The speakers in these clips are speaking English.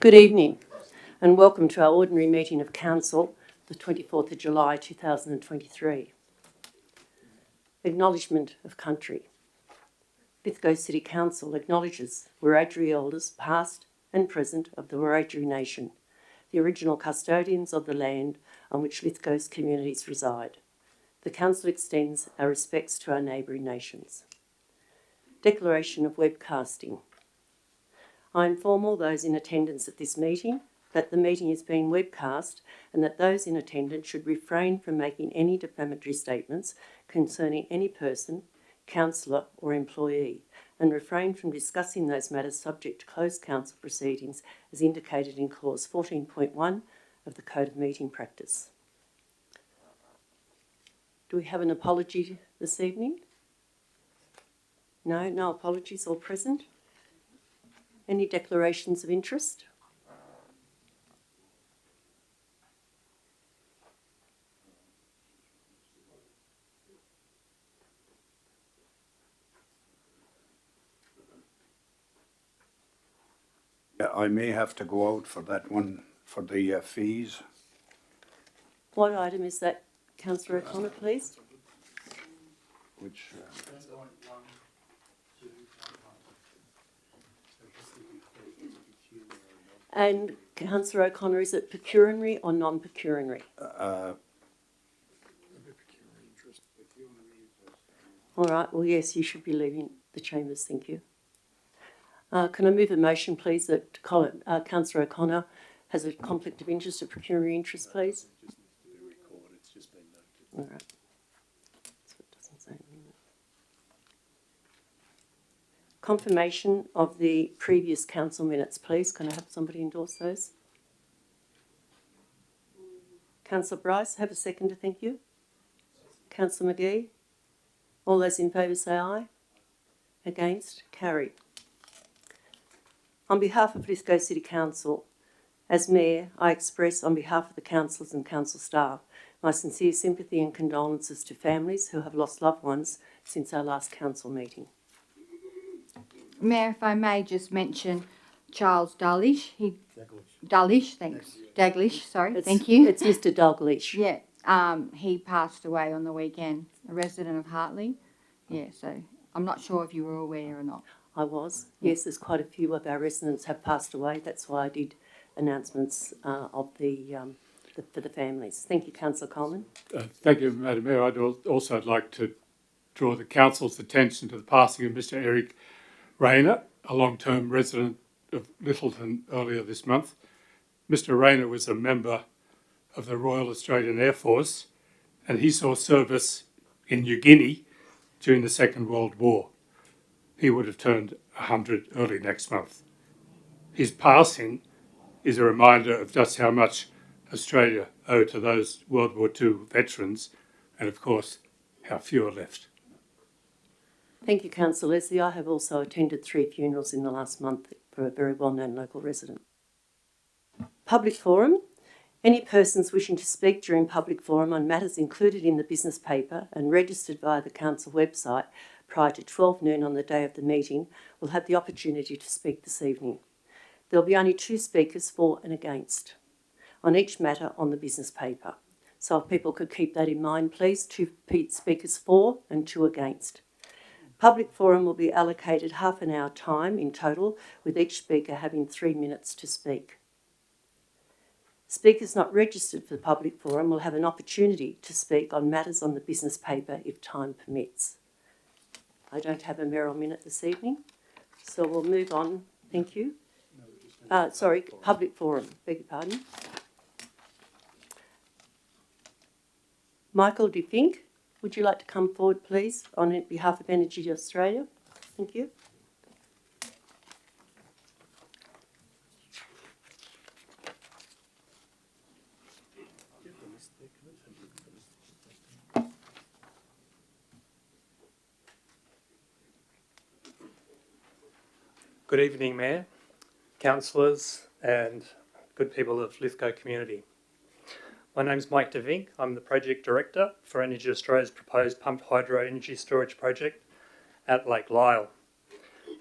Good evening and welcome to our ordinary meeting of Council, the 24th of July 2023. Acknowledgement of Country. Lithgow City Council acknowledges Wiradjuri elders past and present of the Wiradjuri Nation, the original custodians of the land on which Lithgow's communities reside. The Council extends our respects to our neighbouring nations. Declaration of webcasting. I inform all those in attendance at this meeting that the meeting is being webcast and that those in attendance should refrain from making any defamatory statements concerning any person, councillor or employee, and refrain from discussing those matters subject to closed council proceedings as indicated in clause 14.1 of the Code of Meeting Practice. Do we have an apology this evening? No apologies, all present. Any declarations of interest? I may have to go out for that one, for the fees. What item is that, Councillor O'Connor, please? Which And Councillor O'Connor, is it pecuniary or non-pecuniary? All right, well, yes, you should be leaving the chambers, thank you. Can I move a motion, please, that Councillor O'Connor has a conflict of interest, a pecuniary interest, please? It just needs to be recorded, it's just been noted. All right. That's what it doesn't say. Confirmation of the previous council minutes, please. Can I have somebody endorse those? Councillor Bryce, have a seconder, thank you. Councillor McGee? All those in favour say aye. Against? Carried. On behalf of Lithgow City Council, as Mayor, I express on behalf of the councillors and council staff my sincere sympathy and condolences to families who have lost loved ones since our last council meeting. Mayor, if I may just mention Charles Dalglish. Dalglish, thanks. Daglish, sorry, thank you. It's Mr. Dalglish. Yeah, he passed away on the weekend, a resident of Hartley. Yeah, so I'm not sure if you were aware or not. I was. Yes, there's quite a few of our residents have passed away. That's why I did announcements for the families. Thank you, Councillor Coleman. Thank you, Madam Mayor. I'd also like to draw the Council's attention to the passing of Mr. Eric Rayner, a long-term resident of Littleton, earlier this month. Mr. Rayner was a member of the Royal Australian Air Force and he saw service in New Guinea during the Second World War. He would have turned 100 early next month. His passing is a reminder of just how much Australia owed to those World War II veterans and, of course, how few are left. Thank you, Councillor Leslie. I have also attended 3 funerals in the last month for a very well-known local resident. Public forum. Any persons wishing to speak during public forum on matters included in the business paper and registered via the council website prior to 12 noon on the day of the meeting will have the opportunity to speak this evening. There will be only 2 speakers for and against on each matter on the business paper. So if people could keep that in mind, please, 2 speakers for and 2 against. Public forum will be allocated half an hour time in total, with each speaker having 3 minutes to speak. Speakers not registered for the public forum will have an opportunity to speak on matters on the business paper if time permits. I don't have a mayoral minute this evening, so we'll move on. Thank you. Sorry, public forum, beg your pardon. Michael DeFink, would you like to come forward, please, on behalf of Energy Australia? Thank you. Good evening, Mayor, councillors and good people of Lithgow community. My name's Mike DeVink. I'm the Project Director for Energy Australia's proposed pumped hydro energy storage project at Lake Lyell.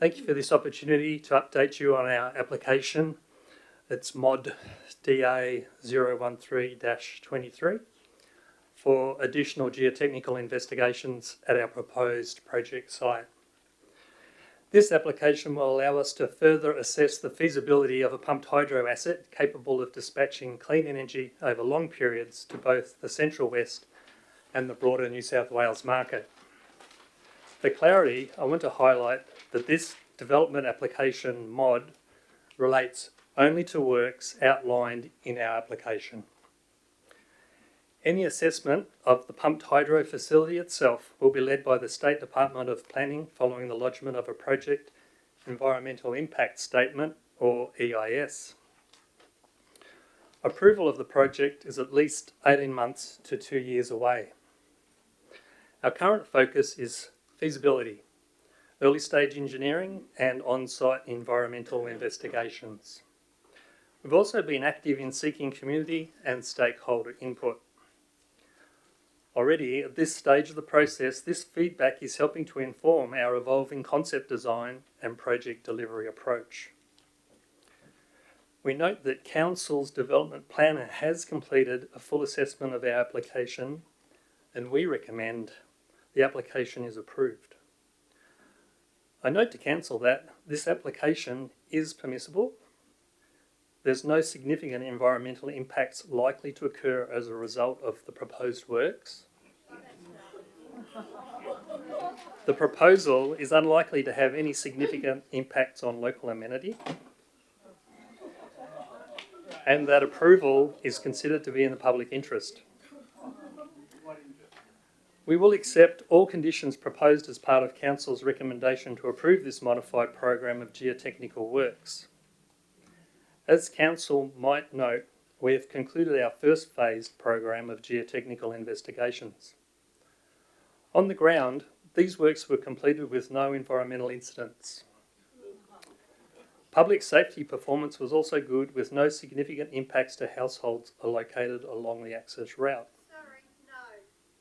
Thank you for this opportunity to update you on our application. It's mod DA 013-23 for additional geotechnical investigations at our proposed project site. This application will allow us to further assess the feasibility of a pumped hydro asset capable of dispatching clean energy over long periods to both the Central West and the broader New South Wales market. For clarity, I want to highlight that this development application mod relates only to works outlined in our application. Any assessment of the pumped hydro facility itself will be led by the State Department of Planning following the lodgement of a Project Environmental Impact Statement, or EIS. Approval of the project is at least 18 months to 2 years away. Our current focus is feasibility, early stage engineering and on-site environmental investigations. We've also been active in seeking community and stakeholder input. Already at this stage of the process, this feedback is helping to inform our evolving concept design and project delivery approach. We note that Council's development planner has completed a full assessment of our application, and we recommend the application is approved. I note to Council that this application is permissible. There's no significant environmental impacts likely to occur as a result of the proposed works. The proposal is unlikely to have any significant impacts on local amenity, and that approval is considered to be in the public interest. We will accept all conditions proposed as part of Council's recommendation to approve this modified program of geotechnical works. As Council might note, we have concluded our first phased program of geotechnical investigations. On the ground, these works were completed with no environmental incidents. Public safety performance was also good, with no significant impacts to households located along the access route. Sorry, no,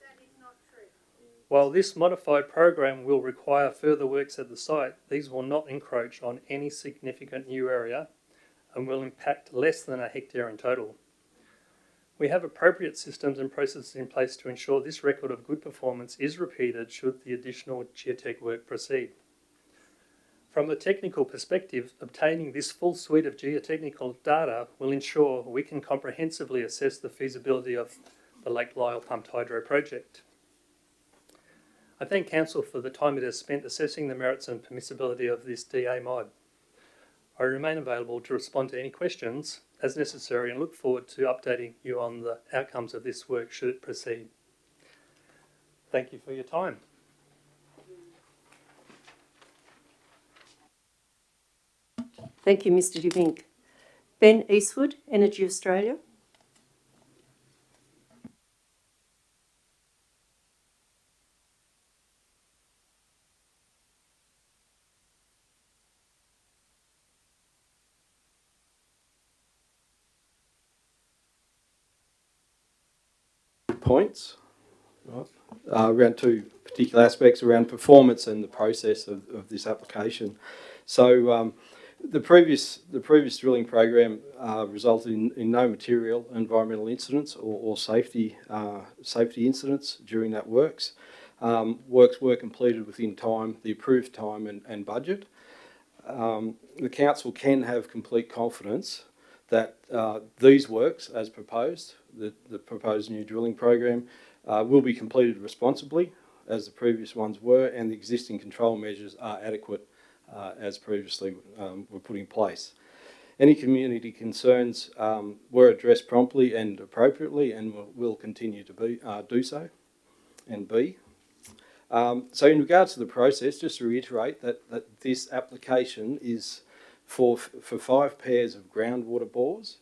that is not true. While this modified program will require further works at the site, these will not encroach on any significant new area and will impact less than a hectare in total. We have appropriate systems and processes in place to ensure this record of good performance is repeated should the additional geotech work proceed. From a technical perspective, obtaining this full suite of geotechnical data will ensure we can comprehensively assess the feasibility of the Lake Lyell pumped hydro project. I thank Council for the time it has spent assessing the merits and permissibility of this DA mod. I remain available to respond to any questions as necessary and look forward to updating you on the outcomes of this work should it proceed. Thank you for your time. Thank you, Mr. DeVink. Ben Eastwood, Energy Australia. Points, right? Around two particular aspects around performance and the process of this application. So the previous drilling program resulted in no material environmental incidents or safety incidents during that works. Works were completed within time, the approved time and budget. The council can have complete confidence that these works, as proposed, the proposed new drilling program, will be completed responsibly, as the previous ones were, and the existing control measures are adequate, as previously were put in place. Any community concerns were addressed promptly and appropriately, and will continue to do so, and be. So in regards to the process, just to reiterate that this application is for 5 pairs of groundwater bores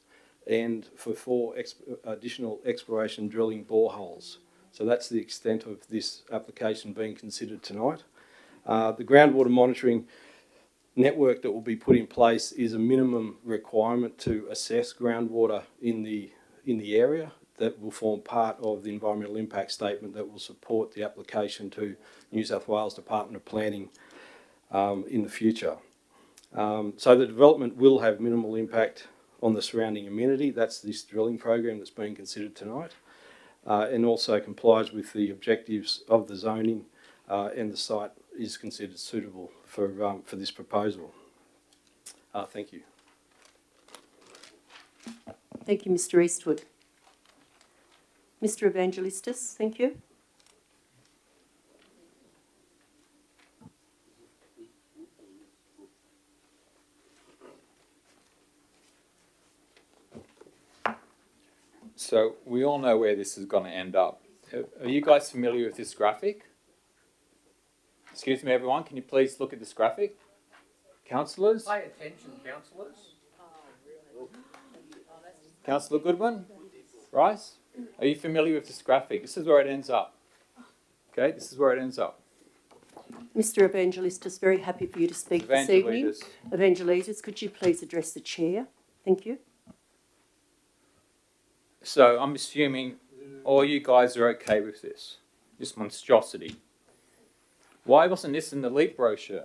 and for 4 additional exploration drilling boreholes. So that's the extent of this application being considered tonight. The groundwater monitoring network that will be put in place is a minimum requirement to assess groundwater in the area that will form part of the environmental impact statement that will support the application to New South Wales Department of Planning. in the future. So the development will have minimal impact on the surrounding amenity. That's this drilling program that's being considered tonight, and also complies with the objectives of the zoning, and the site is considered suitable for this proposal. Thank you. Thank you, Mr. Eastwood. Mr. Evangelistis, thank you. So we all know where this is going to end up. Are you guys familiar with this graphic? Excuse me, everyone, can you please look at this graphic? Councillors? Pay attention, councillors. Councillor Goodwin? Rice? Are you familiar with this graphic? This is where it ends up. Okay, this is where it ends up. Mr. Evangelistis, very happy for you to speak this evening. Evangelitis, could you please address the chair? Thank you. So I'm assuming all you guys are okay with this monstrosity. Why wasn't this in the LEAP brochure?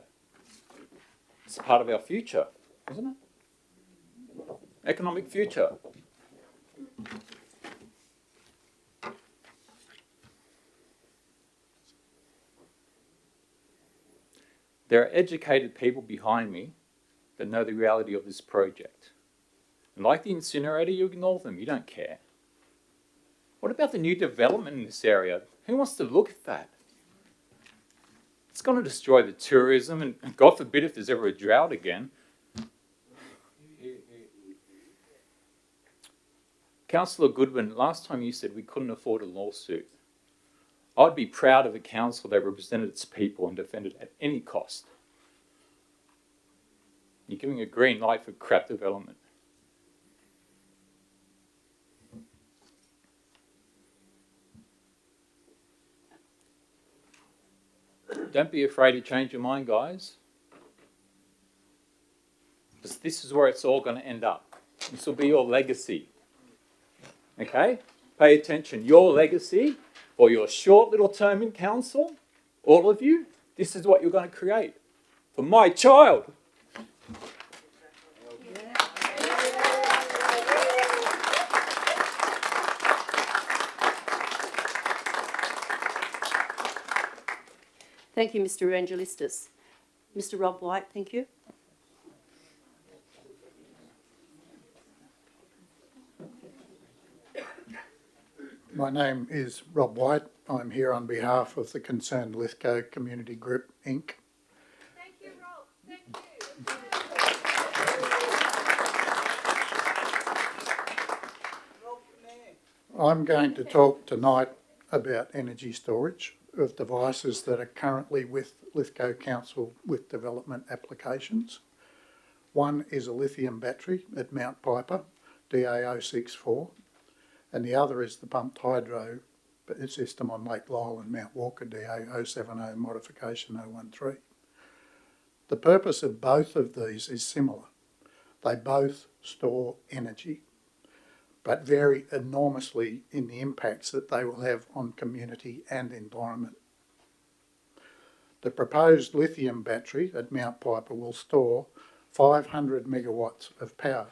It's part of our future, isn't it? Economic future. There are educated people behind me that know the reality of this project. And like the incinerator, you ignore them, you don't care. What about the new development in this area? Who wants to look at that? It's going to destroy the tourism, and God forbid if there's ever a drought again. Councillor Goodwin, last time you said we couldn't afford a lawsuit. I'd be proud of a council that represented its people and defended at any cost. You're giving a green light for crap development. Don't be afraid to change your mind, guys. Because this is where it's all going to end up. This will be your legacy. Okay? Pay attention. Your legacy, or your short little term in council, all of you, this is what you're going to create. For my child. Thank you, Mr. Evangelistis. Mr. Rob White, thank you. My name is Rob White. I'm here on behalf of the concerned Lithgow Community Group, Inc. Thank you, Rob. Thank you. I'm going to talk tonight about energy storage of devices that are currently with Lithgow Council with development applications. One is a lithium battery at Mount Piper, DA064, and the other is the pumped hydro system on Lake Lyell and Mount Walker, DA070 modification 013. The purpose of both of these is similar. They both store energy, but vary enormously in the impacts that they will have on community and environment. The proposed lithium battery at Mount Piper will store 500 megawatts of power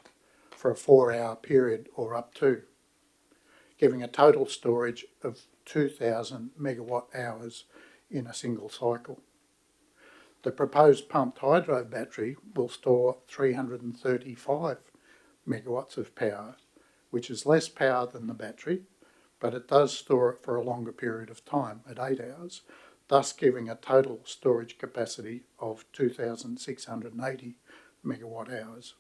for a 4-hour period or up to, giving a total storage of 2,000 megawatt hours in a single cycle. The proposed pumped hydro battery will store 335 megawatts of power, which is less power than the battery, but it does store it for a longer period of time, at 8 hours, thus giving a total storage capacity of 2,680 megawatt hours.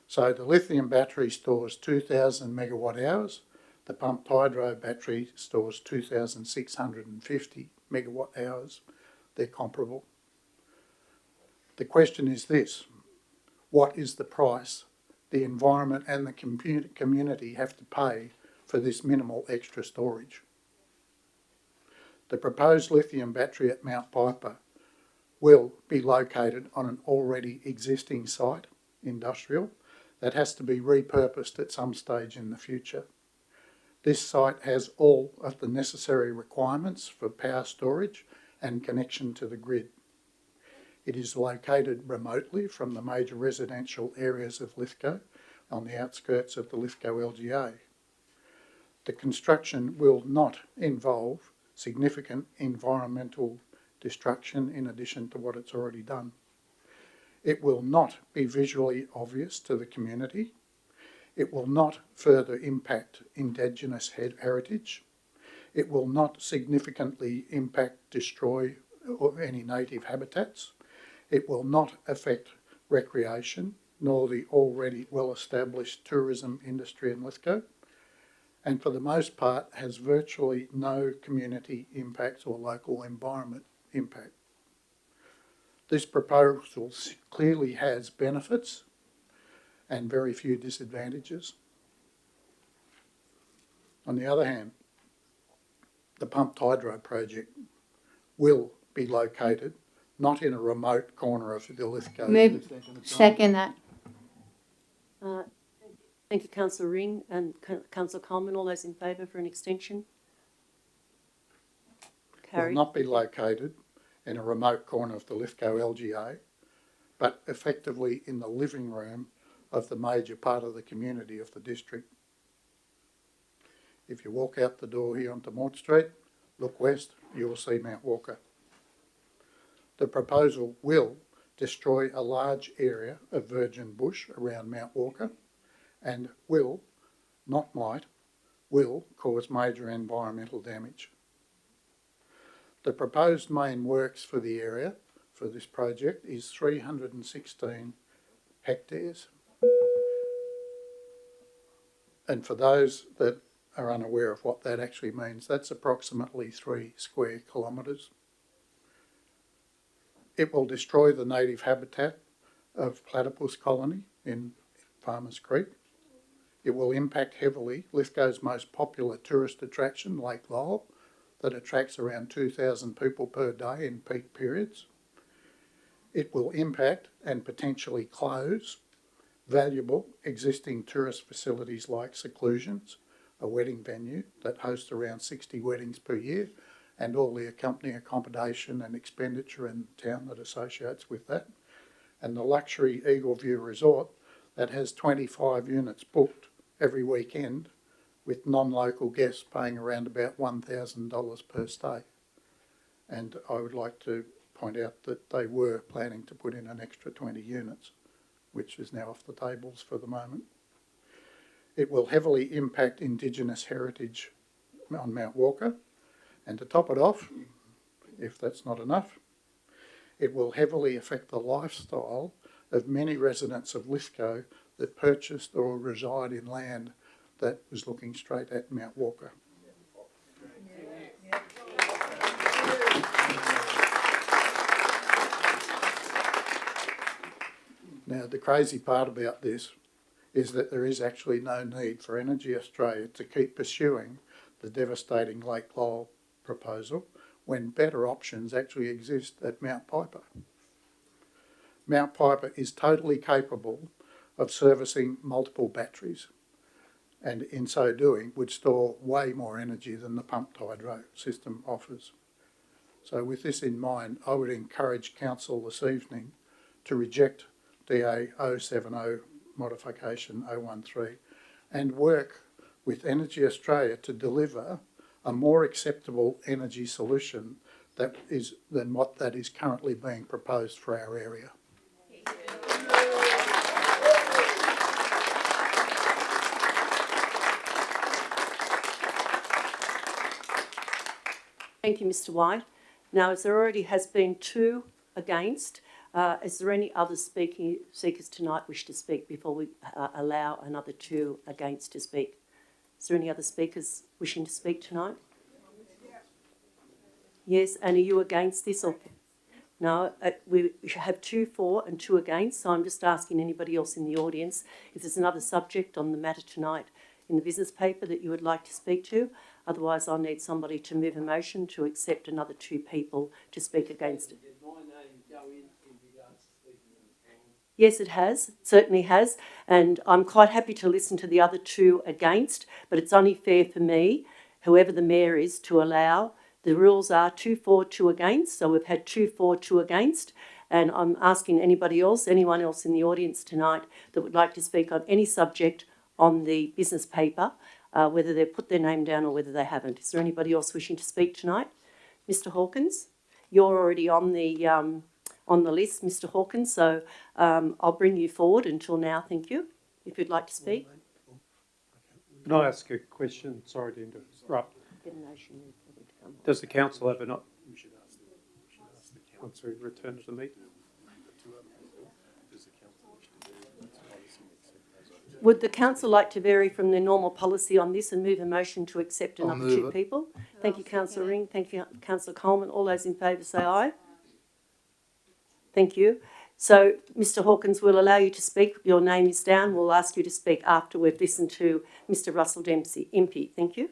So the lithium battery stores 2,000 megawatt hours, the pumped hydro battery stores 2,650 megawatt hours. They're comparable. The question is this: what is the price the environment and the community have to pay for this minimal extra storage? The proposed lithium battery at Mount Piper will be located on an already existing site, industrial, that has to be repurposed at some stage in the future. This site has all of the necessary requirements for power storage and connection to the grid. It is located remotely from the major residential areas of Lithgow on the outskirts of the Lithgow LGA. The construction will not involve significant environmental destruction in addition to what it's already done. It will not be visually obvious to the community. It will not further impact Indigenous heritage. It will not significantly impact, destroy any native habitats. It will not affect recreation, nor the already well-established tourism industry in Lithgow, and for the most part has virtually no community impacts or local environment impact. This proposal clearly has benefits and very few disadvantages. On the other hand, the pumped hydro project will be located not in a remote corner of the Lithgow. Second that. Thank you, Councillor Ring and Councillor Coleman. All those in favour for an extension? Carried. Will not be located in a remote corner of the Lithgow LGA, but effectively in the living room of the major part of the community of the district. If you walk out the door here onto Mort Street, look west, you will see Mount Walker. The proposal will destroy a large area of virgin bush around Mount Walker and will, not might, will cause major environmental damage. The proposed main works for the area for this project is 316 hectares. And for those that are unaware of what that actually means, that's approximately 3 square kilometres. It will destroy the native habitat of platypus colony in Farmers Creek. It will impact heavily Lithgow's most popular tourist attraction, Lake Lowell, that attracts around 2,000 people per day in peak periods. It will impact and potentially close valuable existing tourist facilities like Seclusions, a wedding venue that hosts around 60 weddings per year, and all the accompanying accommodation and expenditure in town that associates with that, and the luxury Eagle View Resort that has 25 units booked every weekend, with non-local guests paying around about $1,000 per stay. And I would like to point out that they were planning to put in an extra 20 units, which is now off the tables for the moment. It will heavily impact Indigenous heritage on Mount Walker, and to top it off, if that's not enough, it will heavily affect the lifestyle of many residents of Lithgow that purchased or reside in land that was looking straight at Mount Walker. Now, the crazy part about this is that there is actually no need for Energy Australia to keep pursuing the devastating Lake Lowell proposal when better options actually exist at Mount Piper. Mount Piper is totally capable of servicing multiple batteries, and in so doing would store way more energy than the pumped hydro system offers. So with this in mind, I would encourage Council this evening to reject DA 070 modification 013 and work with Energy Australia to deliver a more acceptable energy solution than what that is currently being proposed for our area. Thank you, Mr. White. Now, as there already has been 2 against, is there any other seekers tonight wish to speak before we allow another 2 against to speak? Is there any other speakers wishing to speak tonight? Yes, and are you against this? Or no, we have 2 for and 2 against, so I'm just asking anybody else in the audience if there's another subject on the matter tonight in the business paper that you would like to speak to. Otherwise, I'll need somebody to move a motion to accept another 2 people to speak against it. Yes, it has, certainly has, and I'm quite happy to listen to the other 2 against, but it's only fair for me, whoever the mayor is, to allow, the rules are 2 for, 2 against, so we've had 2 for, 2 against, And I'm asking anyone else in the audience tonight that would like to speak on any subject on the business paper, whether they've put their name down or whether they haven't. Is there anybody else wishing to speak tonight? Mr. Hawkins, you're already on the list, Mr. Hawkins, so I'll bring you forward. Until now, thank you, if you'd like to speak. Can I ask a question? Sorry to interrupt. Does the council have an once we return to the meeting? Would the council like to vary from their normal policy on this and move a motion to accept another two people? Thank you, Councillor Ring. Thank you, Councillor Coleman. All those in favour say aye. Thank you. So, Mr. Hawkins, we'll allow you to speak. Your name is down. We'll ask you to speak after we've listened to Mr. Russell Dempsey, MP. Thank you.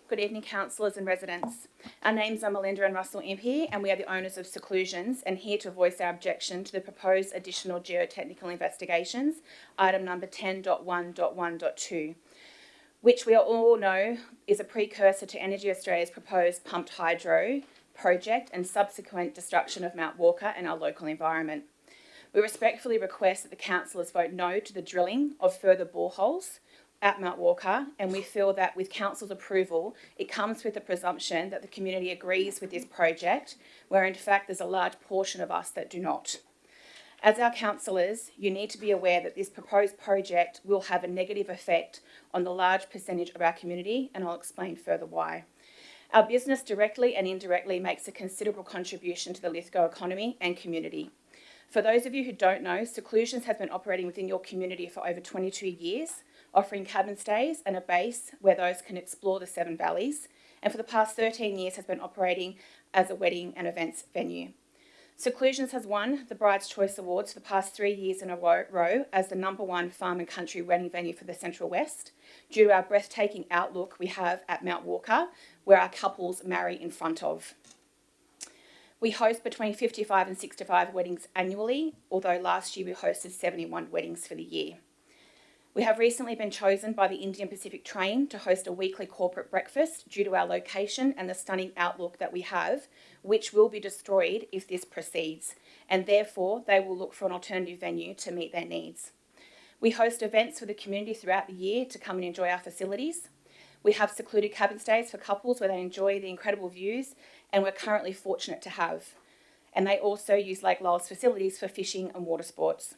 Good evening, councillors and residents. Our names are Melinda and Russell MP, and we are the owners of Seclusions, and here to voice our objection to the proposed additional geotechnical investigations, item number 10.1.1.2, which we all know is a precursor to Energy Australia's proposed pumped hydro project and subsequent destruction of Mount Walker and our local environment. We respectfully request that the councillors vote no to the drilling of further boreholes at Mount Walker, and we feel that with council's approval, it comes with the presumption that the community agrees with this project, where in fact there's a large portion of us that do not. As our councillors, you need to be aware that this proposed project will have a negative effect on the large percentage of our community, and I'll explain further why. Our business directly and indirectly makes a considerable contribution to the Lithgow economy and community. For those of you who don't know, Seclusions has been operating within your community for over 22 years, offering cabin stays and a base where those can explore the Seven Valleys, and for the past 13 years has been operating as a wedding and events venue. Seclusions has won the Bride's Choice Awards for the past 3 years in a row as the #1 farm and country wedding venue for the Central West, due to our breathtaking outlook we have at Mount Walker, where our couples marry in front of. We host between 55 and 65 weddings annually, although last year we hosted 71 weddings for the year. We have recently been chosen by the Indian Pacific Train to host a weekly corporate breakfast due to our location and the stunning outlook that we have, which will be destroyed if this proceeds, and therefore they will look for an alternative venue to meet their needs. We host events for the community throughout the year to come and enjoy our facilities. We have secluded cabin stays for couples where they enjoy the incredible views, and we're currently fortunate to have. And they also use Lake Lyle's facilities for fishing and water sports.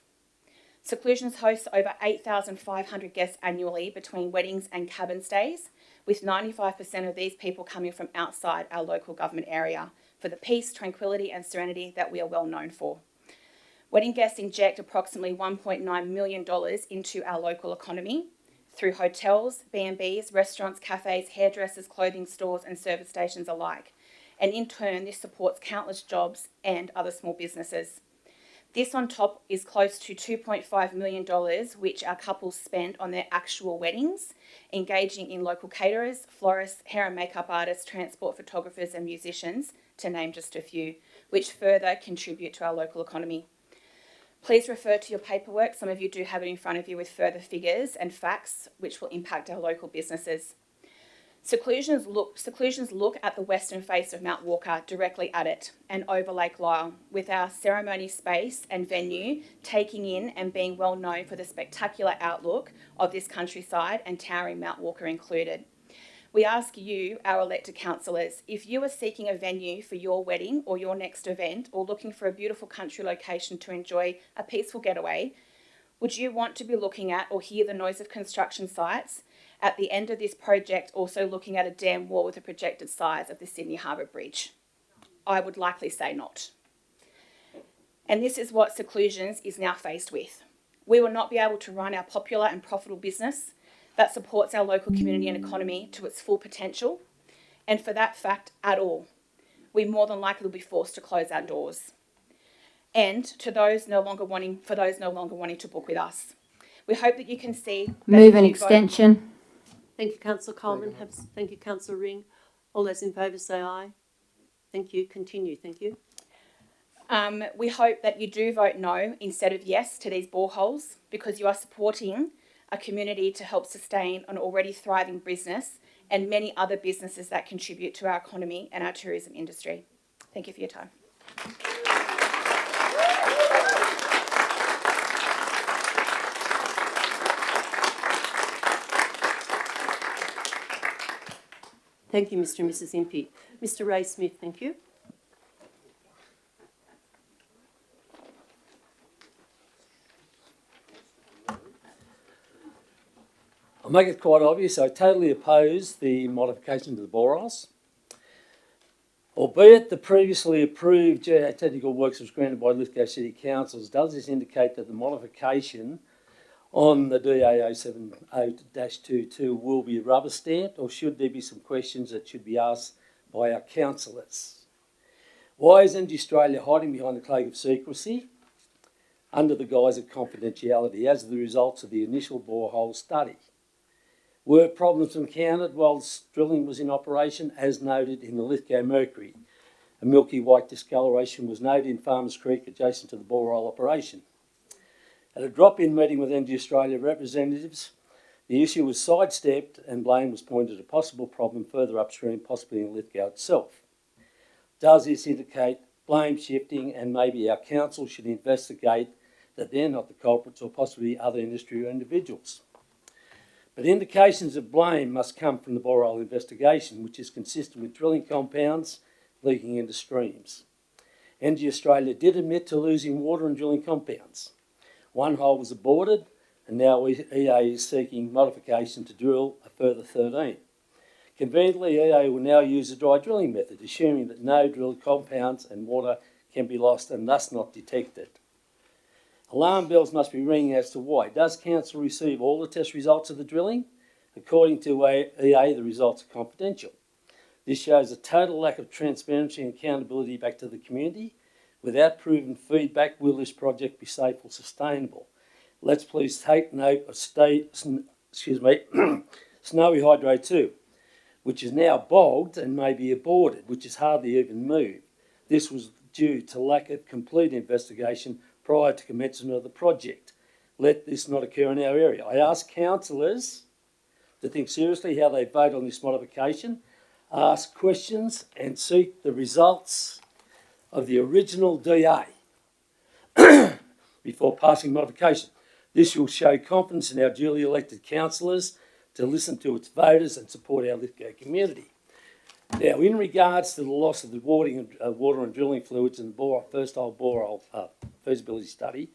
Seclusions hosts over 8,500 guests annually between weddings and cabin stays, with 95% of these people coming from outside our local government area for the peace, tranquility and serenity that we are well known for. Wedding guests inject approximately $1.9 million into our local economy through hotels, B&Bs, restaurants, cafes, hairdressers, clothing stores and service stations alike. And in turn, this supports countless jobs and other small businesses. This on top is close to $2.5 million, which our couples spend on their actual weddings, engaging in local caterers, florists, hair and makeup artists, transport photographers and musicians, to name just a few, which further contribute to our local economy. Please refer to your paperwork. Some of you do have it in front of you with further figures and facts, which will impact our local businesses. Seclusions look at the western face of Mount Walker, directly at it, and over Lake Lyle, with our ceremony space and venue taking in and being well known for the spectacular outlook of this countryside and towering Mount Walker included. We ask you, our elected councillors, if you are seeking a venue for your wedding or your next event, or looking for a beautiful country location to enjoy a peaceful getaway, would you want to be looking at or hear the noise of construction sites at the end of this project, also looking at a dam wall with a projected size of the Sydney Harbour Bridge? I would likely say not. And this is what Seclusions is now faced with. We will not be able to run our popular and profitable business that supports our local community and economy to its full potential, and for that fact at all. We more than likely will be forced to close our doors. And to those no longer wanting to book with us, we hope that you can see. Move an extension. Thank you, Councillor Coleman. Thank you, Councillor Ring. All those in favour say aye. Thank you. Continue. Thank you. We hope that you do vote no instead of yes to these boreholes, because you are supporting a community to help sustain an already thriving business and many other businesses that contribute to our economy and our tourism industry. Thank you for your time. Thank you, Mr. and Mrs. Impey. Mr. Ray Smith, thank you. I'll make it quite obvious, I totally oppose the modification to the borers. Albeit the previously approved geotechnical works was granted by Lithgow City Councils, does this indicate that the modification on the DA 070-22 will be rubber stamped, or should there be some questions that should be asked by our councillors? Why is Energy Australia hiding behind the cloak of secrecy under the guise of confidentiality as the results of the initial borehole study? Were problems encountered whilst drilling was in operation, as noted in the Lithgow Mercury? A milky white discoloration was noted in Farmers Creek adjacent to the borehole operation. At a drop-in meeting with Energy Australia representatives, the issue was sidestepped and blame was pointed at a possible problem further upstream, possibly in Lithgow itself. Does this indicate blame shifting, and maybe our council should investigate that they're not the culprits, or possibly other industry or individuals? But indications of blame must come from the borehole investigation, which is consistent with drilling compounds leaking into streams. Energy Australia did admit to losing water and drilling compounds. One hole was aborted, and now EA is seeking modification to drill a further 13. Conveniently, EA will now use a dry drilling method, assuming that no drilled compounds and water can be lost and thus not detected. Alarm bells must be ringing as to why. Does Council receive all the test results of the drilling? According to EA, the results are confidential. This shows a total lack of transparency and accountability back to the community. Without proven feedback, will this project be safe or sustainable? Let's please take note of Snowy Hydro 2, which is now bogged and may be aborted, which is hardly even moved. This was due to lack of complete investigation prior to commencement of the project. Let this not occur in our area. I ask councillors to think seriously how they vote on this modification, ask questions and seek the results of the original DA before passing modification. This will show confidence in our duly elected councillors to listen to its voters and support our Lithgow community. Now, in regards to the loss of the water and drilling fluids in the first hole borehole feasibility study,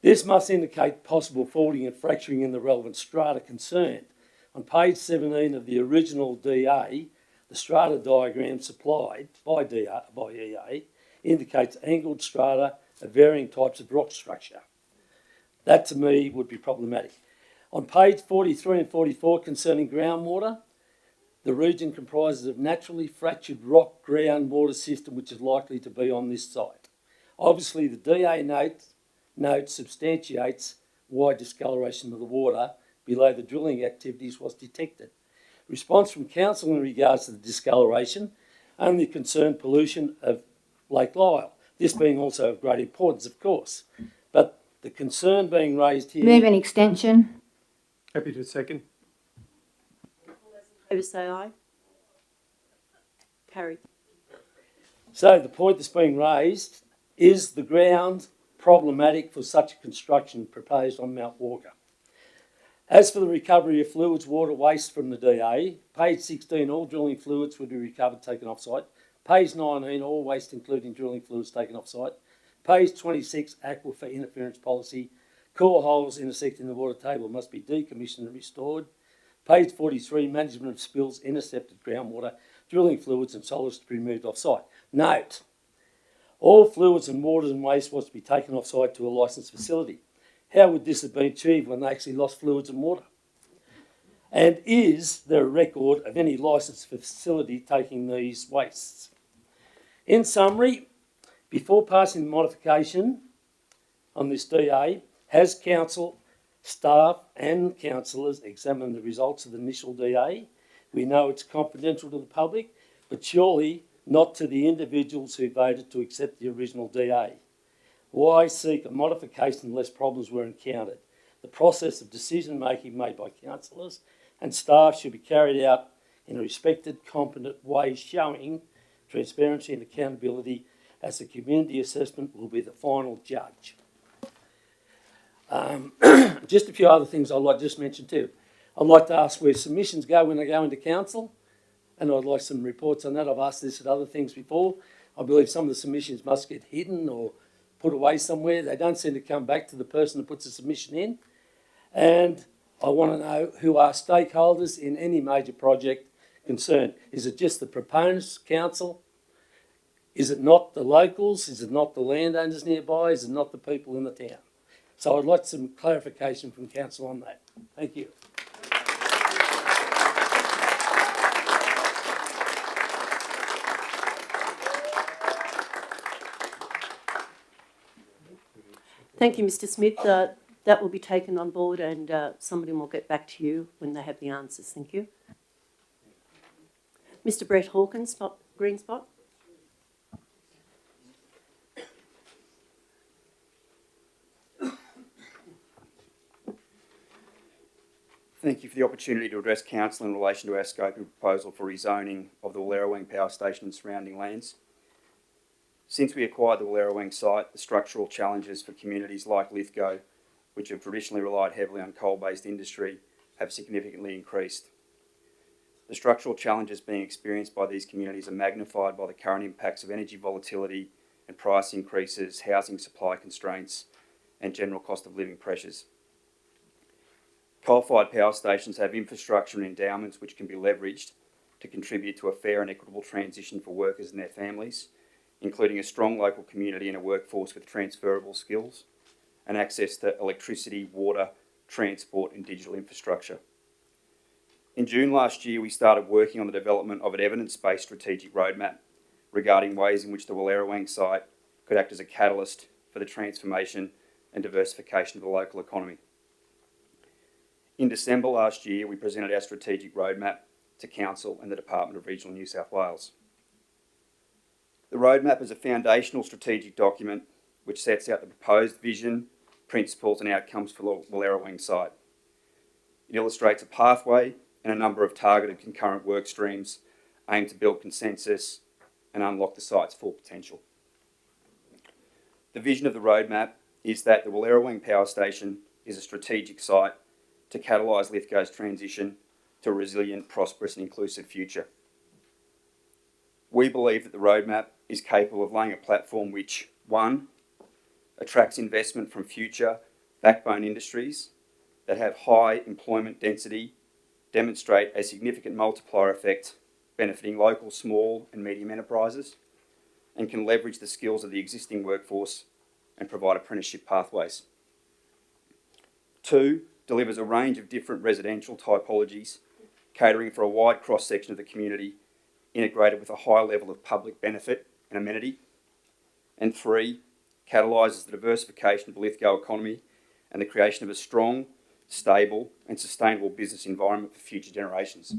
this must indicate possible faulting and fracturing in the relevant strata concerned. On page 17 of the original DA, the strata diagram supplied by EA indicates angled strata of varying types of rock structure. That, to me, would be problematic. On page 43 and 44 concerning groundwater, the region comprises of naturally fractured rock groundwater system which is likely to be on this site. Obviously, the DA note substantiates why discoloration of the water below the drilling activities was detected. Response from council in regards to the discoloration only concerned pollution of Lake Lyell, this being also of great importance, of course. But the concern being raised here... Move an extension. Happy to second. Favour say aye. Carried. So the point that's being raised is the ground problematic for such a construction proposed on Mount Walker. As for the recovery of fluids, water, waste from the DA, page 16, all drilling fluids would be recovered, taken off-site. Page 19, all waste including drilling fluids taken off-site. Page 26, aquifer interference policy. Core holes intersecting the water table must be decommissioned and restored. Page 43, management of spills, intercepted groundwater, drilling fluids and solids to be removed off-site. Note, all fluids and waters and waste was to be taken off-site to a licensed facility. How would this have been achieved when they actually lost fluids and water? And is there a record of any licensed facility taking these wastes? In summary, before passing the modification on this DA, has council, staff and councillors examined the results of the initial DA? We know it's confidential to the public, but surely not to the individuals who voted to accept the original DA. Why seek a modification unless problems were encountered? The process of decision making made by councillors and staff should be carried out in a respected, competent way, showing transparency and accountability, as the community assessment will be the final judge. Just a few other things I'd like to just mention too. I'd like to ask where submissions go when they go into council, and I'd like some reports on that. I've asked this at other things before. I believe some of the submissions must get hidden or put away somewhere. They don't seem to come back to the person that puts the submission in. And I want to know who are stakeholders in any major project concerned. Is it just the proponents, council? Is it not the locals? Is it not the landowners nearby? Is it not the people in the town? So I'd like some clarification from council on that. Thank you. Thank you, Mr. Smith. That will be taken on board, and somebody will get back to you when they have the answers. Thank you. Mr. Brett Hawkins, green spot. Thank you for the opportunity to address council in relation to our scoping proposal for rezoning of the Wallerawang Power Station and surrounding lands. Since we acquired the Wallerawang site, the structural challenges for communities like Lithgow, which have traditionally relied heavily on coal-based industry, have significantly increased. The structural challenges being experienced by these communities are magnified by the current impacts of energy volatility and price increases, housing supply constraints, and general cost of living pressures. Coal-fired power stations have infrastructure and endowments which can be leveraged to contribute to a fair and equitable transition for workers and their families, including a strong local community and a workforce with transferable skills, and access to electricity, water, transport and digital infrastructure. In June last year, we started working on the development of an evidence-based strategic roadmap regarding ways in which the Wallerawang site could act as a catalyst for the transformation and diversification of the local economy. In December last year, we presented our strategic roadmap to Council and the Department of Regional New South Wales. The roadmap is a foundational strategic document which sets out the proposed vision, principles and outcomes for the Wallerawang site. It illustrates a pathway and a number of targeted concurrent work streams aimed to build consensus and unlock the site's full potential. The vision of the roadmap is that the Wallerawang Power Station is a strategic site to catalyse Lithgow's transition to a resilient, prosperous and inclusive future. We believe that the roadmap is capable of laying a platform which, 1, attracts investment from future backbone industries that have high employment density, demonstrate a significant multiplier effect benefiting local small and medium enterprises, and can leverage the skills of the existing workforce and provide apprenticeship pathways. 2, delivers a range of different residential typologies, catering for a wide cross-section of the community, integrated with a high level of public benefit and amenity. And 3, catalyses the diversification of the Lithgow economy and the creation of a strong, stable and sustainable business environment for future generations.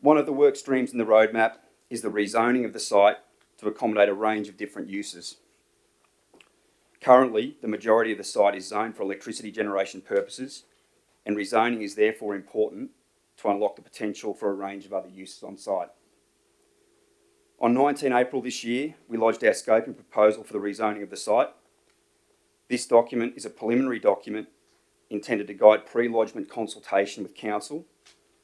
One of the work streams in the roadmap is the rezoning of the site to accommodate a range of different uses. Currently, the majority of the site is zoned for electricity generation purposes, and rezoning is therefore important to unlock the potential for a range of other uses on site. On 19 April this year, we lodged our scoping proposal for the rezoning of the site. This document is a preliminary document intended to guide pre-lodgement consultation with Council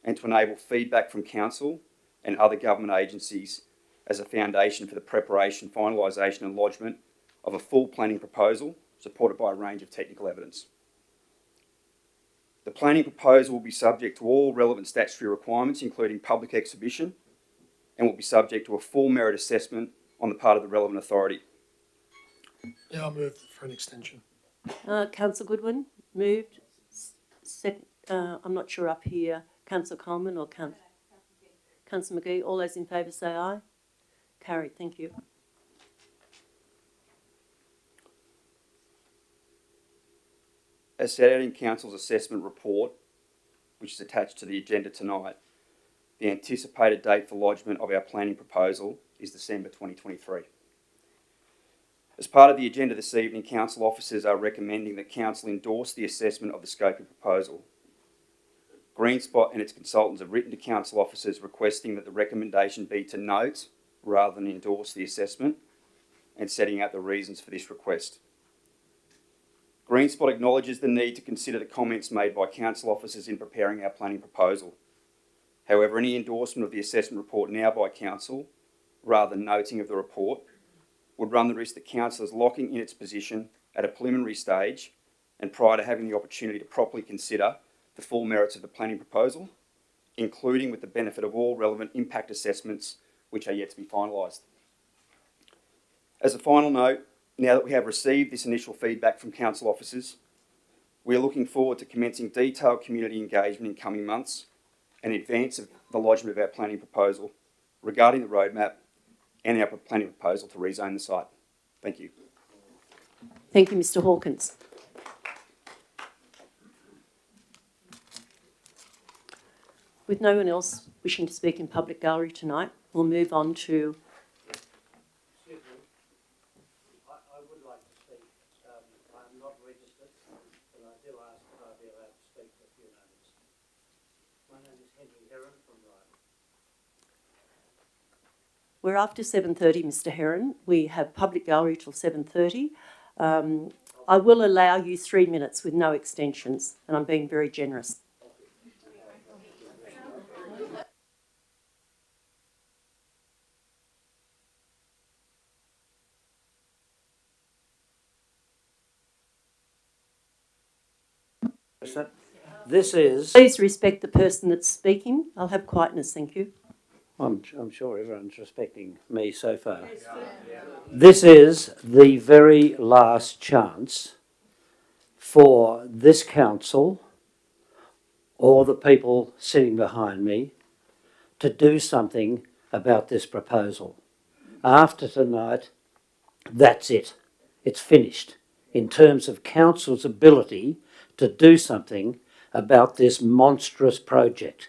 and to enable feedback from Council and other government agencies as a foundation for the preparation, finalisation and lodgement of a full planning proposal supported by a range of technical evidence. The planning proposal will be subject to all relevant statutory requirements, including public exhibition, and will be subject to a full merit assessment on the part of the relevant authority. Yeah, I'll move for an extension. Councillor Goodwin, moved. I'm not sure up here. Councillor Coleman or Councillor McGee. All those in favour say aye. Carried. Thank you. As set out in Council's assessment report, which is attached to the agenda tonight, the anticipated date for lodgement of our planning proposal is December 2023. As part of the agenda this evening, council officers are recommending that council endorse the assessment of the scoping proposal. Greenspot and its consultants have written to council officers requesting that the recommendation be to note rather than endorse the assessment and setting out the reasons for this request. Greenspot acknowledges the need to consider the comments made by council officers in preparing our planning proposal. However, any endorsement of the assessment report now by council, rather than noting of the report, would run the risk that council is locking in its position at a preliminary stage and prior to having the opportunity to properly consider the full merits of the planning proposal, including with the benefit of all relevant impact assessments which are yet to be finalised. As a final note, now that we have received this initial feedback from council officers, we are looking forward to commencing detailed community engagement in coming months in advance of the lodgement of our planning proposal regarding the roadmap and our planning proposal to rezone the site. Thank you. Thank you, Mr Hawkins. With no one else wishing to speak in public gallery tonight, we'll move on to... Excuse me. I would like to speak. I'm not registered, and I do ask that I be allowed to speak for a few moments. My name is Henry Heron from Ryde. We're after 7:30, Mr Heron. We have public gallery till 7:30. I will allow you 3 minutes with no extensions, and I'm being very generous. This is... Please respect the person that's speaking. I'll have quietness, thank you. I'm sure everyone's respecting me so far. This is the very last chance for this council or the people sitting behind me to do something about this proposal. After tonight, that's it. It's finished in terms of council's ability to do something about this monstrous project.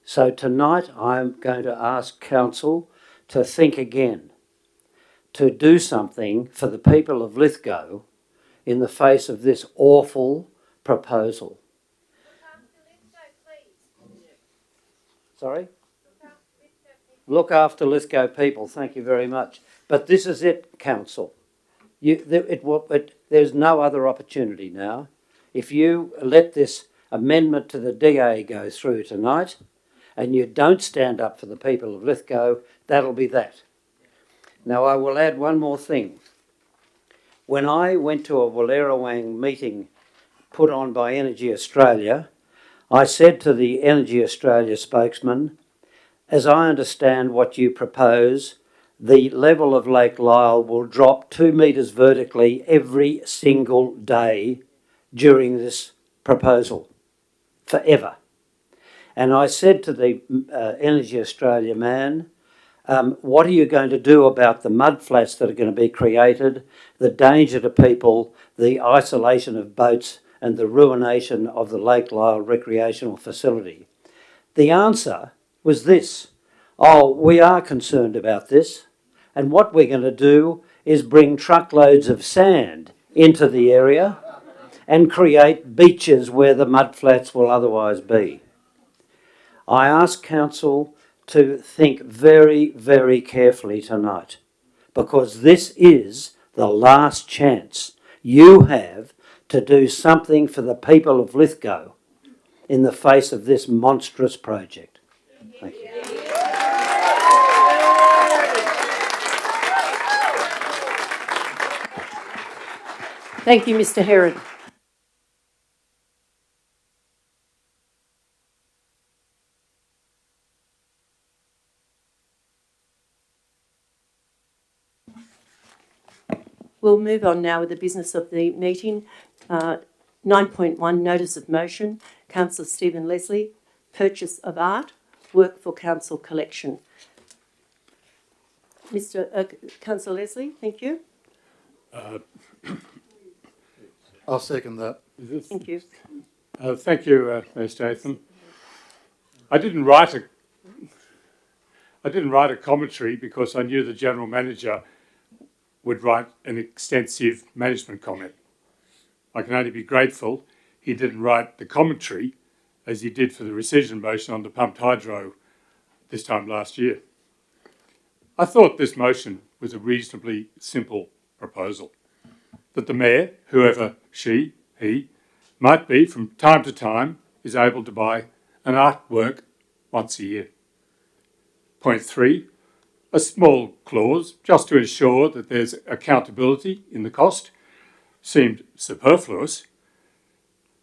So tonight I'm going to ask council to think again, to do something for the people of Lithgow in the face of this awful proposal. Sorry? Look after Lithgow people, thank you very much. But this is it, council. There's no other opportunity now. If you let this amendment to the DA go through tonight and you don't stand up for the people of Lithgow, that'll be that. Now, I will add one more thing. When I went to a Wallerawang meeting put on by Energy Australia, I said to the Energy Australia spokesman, as I understand what you propose, the level of Lake Lyell will drop 2 metres vertically every single day during this proposal, forever. And I said to the Energy Australia man, what are you going to do about the mud flats that are going to be created, the danger to people, the isolation of boats and the ruination of the Lake Lyell recreational facility? The answer was this: oh, we are concerned about this, and what we're going to do is bring truckloads of sand into the area and create beaches where the mud flats will otherwise be. I ask council to think very, very carefully tonight, because this is the last chance you have to do something for the people of Lithgow in the face of this monstrous project. Thank you. Thank you, Mr Heron. We'll move on now with the business of the meeting. 9.1, Notice of Motion. Councillor Stephen Leslie, purchase of art, work for council collection. Councillor Leslie, thank you. I'll second that. Thank you. Thank you, Mayor Statham. I didn't write a commentary because I knew the General Manager would write an extensive management comment. I can only be grateful he didn't write the commentary as he did for the rescission motion on the pumped hydro this time last year. I thought this motion was a reasonably simple proposal, that the Mayor, whoever she, he, might be from time to time, is able to buy an artwork once a year. Point 3, a small clause just to ensure that there's accountability in the cost, seemed superfluous,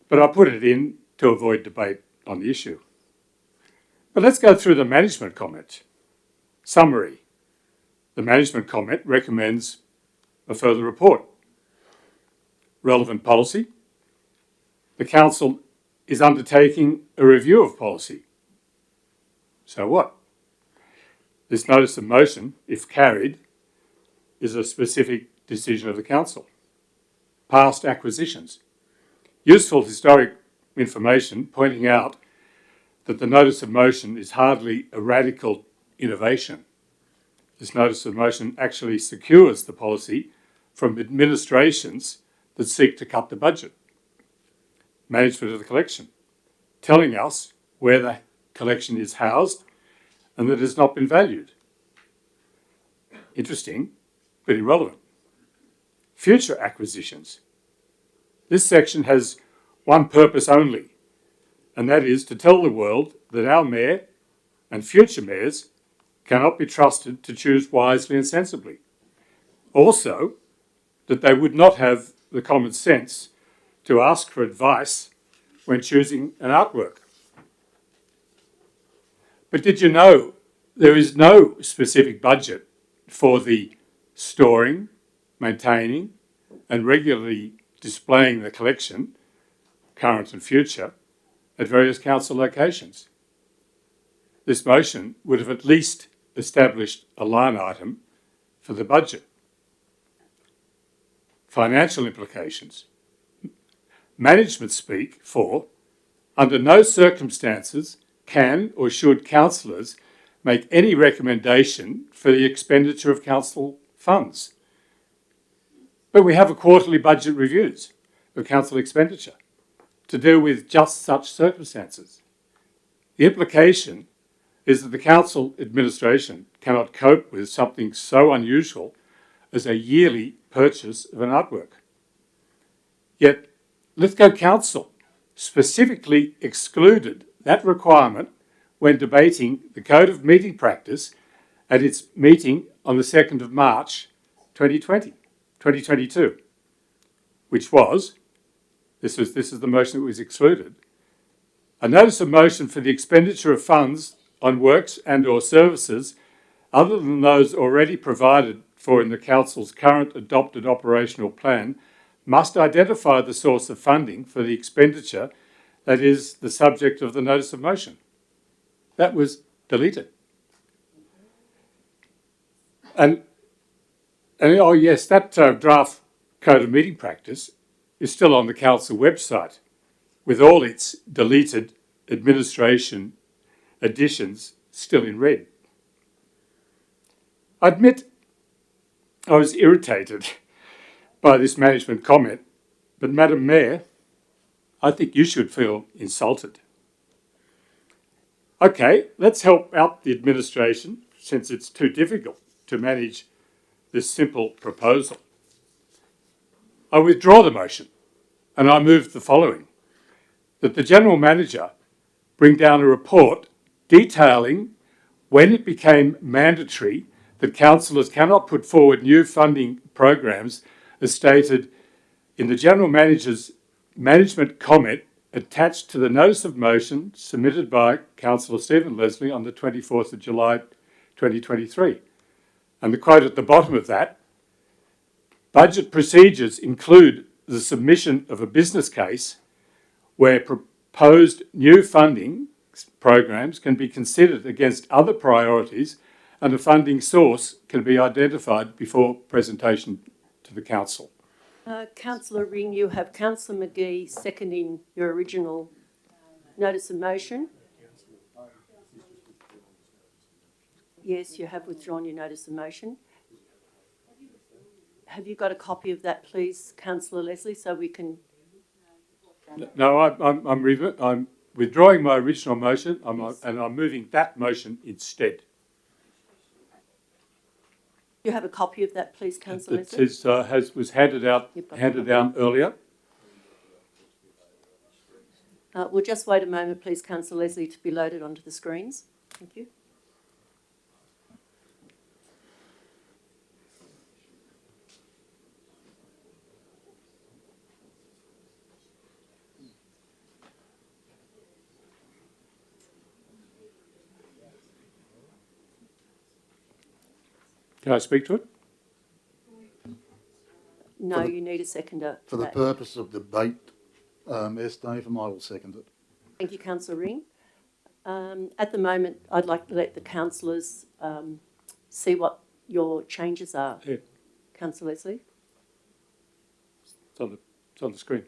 but I put it in to avoid debate on the issue. But let's go through the management comment. Summary. The management comment recommends a further report. Relevant policy. The Council is undertaking a review of policy. So what? This notice of motion, if carried, is a specific decision of the Council. Past acquisitions. Useful historic information pointing out that the notice of motion is hardly a radical innovation. This notice of motion actually secures the policy from administrations that seek to cut the budget. Management of the collection, telling us where the collection is housed and that it has not been valued. Interesting, but irrelevant. Future acquisitions. This section has one purpose only, and that is to tell the world that our Mayor and future mayors cannot be trusted to choose wisely and sensibly. Also, that they would not have the common sense to ask for advice when choosing an artwork. But did you know there is no specific budget for the storing, maintaining, and regularly displaying the collection, current and future, at various council locations? This motion would have at least established a line item for the budget. Financial implications. Management speak for, under no circumstances can or should councillors make any recommendation for the expenditure of council funds. But we have a quarterly budget reviews of council expenditure to deal with just such circumstances. The implication is that the council administration cannot cope with something so unusual as a yearly purchase of an artwork. Yet Lithgow Council specifically excluded that requirement when debating the Code of Meeting Practice at its meeting on the 2nd of March 2022, which was, this is the motion that was excluded, a notice of motion for the expenditure of funds on works and or services other than those already provided for in the Council's current adopted operational plan must identify the source of funding for the expenditure that is the subject of the notice of motion. That was deleted. And oh yes, that draft Code of Meeting Practice is still on the Council website with all its deleted administration additions still in red. I admit I was irritated by this management comment, but Madam Mayor, I think you should feel insulted. Okay, let's help out the administration since it's too difficult to manage this simple proposal. I withdraw the motion and I move the following: that the General Manager bring down a report detailing when it became mandatory that councillors cannot put forward new funding programs as stated in the General Manager's management comment attached to the notice of motion submitted by Councillor Stephen Leslie on the 24th of July 2023. And the quote at the bottom of that: budget procedures include the submission of a business case where proposed new funding programs can be considered against other priorities and a funding source can be identified before presentation to the Council. Councillor Ring, you have Councillor McGee seconding your original notice of motion. Yes, you have withdrawn your notice of motion. have you got a copy of that, please, Councillor Leslie, so we can... No, I'm withdrawing my original motion, and I'm moving that motion instead. You have a copy of that, please, Councillor Leslie? It was handed down earlier. We'll just wait a moment, please, Councillor Leslie, to be loaded onto the screens. Thank you. Can I speak to it? No, you need a seconder. For the purpose of debate, Dave, and I will second it. Thank you, Councillor Ring. At the moment, I'd like to let the councillors see what your changes are. Yeah. Councillor Leslie? It's on the screen.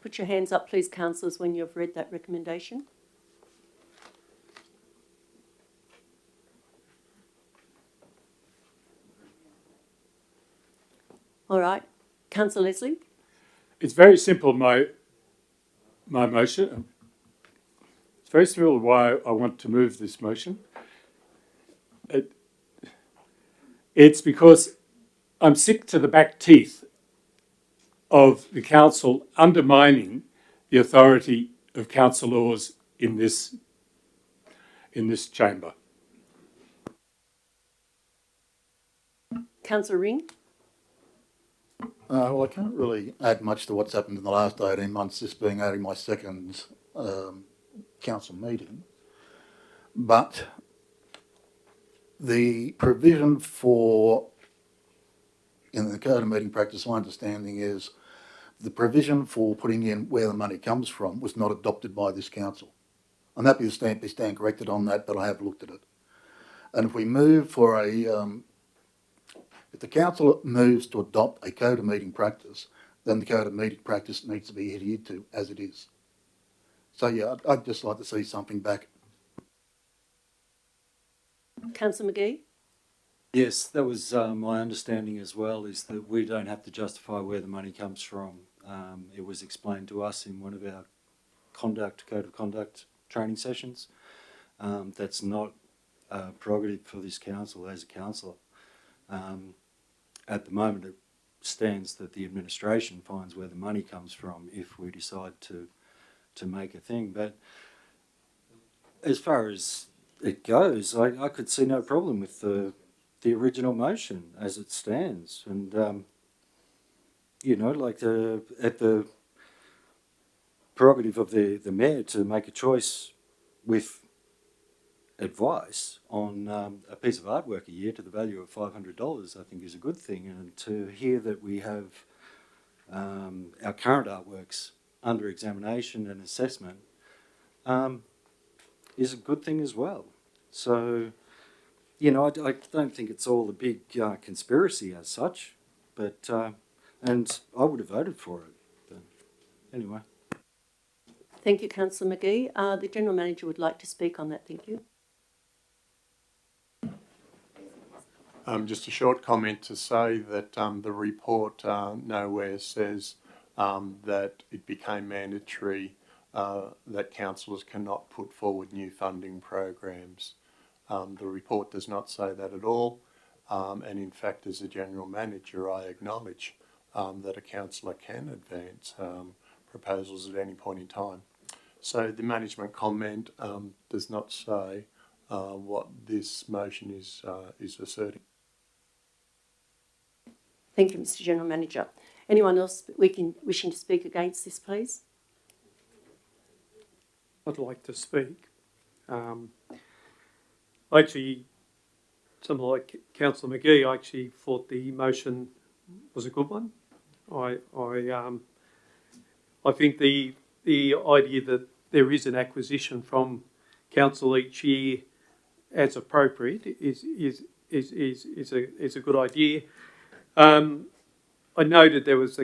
Put your hands up, please, councillors, when you've read that recommendation. All right. Councillor Leslie? It's very simple, my motion. It's very simple why I want to move this motion. It's because I'm sick to the back teeth of the council undermining the authority of councillors in this chamber. Councillor Ring? Well, I can't really add much to what's happened in the last 18 months, this being only my second council meeting. But the provision for, in the code of meeting practice, my understanding is the provision for putting in where the money comes from was not adopted by this council. I'm happy to be stand corrected on that, but I have looked at it. And if we move for if the council moves to adopt a code of meeting practice, then the code of meeting practice needs to be adhered to as it is. So yeah, I'd just like to see something back. Councillor McGee? Yes, that was my understanding as well, is that we don't have to justify where the money comes from. It was explained to us in one of our code of conduct training sessions. That's not a prerogative for this council as a councillor. At the moment, it stands that the administration finds where the money comes from if we decide to make a thing. But as far as it goes, I could see no problem with the original motion as it stands. And, you know, like at the prerogative of the mayor to make a choice with advice on a piece of artwork a year to the value of $500, I think is a good thing. And to hear that we have our current artworks under examination and assessment is a good thing as well. So, you know, I don't think it's all a big conspiracy as such, but and I would have voted for it. But anyway. Thank you, Councillor McGee. The General Manager would like to speak on that. Thank you. Just a short comment to say that the report nowhere says that it became mandatory that councillors cannot put forward new funding programs. The report does not say that at all, and in fact, as a General Manager, I acknowledge that a councillor can advance proposals at any point in time. So the management comment does not say what this motion is asserting. Thank you, Mr. General Manager. Anyone else wishing to speak against this, please? I'd like to speak. Actually, something like Councillor McGee, I actually thought the motion was a good one. I think the idea that there is an acquisition from council each year as appropriate is a good idea. I noted there was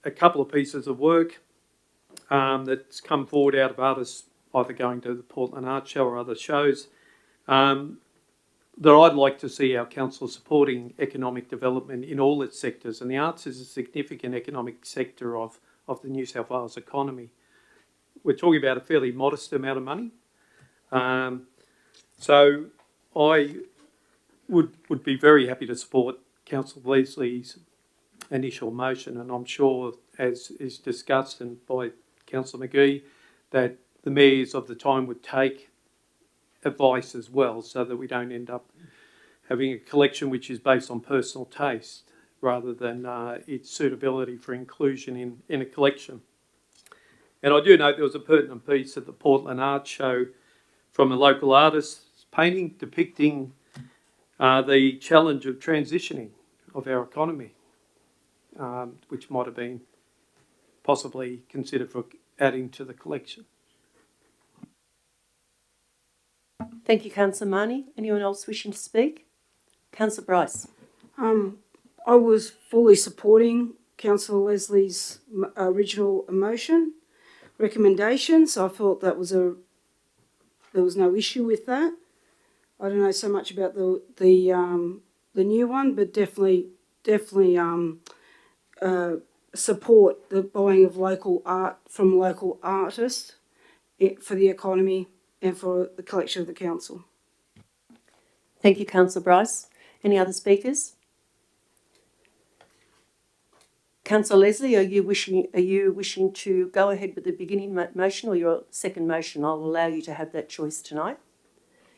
a couple of pieces of work that's come forward out of artists either going to the Portland Art Show or other shows. that I'd like to see our council supporting economic development in all its sectors, and the arts is a significant economic sector of the New South Wales economy. We're talking about a fairly modest amount of money. So I would be very happy to support Councillor Leslie's initial motion, and I'm sure, as is discussed and by Councillor McGee, that the mayors of the time would take advice as well, so that we don't end up having a collection which is based on personal taste rather than its suitability for inclusion in a collection. And I do know there was a pertinent piece at the Portland Art Show from a local artist's painting depicting the challenge of transitioning of our economy, which might have been possibly considered for adding to the collection. Thank you, Councillor Marnie. Anyone else wishing to speak? Councillor Bryce. I was fully supporting Councillor Leslie's original motion recommendation, so I thought that was there was no issue with that. I don't know so much about the new one, but definitely support the buying of local art from local artists for the economy and for the collection of the council. Thank you, Councillor Bryce. Any other speakers? Councillor Leslie, are you wishing to go ahead with the beginning motion or your second motion? I'll allow you to have that choice tonight.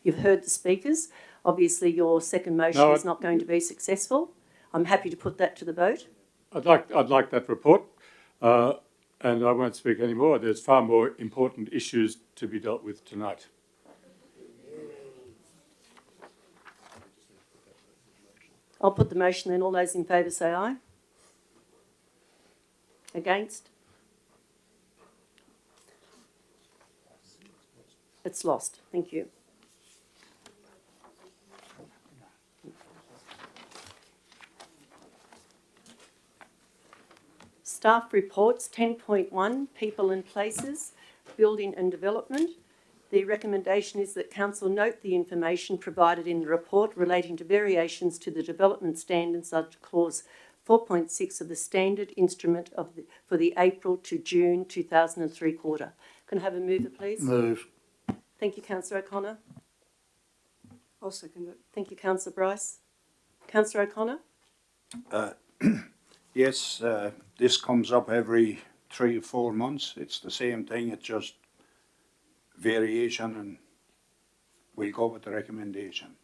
You've heard the speakers. Obviously, your second motion is not going to be successful. I'm happy to put that to the vote. I'd like that report, and I won't speak anymore. There's far more important issues to be dealt with tonight. I'll put the motion then. All those in favour say aye. Against? It's lost. Thank you. Staff reports 10.1, people and places, building and development. The recommendation is that Council note the information provided in the report relating to variations to the development standards under Clause 4.6 of the Standard Instrument for the April to June 2003 quarter. Can I have a mover, please? Move. Thank you, Councillor O'Connor. I'll second it. Thank you, Councillor Bryce. Councillor O'Connor? Yes, this comes up every 3 or 4 months. It's the same thing, it's just variation, and we'll go with the recommendation.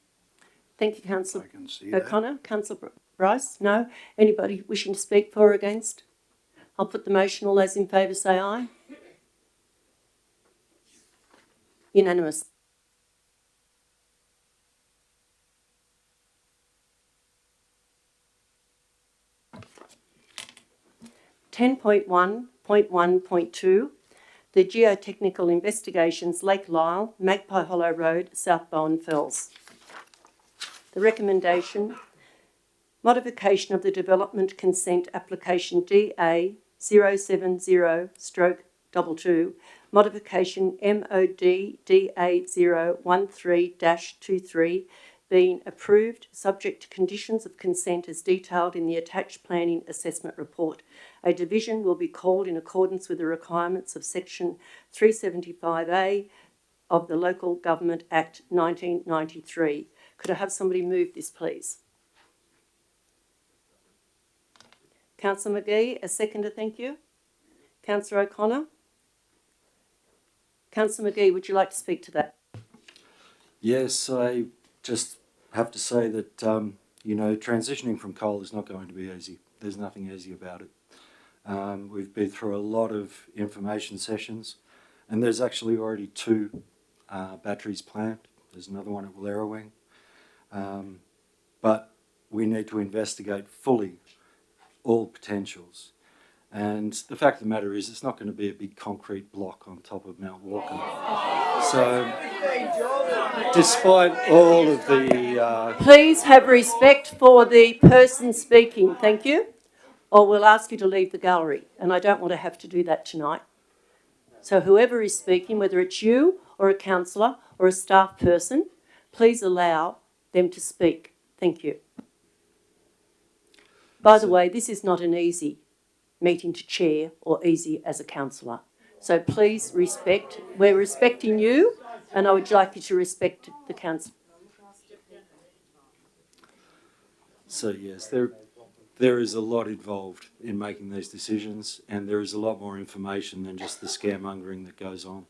Thank you, Councillor that. O'Connor. Councillor Bryce? No. Anybody wishing to speak for or against? I'll put the motion. All those in favour say aye. Unanimous. .1.1.2, the Geotechnical Investigations, Lake Lyell, Magpie Hollow Road, South Bowen Fells. The recommendation, modification of the Development Consent Application DA 070/22, modification MOD DA 013-23, being approved subject to conditions of consent as detailed in the attached planning assessment report. A division will be called in accordance with the requirements of Section 375A of the Local Government Act 1993. Could I have somebody move this, please? Councillor McGee, a seconder, thank you. Councillor O'Connor? Councillor McGee, would you like to speak to that? Yes, I just have to say that, transitioning from coal is not going to be easy. There's nothing easy about it. We've been through a lot of information sessions, and there's actually already 2 batteries planned. There's another one at Wallerawang. But we need to investigate fully all potentials. And the fact of the matter is, it's not going to be a big concrete block on top of Mount Walker. So, despite all of the... Please have respect for the person speaking, thank you. Or we'll ask you to leave the gallery, and I don't want to have to do that tonight. So whoever is speaking, whether it's you or a councillor or a staff person, please allow them to speak. Thank you. By the way, this is not an easy meeting to chair or easy as a councillor. So please respect, we're respecting you, and I would like you to respect the council. So yes, there is a lot involved in making these decisions, and there is a lot more information than just the scaremongering that goes on.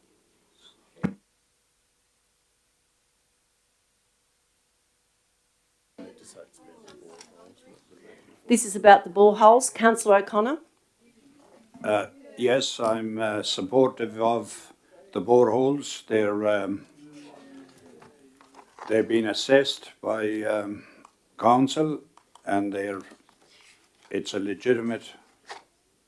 This is about the boreholes. Councillor O'Connor. Yes, I'm supportive of the boreholes. They've been assessed by council, and it's a legitimate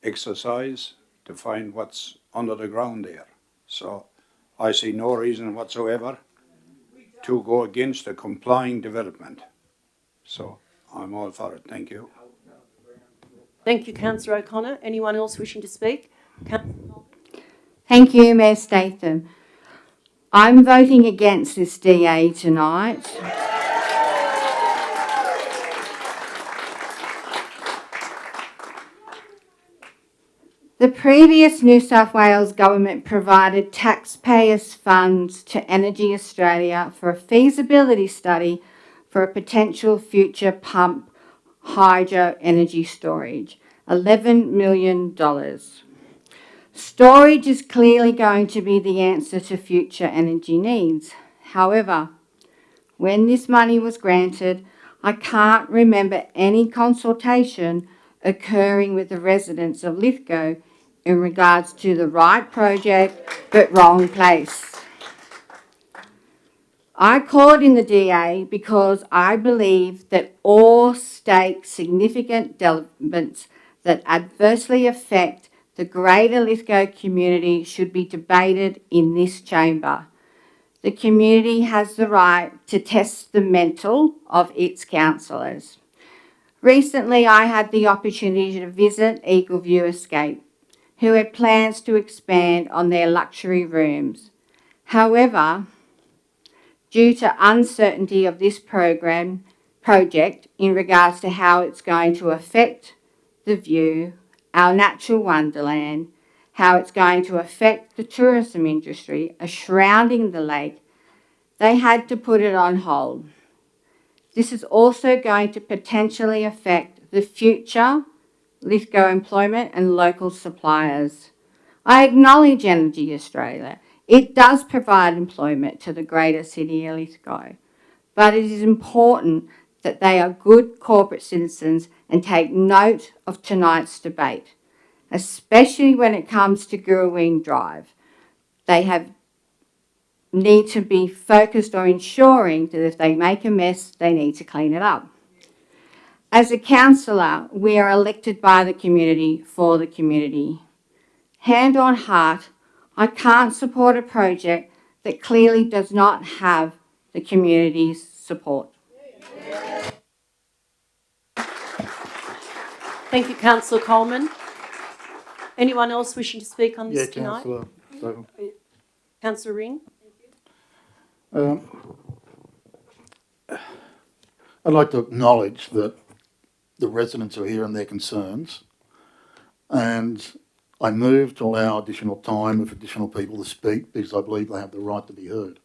exercise to find what's under the ground there. So I see no reason whatsoever to go against a complying development. So I'm all for it. Thank you. Thank you, Councillor O'Connor. Anyone else wishing to speak? Thank you, Mayor Statham. I'm voting against this DA tonight. The previous New South Wales government provided taxpayers' funds to Energy Australia for a feasibility study for a potential future pump hydro energy storage, $11 million. Storage is clearly going to be the answer to future energy needs. However, when this money was granted, I can't remember any consultation occurring with the residents of Lithgow in regards to the right project but wrong place. I called in the DA because I believe that all state significant developments that adversely affect the greater Lithgow community should be debated in this chamber. The community has the right to test the mettle of its councillors. Recently, I had the opportunity to visit Eagleview Escape, who had plans to expand on their luxury rooms. However, due to uncertainty of this project in regards to how it's going to affect the view, our natural wonderland, how it's going to affect the tourism industry surrounding the lake, they had to put it on hold. This is also going to potentially affect the future Lithgow employment and local suppliers. I acknowledge Energy Australia. It does provide employment to the greater city of Lithgow, but it is important that they are good corporate citizens and take note of tonight's debate, especially when it comes to Gurween Drive. They need to be focused on ensuring that if they make a mess, they need to clean it up. As a councillor, we are elected by the community for the community. Hand on heart, I can't support a project that clearly does not have the community's support. Thank you, Councillor Coleman. Anyone else wishing to speak on this tonight? Councillor Stephen. Councillor Ring. I'd like to acknowledge that the residents are here and their concerns, and I move to allow additional time for additional people to speak because I believe they have the right to be heard.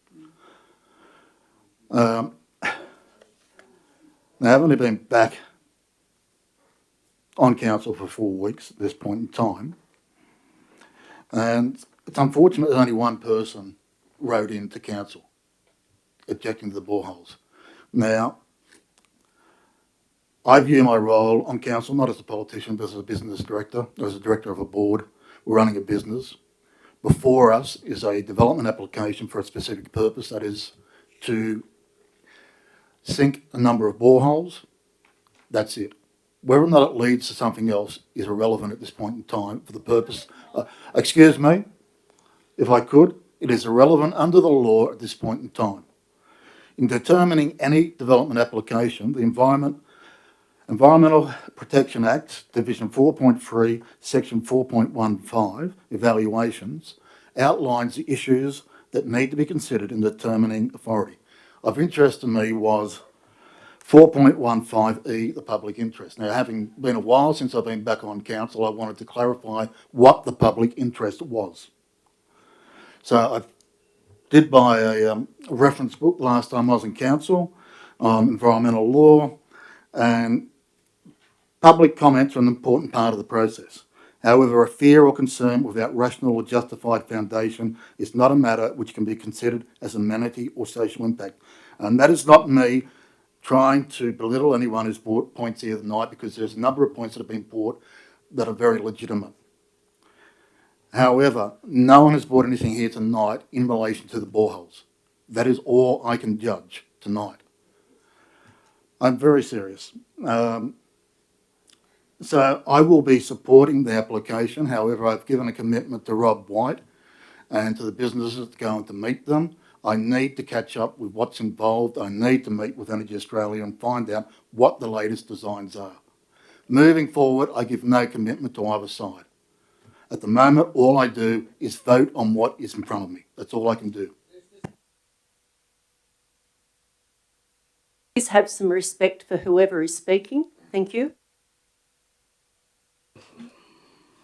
Now, I've only been back on council for 4 weeks at this point in time, and it's unfortunate that only one person wrote in to council objecting to the boreholes. Now, I view my role on council not as a politician, but as a business director, as a director of a board. We're running a business. Before us is a development application for a specific purpose, that is to sink a number of boreholes. That's it. Whether or not it leads to something else is irrelevant at this point in time for the purpose. Excuse me, if I could, it is irrelevant under the law at this point in time. In determining any development application, the Environmental Protection Act, Division 4.3, Section 4.15, evaluations, outlines the issues that need to be considered in determining authority. Of interest to me was 4.15E, the public interest. Now, having been a while since I've been back on council, I wanted to clarify what the public interest was. So I did buy a reference book last time I was in council on environmental law, and public comments are an important part of the process. However, a fear or concern without rational or justified foundation is not a matter which can be considered as amenity or social impact. And that is not me trying to belittle anyone who's brought points here tonight, because there's a number of points that have been brought that are very legitimate. However, no one has brought anything here tonight in relation to the boreholes. That is all I can judge tonight. I'm very serious. So I will be supporting the application. However, I've given a commitment to Rob White and to the businesses going to meet them. I need to catch up with what's involved. I need to meet with Energy Australia and find out what the latest designs are. Moving forward, I give no commitment to either side. At the moment, all I do is vote on what is in front of me. That's all I can do. Please have some respect for whoever is speaking. Thank you.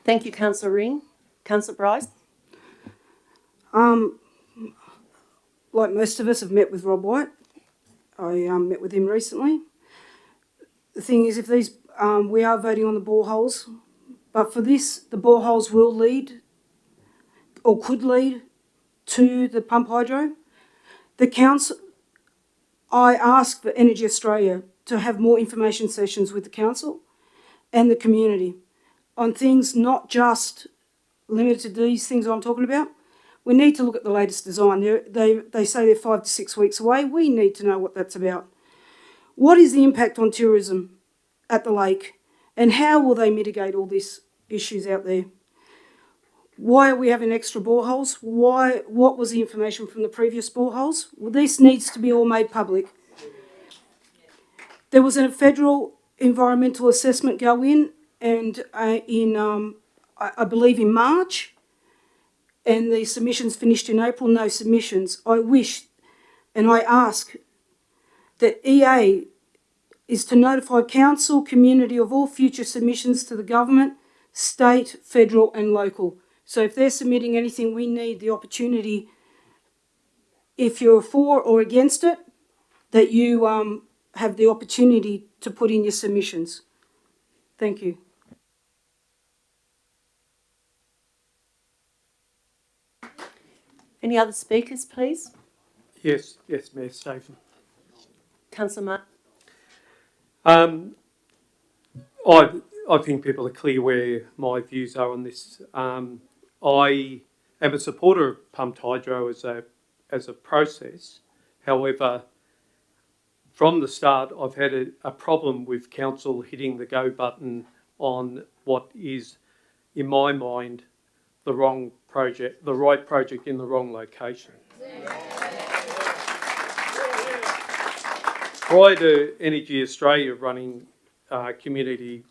Thank you, Councillor Ring. Councillor Bryce? Like most of us have met with Rob White. I met with him recently. The thing is, if these, we are voting on the boreholes, but for this, the boreholes will lead, or could lead, to the pump hydro. The council, I asked for Energy Australia to have more information sessions with the council and the community on things not just limited to these things I'm talking about. We need to look at the latest design. They say they're 5 to 6 weeks away. We need to know what that's about. What is the impact on tourism at the lake, and how will they mitigate all these issues out there? Why are we having extra boreholes? What was the information from the previous boreholes? Well, this needs to be all made public. There was a federal environmental assessment go in, and I believe in March, and the submissions finished in April, no submissions. I wish, and I ask, that EA is to notify council, community of all future submissions to the government, state, federal and local. So if they're submitting anything, we need the opportunity, if you're for or against it, that you have the opportunity to put in your submissions. Thank you. Any other speakers, please? Yes, Mayor Stephen. Councillor Martin. I think people are clear where my views are on this. I am a supporter of pumped hydro as a process. However, from the start, I've had a problem with council hitting the go button on what is, in my mind, the wrong project, the right project in the wrong location. Prior to Energy Australia running community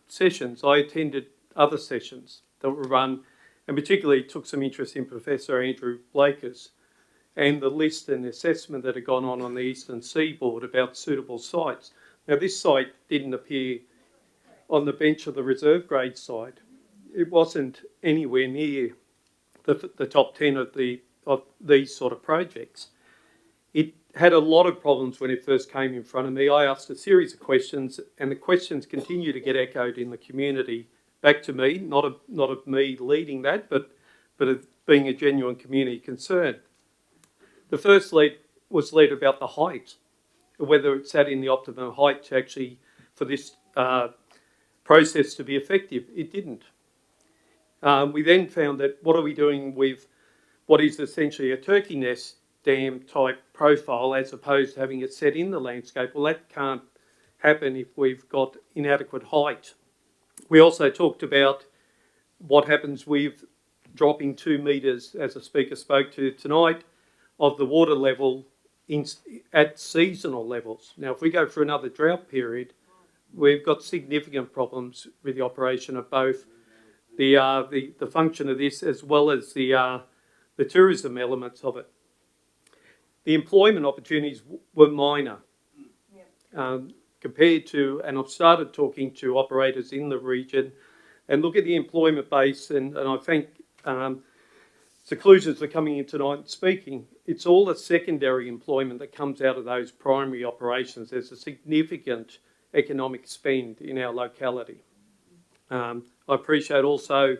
sessions, I attended other sessions that were run, and particularly took some interest in Professor Andrew Blakers and the list and assessment that had gone on the Eastern Seaboard about suitable sites. Now, this site didn't appear on the bench of the reserve grade site. It wasn't anywhere near the top 10 of these sort of projects. It had a lot of problems when it first came in front of me. I asked a series of questions, and the questions continue to get echoed in the community back to me, not of me leading that, but of being a genuine community concern. The first lead was about the height, whether it sat in the optimum height to actually, for this process to be effective. It didn't. We then found that what are we doing with what is essentially a turkey nest dam type profile as opposed to having it set in the landscape? Well, that can't happen if we've got inadequate height. We also talked about what happens with dropping 2 metres, as a speaker spoke to tonight, of the water level at seasonal levels. Now, if we go for another drought period, we've got significant problems with the operation of both the function of this as well as the tourism elements of it. The employment opportunities were minor. compared to, and I've started talking to operators in the region and look at the employment base, and I thank Seclusions for coming in tonight and speaking. It's all the secondary employment that comes out of those primary operations. There's a significant economic spend in our locality. I appreciate also,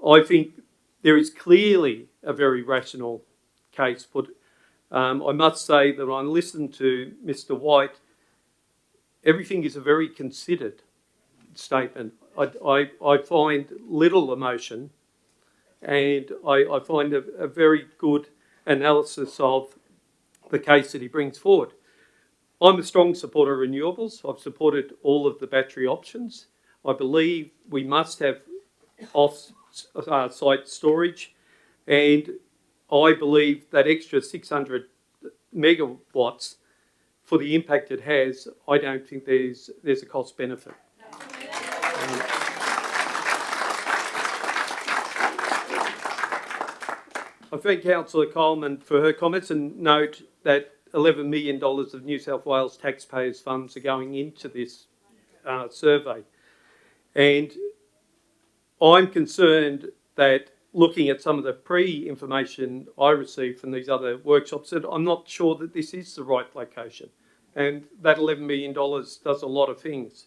I think there is clearly a very rational case put. I must say that when I listened to Mr. White, everything is a very considered statement. I find little emotion, and I find a very good analysis of the case that he brings forward. I'm a strong supporter of renewables. I've supported all of the battery options. I believe we must have off-site storage, and I believe that extra 600 megawatts for the impact it has, I don't think there's a cost benefit. I thank Councillor Coleman for her comments and note that $11 million of New South Wales taxpayers' funds are going into this survey. And I'm concerned that looking at some of the pre-information I received from these other workshops, that I'm not sure that this is the right location. And that $11 million does a lot of things.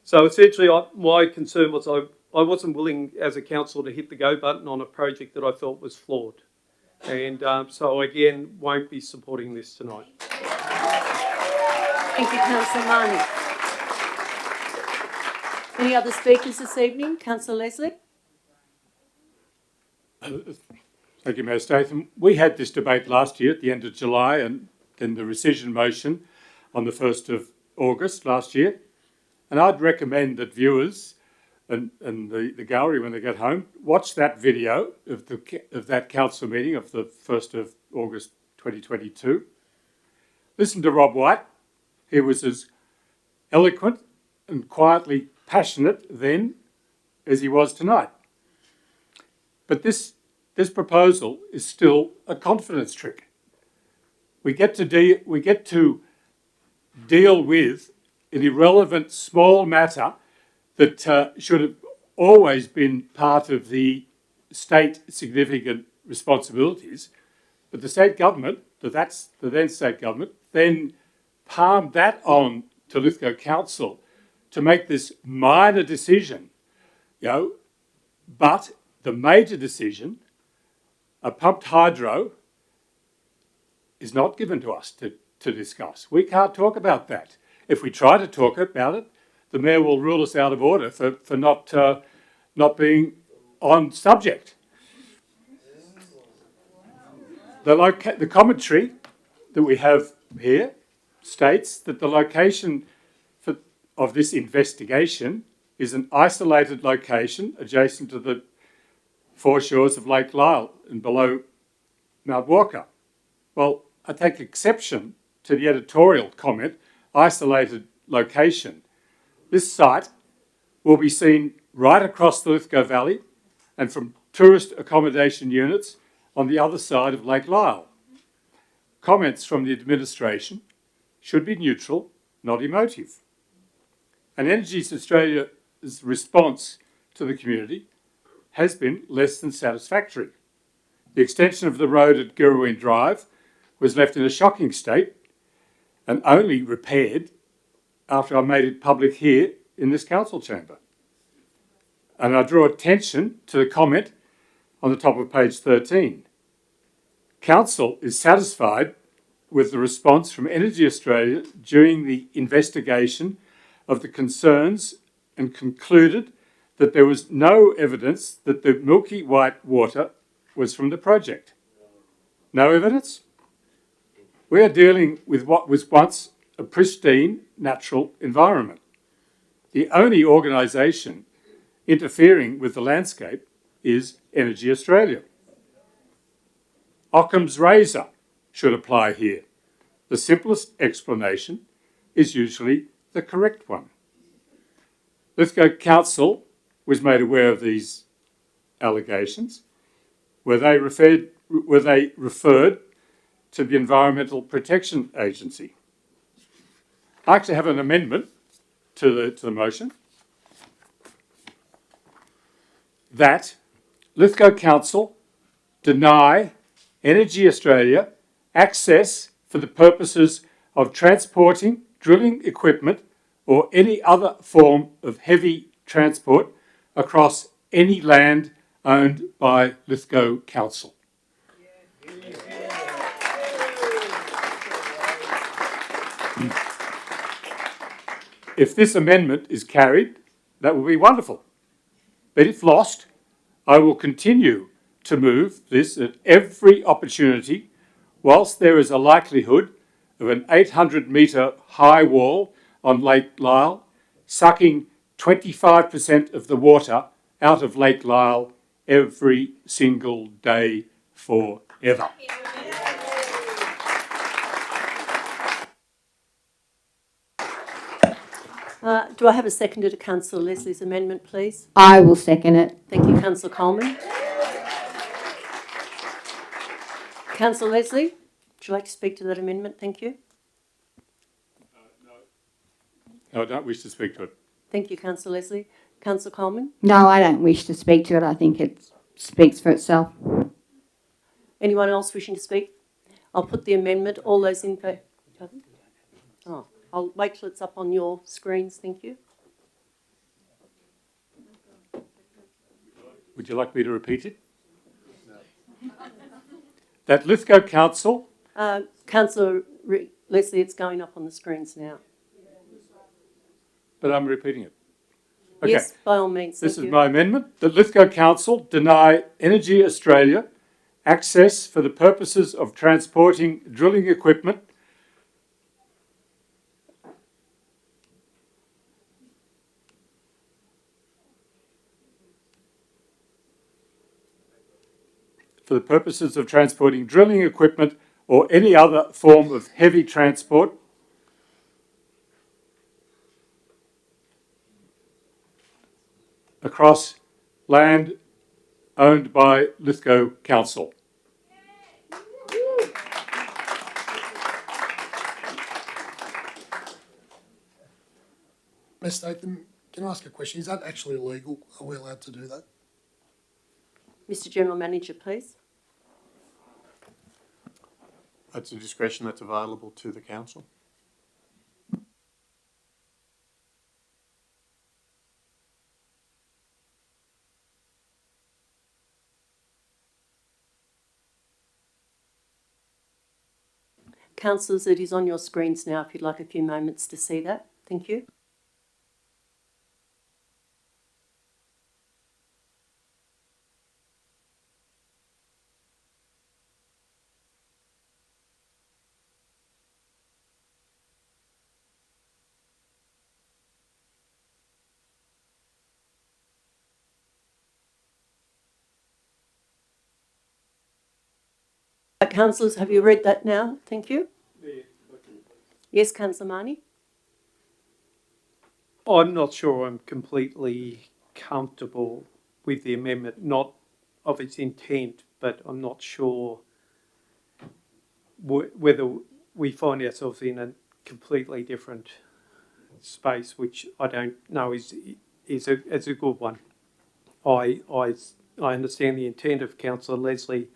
So essentially, my concern was I wasn't willing as a councillor to hit the go button on a project that I thought was flawed. And so again, won't be supporting this tonight. Thank you, Councillor Marnie. Any other speakers this evening? Councillor Leslie? Thank you, Mayor Statham. We had this debate last year at the end of July, and then the rescission motion on the 1st of August last year. And I'd recommend that viewers and the gallery, when they get home, watch that video of that council meeting of the 1st of August 2022. Listen to Rob White. He was as eloquent and quietly passionate then as he was tonight. But this proposal is still a confidence trick. We get to deal with an irrelevant small matter that should have always been part of the state significant responsibilities, but the state government, that's the then state government, then palmed that on to Lithgow Council to make this minor decision, but the major decision, a pumped hydro, is not given to us to discuss. We can't talk about that. If we try to talk about it, the Mayor will rule us out of order for not being on subject. The commentary that we have here states that the location of this investigation is an isolated location adjacent to the foreshores of Lake Lyell and below Mount Walker. Well, I take exception to the editorial comment, isolated location. This site will be seen right across the Lithgow Valley and from tourist accommodation units on the other side of Lake Lyell. Comments from the administration should be neutral, not emotive. And Energies Australia's response to the community has been less than satisfactory. The extension of the road at Girraween Drive was left in a shocking state and only repaired after I made it public here in this council chamber. And I draw attention to the comment on the top of page 13. Council is satisfied with the response from Energy Australia during the investigation of the concerns and concluded that there was no evidence that the milky white water was from the project. No evidence? We are dealing with what was once a pristine natural environment. The only organisation interfering with the landscape is Energy Australia. Occam's razor should apply here. The simplest explanation is usually the correct one. Lithgow Council was made aware of these allegations. Were they referred to the Environmental Protection Agency? I actually have an amendment to the motion that Lithgow Council deny Energy Australia access for the purposes of transporting drilling equipment or any other form of heavy transport across any land owned by Lithgow Council. If this amendment is carried, that will be wonderful. But if lost, I will continue to move this at every opportunity whilst there is a likelihood of an 800-metre high wall on Lake Lyell sucking 25% of the water out of Lake Lyell every single day forever. Do I have a seconder to Councillor Leslie's amendment, please? I will second it. Thank you, Councillor Coleman. Councillor Leslie, would you like to speak to that amendment? Thank you. No, I don't wish to speak to it. Thank you, Councillor Leslie. Councillor Coleman? No, I don't wish to speak to it. I think it speaks for itself. Anyone else wishing to speak? I'll put the amendment. All those in favour? Oh, I'll wait till it's up on your screens. Thank you. Would you like me to repeat it? No. That Lithgow Council... Councillor Leslie, it's going up on the screens now. But I'm repeating it. Okay. Yes, by all means. This is my amendment. That Lithgow Council deny Energy Australia access for the purposes of transporting drilling equipment or any other form of heavy transport across land owned by Lithgow Council. Mr. Statham, can I ask a question? Is that actually illegal? Are we allowed to do that? Mr. General Manager, please. That's a discretion that's available to the council. Councillors, it is on your screens now if you'd like a few moments to see that. Thank you. Councillors, have you read that now? Thank you. Yes, Councillor Marnie? I'm not sure I'm completely comfortable with the amendment, not of its intent, but I'm not sure whether we find ourselves in a completely different space, which I don't know is a good one. I understand the intent of Councillor Leslie,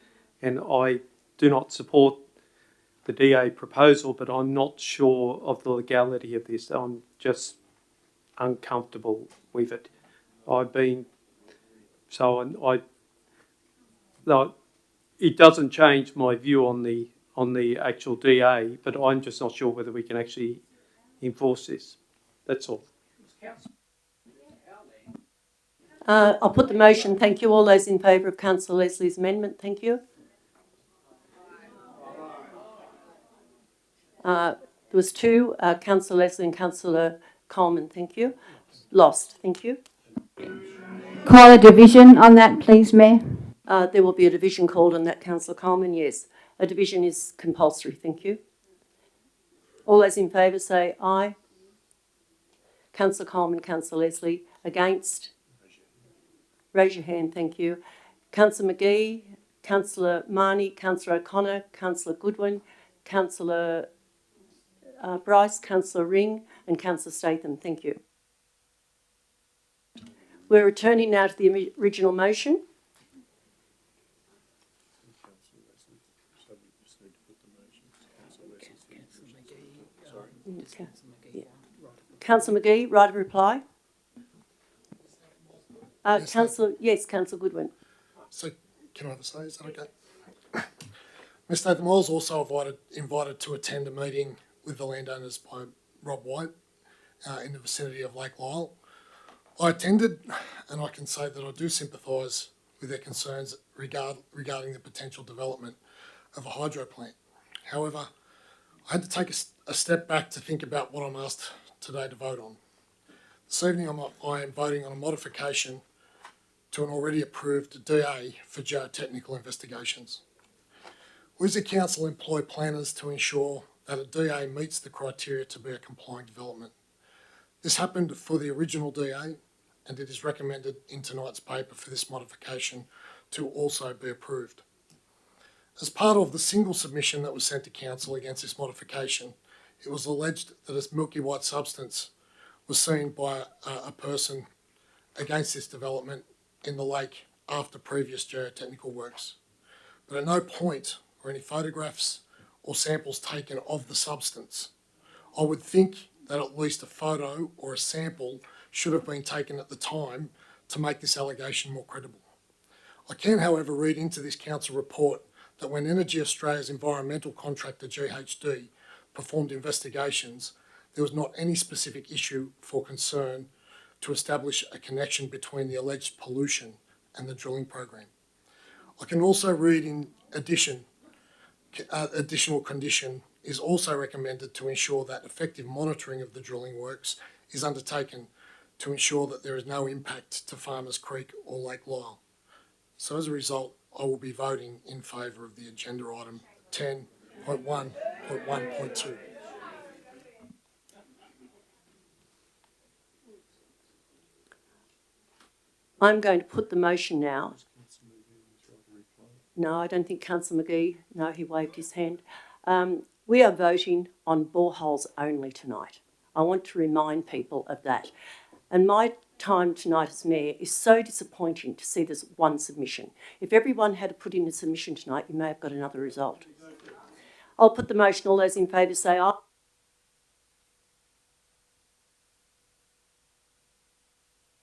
and I do not support the DA proposal, but I'm not sure of the legality of this. I'm just uncomfortable with it. It doesn't change my view on the actual DA, but I'm just not sure whether we can actually enforce this. That's all. I'll put the motion. Thank you. All those in favour of Councillor Leslie's amendment, thank you. There was two, Councillor Leslie and Councillor Coleman, thank you. Lost, thank you. Call a division on that, please, Mayor. There will be a division called on that, Councillor Coleman, yes. A division is compulsory, thank you. All those in favour say aye. Councillor Coleman, Councillor Leslie, against? Raise your hand, thank you. Councillor McGee, Councillor Marnie, Councillor O'Connor, Councillor Goodwin, Councillor Bryce, Councillor Ring and Councillor Statham. Thank you. We're returning now to the original motion. Councillor McGee, right of reply. Councillor Goodwin. So, can I have a say? Is that okay? Mr. Statham, I was also invited to attend a meeting with the landowners by Rob White in the vicinity of Lake Lyell. I attended, and I can say that I do sympathise with their concerns regarding the potential development of a hydro plant. However, I had to take a step back to think about what I'm asked today to vote on. This evening I am voting on a modification to an already approved DA for geotechnical investigations. We as a council employ planners to ensure that a DA meets the criteria to be a compliant development. This happened for the original DA, and it is recommended in tonight's paper for this modification to also be approved. As part of the single submission that was sent to council against this modification, it was alleged that a milky white substance was seen by a person against this development in the lake after previous geotechnical works. But at no point were any photographs or samples taken of the substance. I would think that at least a photo or a sample should have been taken at the time to make this allegation more credible. I can, however, read into this council report that when Energy Australia's environmental contractor GHD performed investigations, there was not any specific issue for concern to establish a connection between the alleged pollution and the drilling program. I can also read in addition, additional condition is also recommended to ensure that effective monitoring of the drilling works is undertaken to ensure that there is no impact to Farmers Creek or Lake Lyell. So as a result, I will be voting in favour of the agenda item 10.1.1.2. I'm going to put the motion now. No, I don't think Councillor McGee, no, he waved his hand. We are voting on boreholes only tonight. I want to remind people of that. And my time tonight as Mayor is so disappointing to see this one submission. If everyone had put in a submission tonight, you may have got another result. I'll put the motion. All those in favour say aye.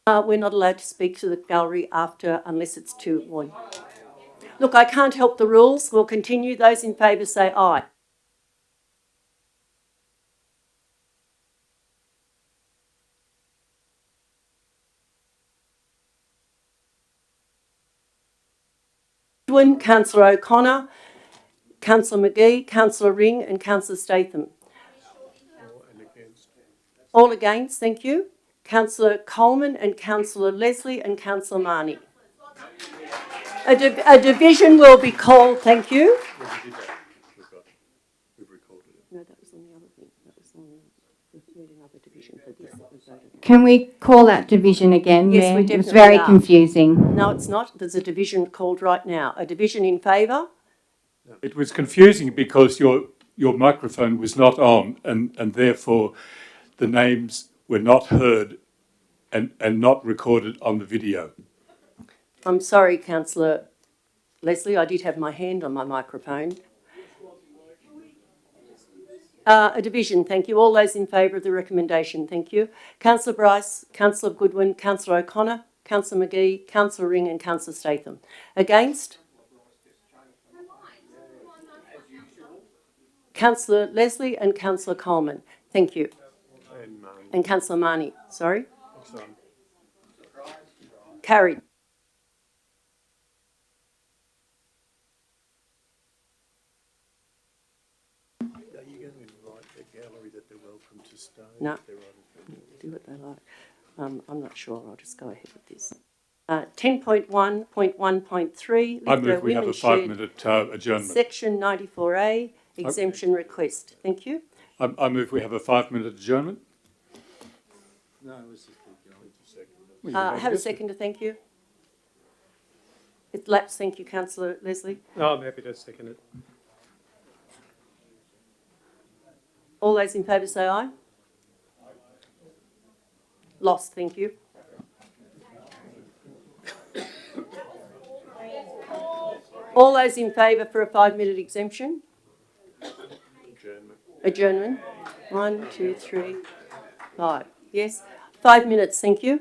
We're not allowed to speak to the gallery after, unless it's too long. Look, I can't help the rules. We'll continue. Those in favour say aye. Councillor O'Connor, Councillor McGee, Councillor Ring and Councillor Statham. All against, thank you. Councillor Coleman and Councillor Leslie and Councillor Marnie. A division will be called, thank you. No, that was on the other thing. That was on another division for this that was voted. Can we call that division again, Yes, Mayor? we definitely It was very are. confusing. No, it's not. There's a division called right now. A division in favour? It was confusing because your microphone was not on and therefore the names were not heard and not recorded on the video. I'm sorry, Councillor Leslie, I did have my hand on my microphone. A division, thank you. All those in favour of the recommendation, thank you. Councillor Bryce, Councillor Goodwin, Councillor O'Connor, Councillor McGee, Councillor Ring and Councillor Statham. Against? Councillor Leslie and Councillor Coleman. Thank you. And Councillor Marnie, sorry. Carried. No, do what they like. I'm not sure. I'll just go ahead with this. 10.1.1.3. I move we have a 5-minute adjournment. Section 94A, exemption request. Thank you. I move we have a 5-minute adjournment. No, it was just Have a seconder, thank you. It's lapsed, thank you, Councillor Leslie. No, I'm happy to second it. All those in favour say aye. Lost, thank you. All those in favour for a 5-minute exemption? Adjournment. 1, 2, 3, 5. Yes. 5 minutes, thank you.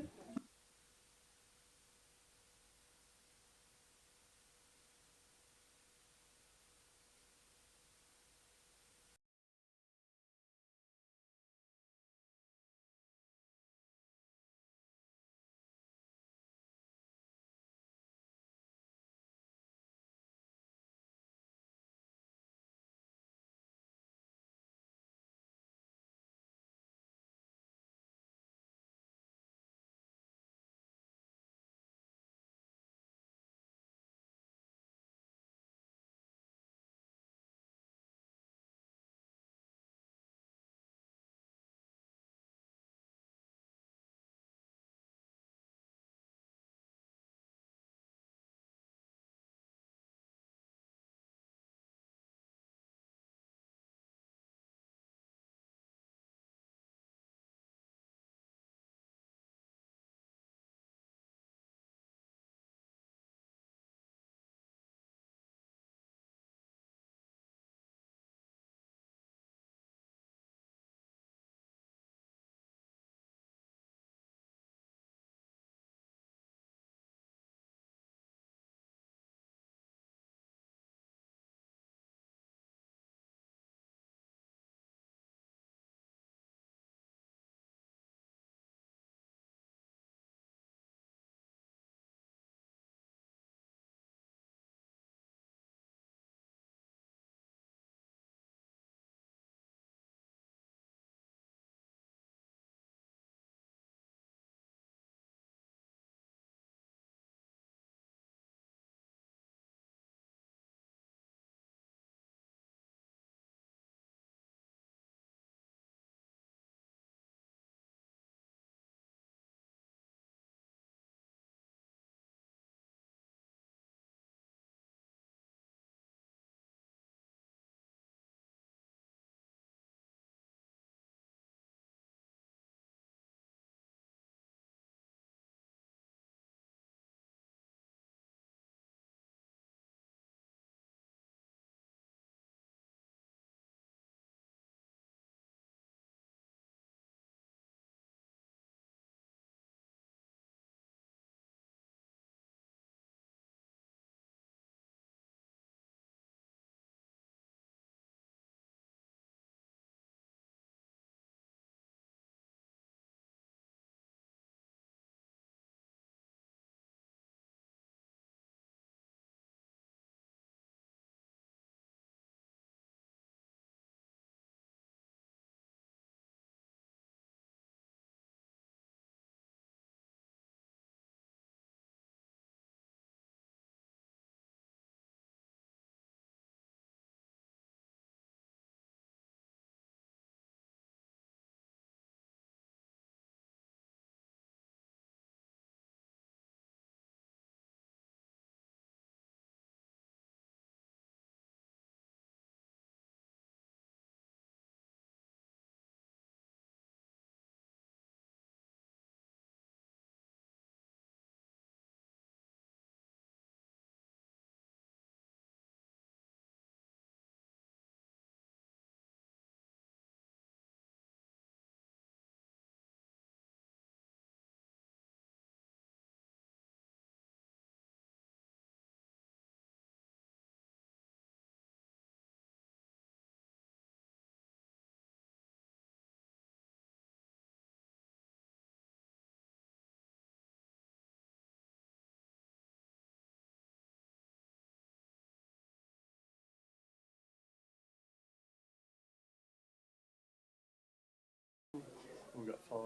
We've got 5.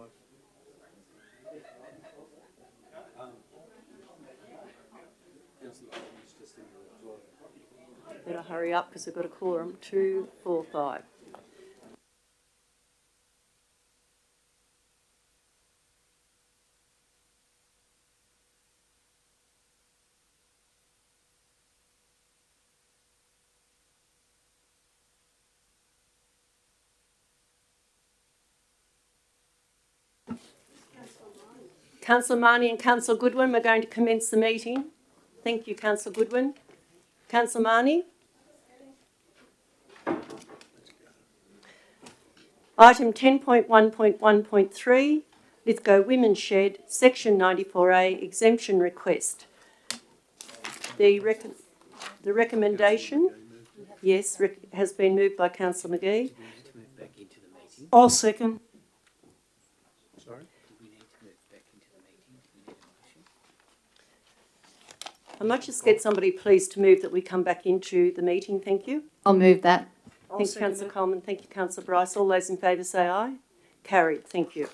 Better hurry up because I've got a quorum. 2, 4, 5. Councillor Marnie and Councillor Goodwin, we're going to commence the meeting. Thank you, Councillor Goodwin. Councillor Marnie. Item 10.1.1.3, Lithgow Women's Shed, Section 94A, exemption request. The recommendation, yes, has been moved by Councillor McGee. I'll second. Sorry? I might just get somebody please to move that we come back into the meeting. Thank you. I'll move that. Thank you, Councillor Coleman. Thank you, Councillor Bryce. All those in favour say aye. Carried. Thank you.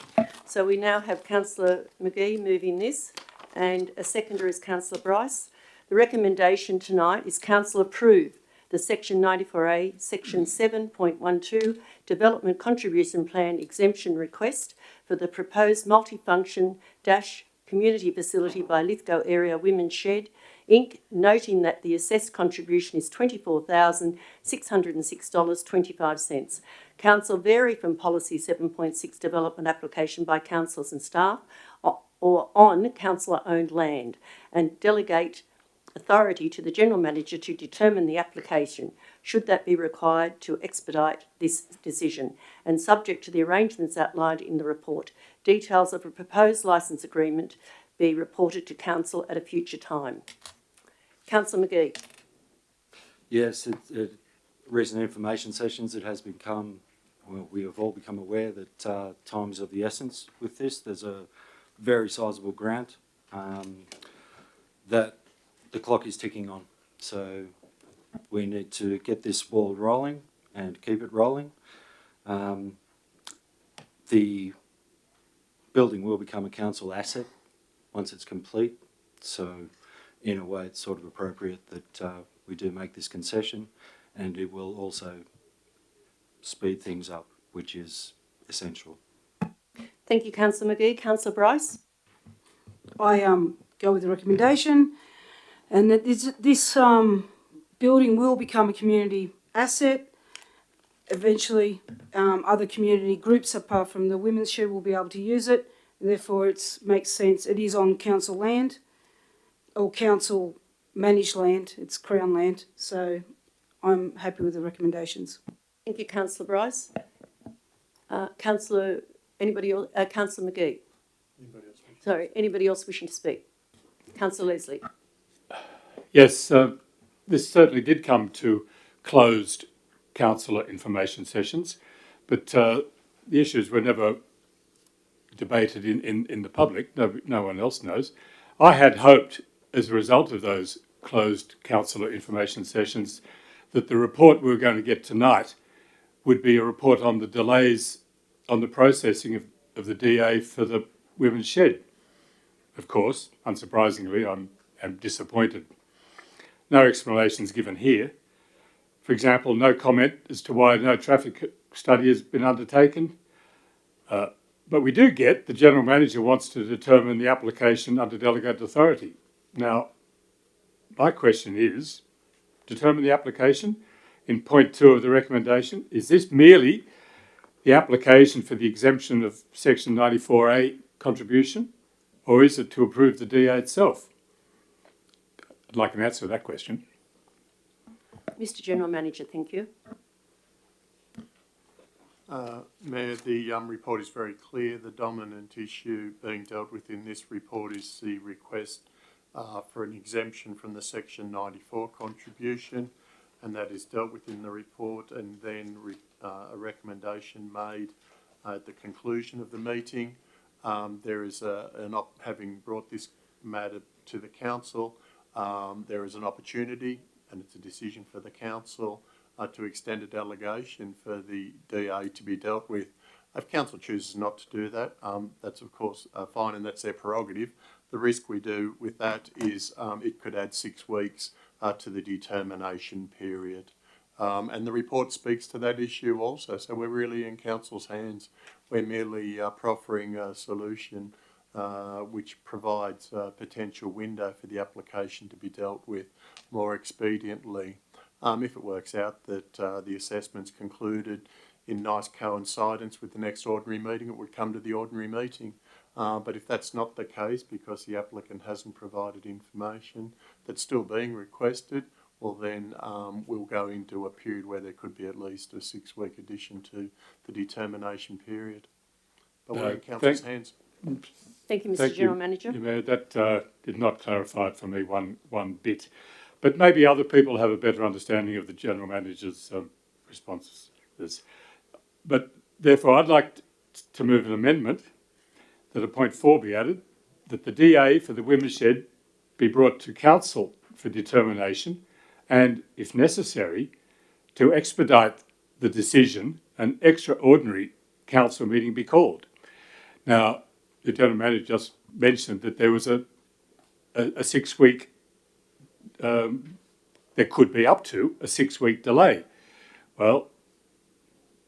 So we now have Councillor McGee moving this, and a seconder is Councillor Bryce. The recommendation tonight is Council approve the Section 94A, Section 7.12 Development Contribution Plan exemption request for the proposed multifunction community facility by Lithgow Area Women's Shed, Inc., noting that the assessed contribution is $24,606.25. Council vary from Policy 7.6 development application by councillors and staff or on councillor-owned land, and delegate authority to the General Manager to determine the application, should that be required to expedite this decision, and subject to the arrangements outlined in the report. Details of a proposed licence agreement be reported to Council at a future time. Councillor McGee. Yes, recent information sessions, it has become, well, we have all become aware that time is of the essence with this. There's a very sizable grant that the clock is ticking on. So we need to get this ball rolling and keep it rolling. The building will become a council asset once it's complete. So in a way, it's sort of appropriate that we do make this concession, and it will also speed things up, which is essential. Thank you, Councillor McGee. Councillor Bryce. I go with the recommendation, and that this building will become a community asset. Eventually, other community groups apart from the Women's Shed will be able to use it. Therefore, it makes sense. It is on council land, or council managed land. It's Crown land. So I'm happy with the recommendations. Thank you, Councillor Bryce. Councillor, anybody else? Councillor McGee. Sorry, anybody else wishing to speak? Councillor Leslie. Yes, this certainly did come to closed councillor information sessions, but the issues were never debated in the public. No one else knows. I had hoped, as a result of those closed councillor information sessions, that the report we were going to get tonight would be a report on the delays on the processing of the DA for the Women's Shed. Of course, unsurprisingly, I'm disappointed. No explanations given here. For example, no comment as to why no traffic study has been undertaken. But we do get the General Manager wants to determine the application under delegated authority. Now, my question is, determine the application in point 2 of the recommendation. Is this merely the application for the exemption of Section 94A contribution, or is it to approve the DA itself? I'd like an answer to that question. Mr. General Manager, thank you. Mayor, the report is very clear. The dominant issue being dealt with in this report is the request for an exemption from the Section 94 contribution, and that is dealt with in the report, and then a recommendation made at the conclusion of the meeting. There is having brought this matter to the council, there is an opportunity, and it's a decision for the council to extend a delegation for the DA to be dealt with. If council chooses not to do that, that's of course fine, and that's their prerogative. The risk we do with that is it could add 6 weeks to the determination period. And the report speaks to that issue also, so we're really in council's hands. We're merely proffering a solution which provides a potential window for the application to be dealt with more expediently. If it works out that the assessment's concluded in nice coincidence with the next ordinary meeting, it would come to the ordinary meeting. But if that's not the case, because the applicant hasn't provided information that's still being requested, well then we'll go into a period where there could be at least a 6-week addition to the determination period. But we're in council's hands. Thank you, Mr. Thank General you, Manager. Mayor. That did not clarify it for me one bit. But maybe other people have a better understanding of the General Manager's responses. But therefore, I'd like to move an amendment that a point 4 be added, that the DA for the women's shed be brought to council for determination, and, if necessary, to expedite the decision, an extraordinary council meeting be called. Now, the General Manager just mentioned that there was a 6-week, there could be up to a 6-week delay. Well,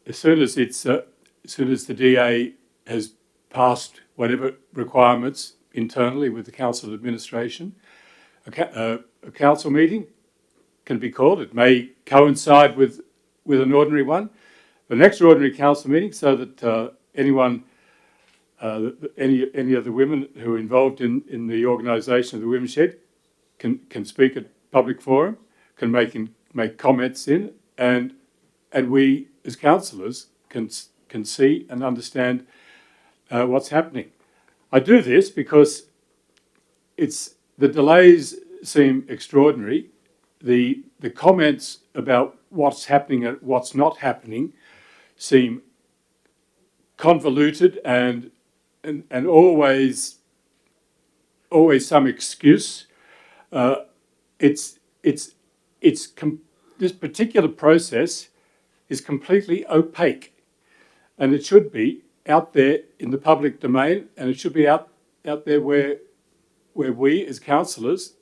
as soon as the DA has passed whatever requirements internally with the council administration, a council meeting can be called. It may coincide with an ordinary one, but an extraordinary council meeting, so that anyone, any of the women who are involved in the organisation of the Women's Shed can speak at public forum, can make comments in, and we as councillors can see and understand what's happening. I do this because the delays seem extraordinary. The comments about what's happening and what's not happening seem convoluted and always some excuse. This particular process is completely opaque, and it should be out there in the public domain, and it should be out there where we as councillors,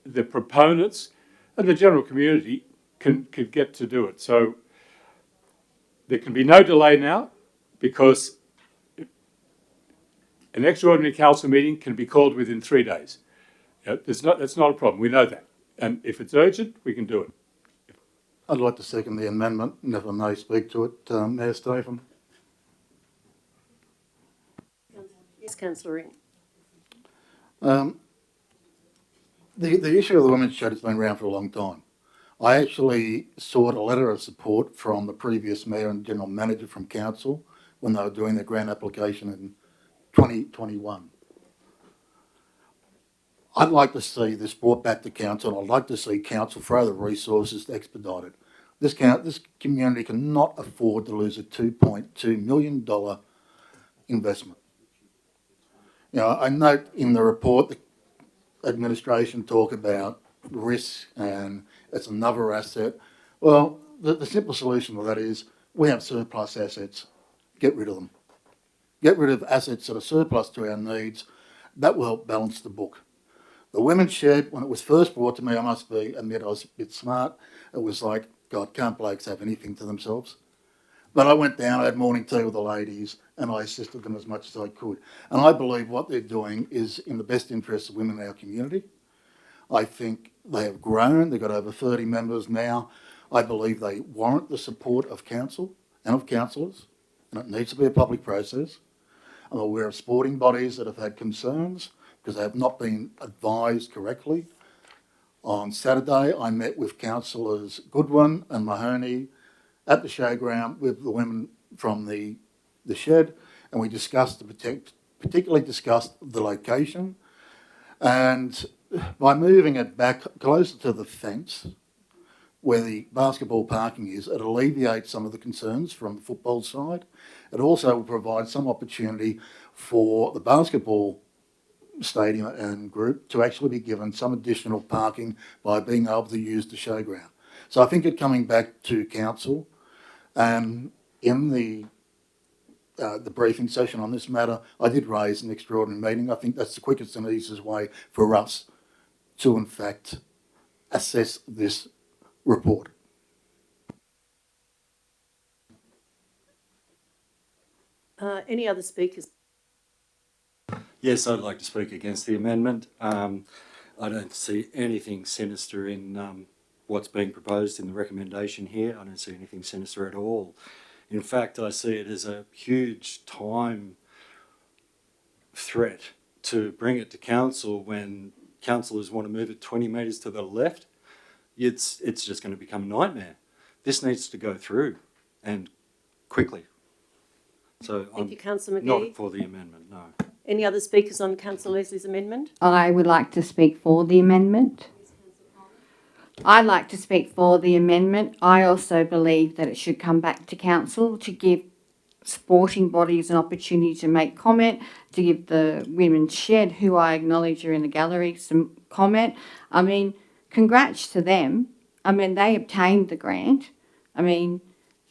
the proponents, and the general community could get to do it. So there can be no delay now, because an extraordinary council meeting can be called within 3 days. That's not a problem. We know that, and if it's urgent, we can do it. I'd like to second the amendment, and if I may speak to it, Mayor Stephen. Yes, Councillor The issue of the women's shed has been around for a long time. I actually sought a letter of support from the previous mayor and general manager from council when they were doing their grant application in 2021. I'd like to see this brought back to council, and I'd like to see council throw the resources to expedite it. This community cannot afford to lose a $2.2 million investment. You know, I note in the report the administration talk about risk and it's another asset. Well, the simple solution to that is we have surplus assets. Get rid of them. Get rid of assets that are surplus to our needs. That will help balance the book. The women's shed, when it was first brought to me, I must admit I was a bit smart. It was like, God, can't blokes have anything to themselves? But I went down, I had morning tea with the ladies, and I assisted them as much as I could. And I believe what they're doing is in the best interest of women in our community. I think they have grown. They've got over 30 members now. I believe they warrant the support of council and of councillors, and it needs to be a public process. I'm aware of sporting bodies that have had concerns because they have not been advised correctly. On Saturday, I met with councillors Goodwin and Mahoney at the showground with the women from the shed, and we particularly discussed the location. And by moving it back closer to the fence where the basketball parking is, it alleviates some of the concerns from the football side. It also will provide some opportunity for the basketball stadium and group to actually be given some additional parking by being able to use the showground. So I think it coming back to council, in the briefing session on this matter, I did raise an extraordinary meeting. I think that's the quickest and easiest way for us to, in fact, assess this report. Any other speakers? Yes, I'd like to speak against the amendment. I don't see anything sinister in what's being proposed in the recommendation here. I don't see anything sinister at all. In fact, I see it as a huge time threat to bring it to council when councillors want to move it 20 metres to the left. It's just going to become a nightmare. This needs to go through and quickly. So Thank you, Councillor McGee. Not for the amendment, no. Any other speakers on Councillor Leslie's amendment? I would like to speak for the amendment. I'd like to speak for the amendment. I also believe that it should come back to council to give sporting bodies an opportunity to make comment, to give the Women's Shed, who I acknowledge are in the gallery, some comment. I mean, congrats to them. I mean, they obtained the grant. I mean,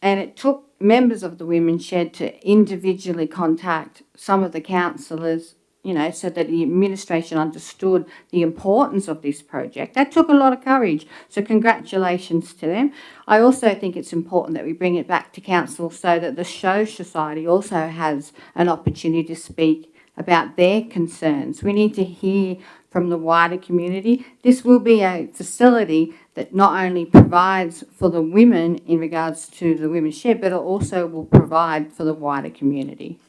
and it took members of the Women's Shed to individually contact some of the councillors, you know, so that the administration understood the importance of this project. That took a lot of courage, so congratulations to them. I also think it's important that we bring it back to council so that the Show Society also has an opportunity to speak about their concerns. We need to hear from the wider community. This will be a facility that not only provides for the women in regards to the Women's Shed, but it also will provide for the wider community.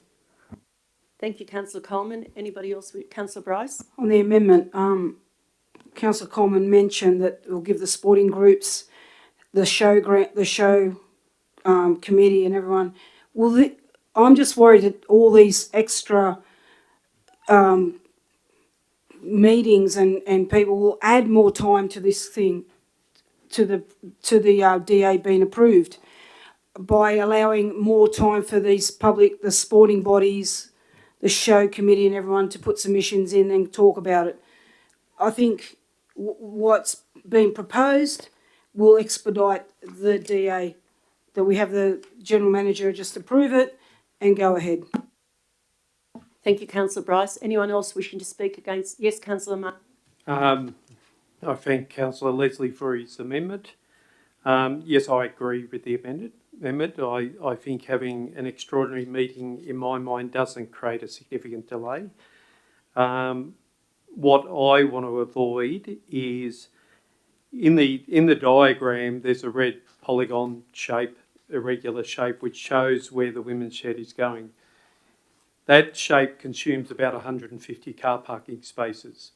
Thank you, Councillor Coleman. Anybody else? Councillor Bryce? On the amendment, Councillor Coleman mentioned that we'll give the sporting groups, the show committee and everyone. I'm just worried that all these extra meetings and people will add more time to this thing, to the DA being approved, by allowing more time for these the sporting bodies, the show committee and everyone to put submissions in and talk about it. I think what's been proposed will expedite the DA, that we have the General Manager just approve it and go ahead. Thank you, Councillor Bryce. Anyone else wishing to speak against? Yes, Councillor Martin. I thank Councillor Leslie for his amendment. Yes, I agree with the amendment. I think having an extraordinary meeting, in my mind, doesn't create a significant delay. What I want to avoid is, in the diagram, there's a red polygon shape, irregular shape, which shows where the Women's Shed is going. That shape consumes about 150 car parking spaces.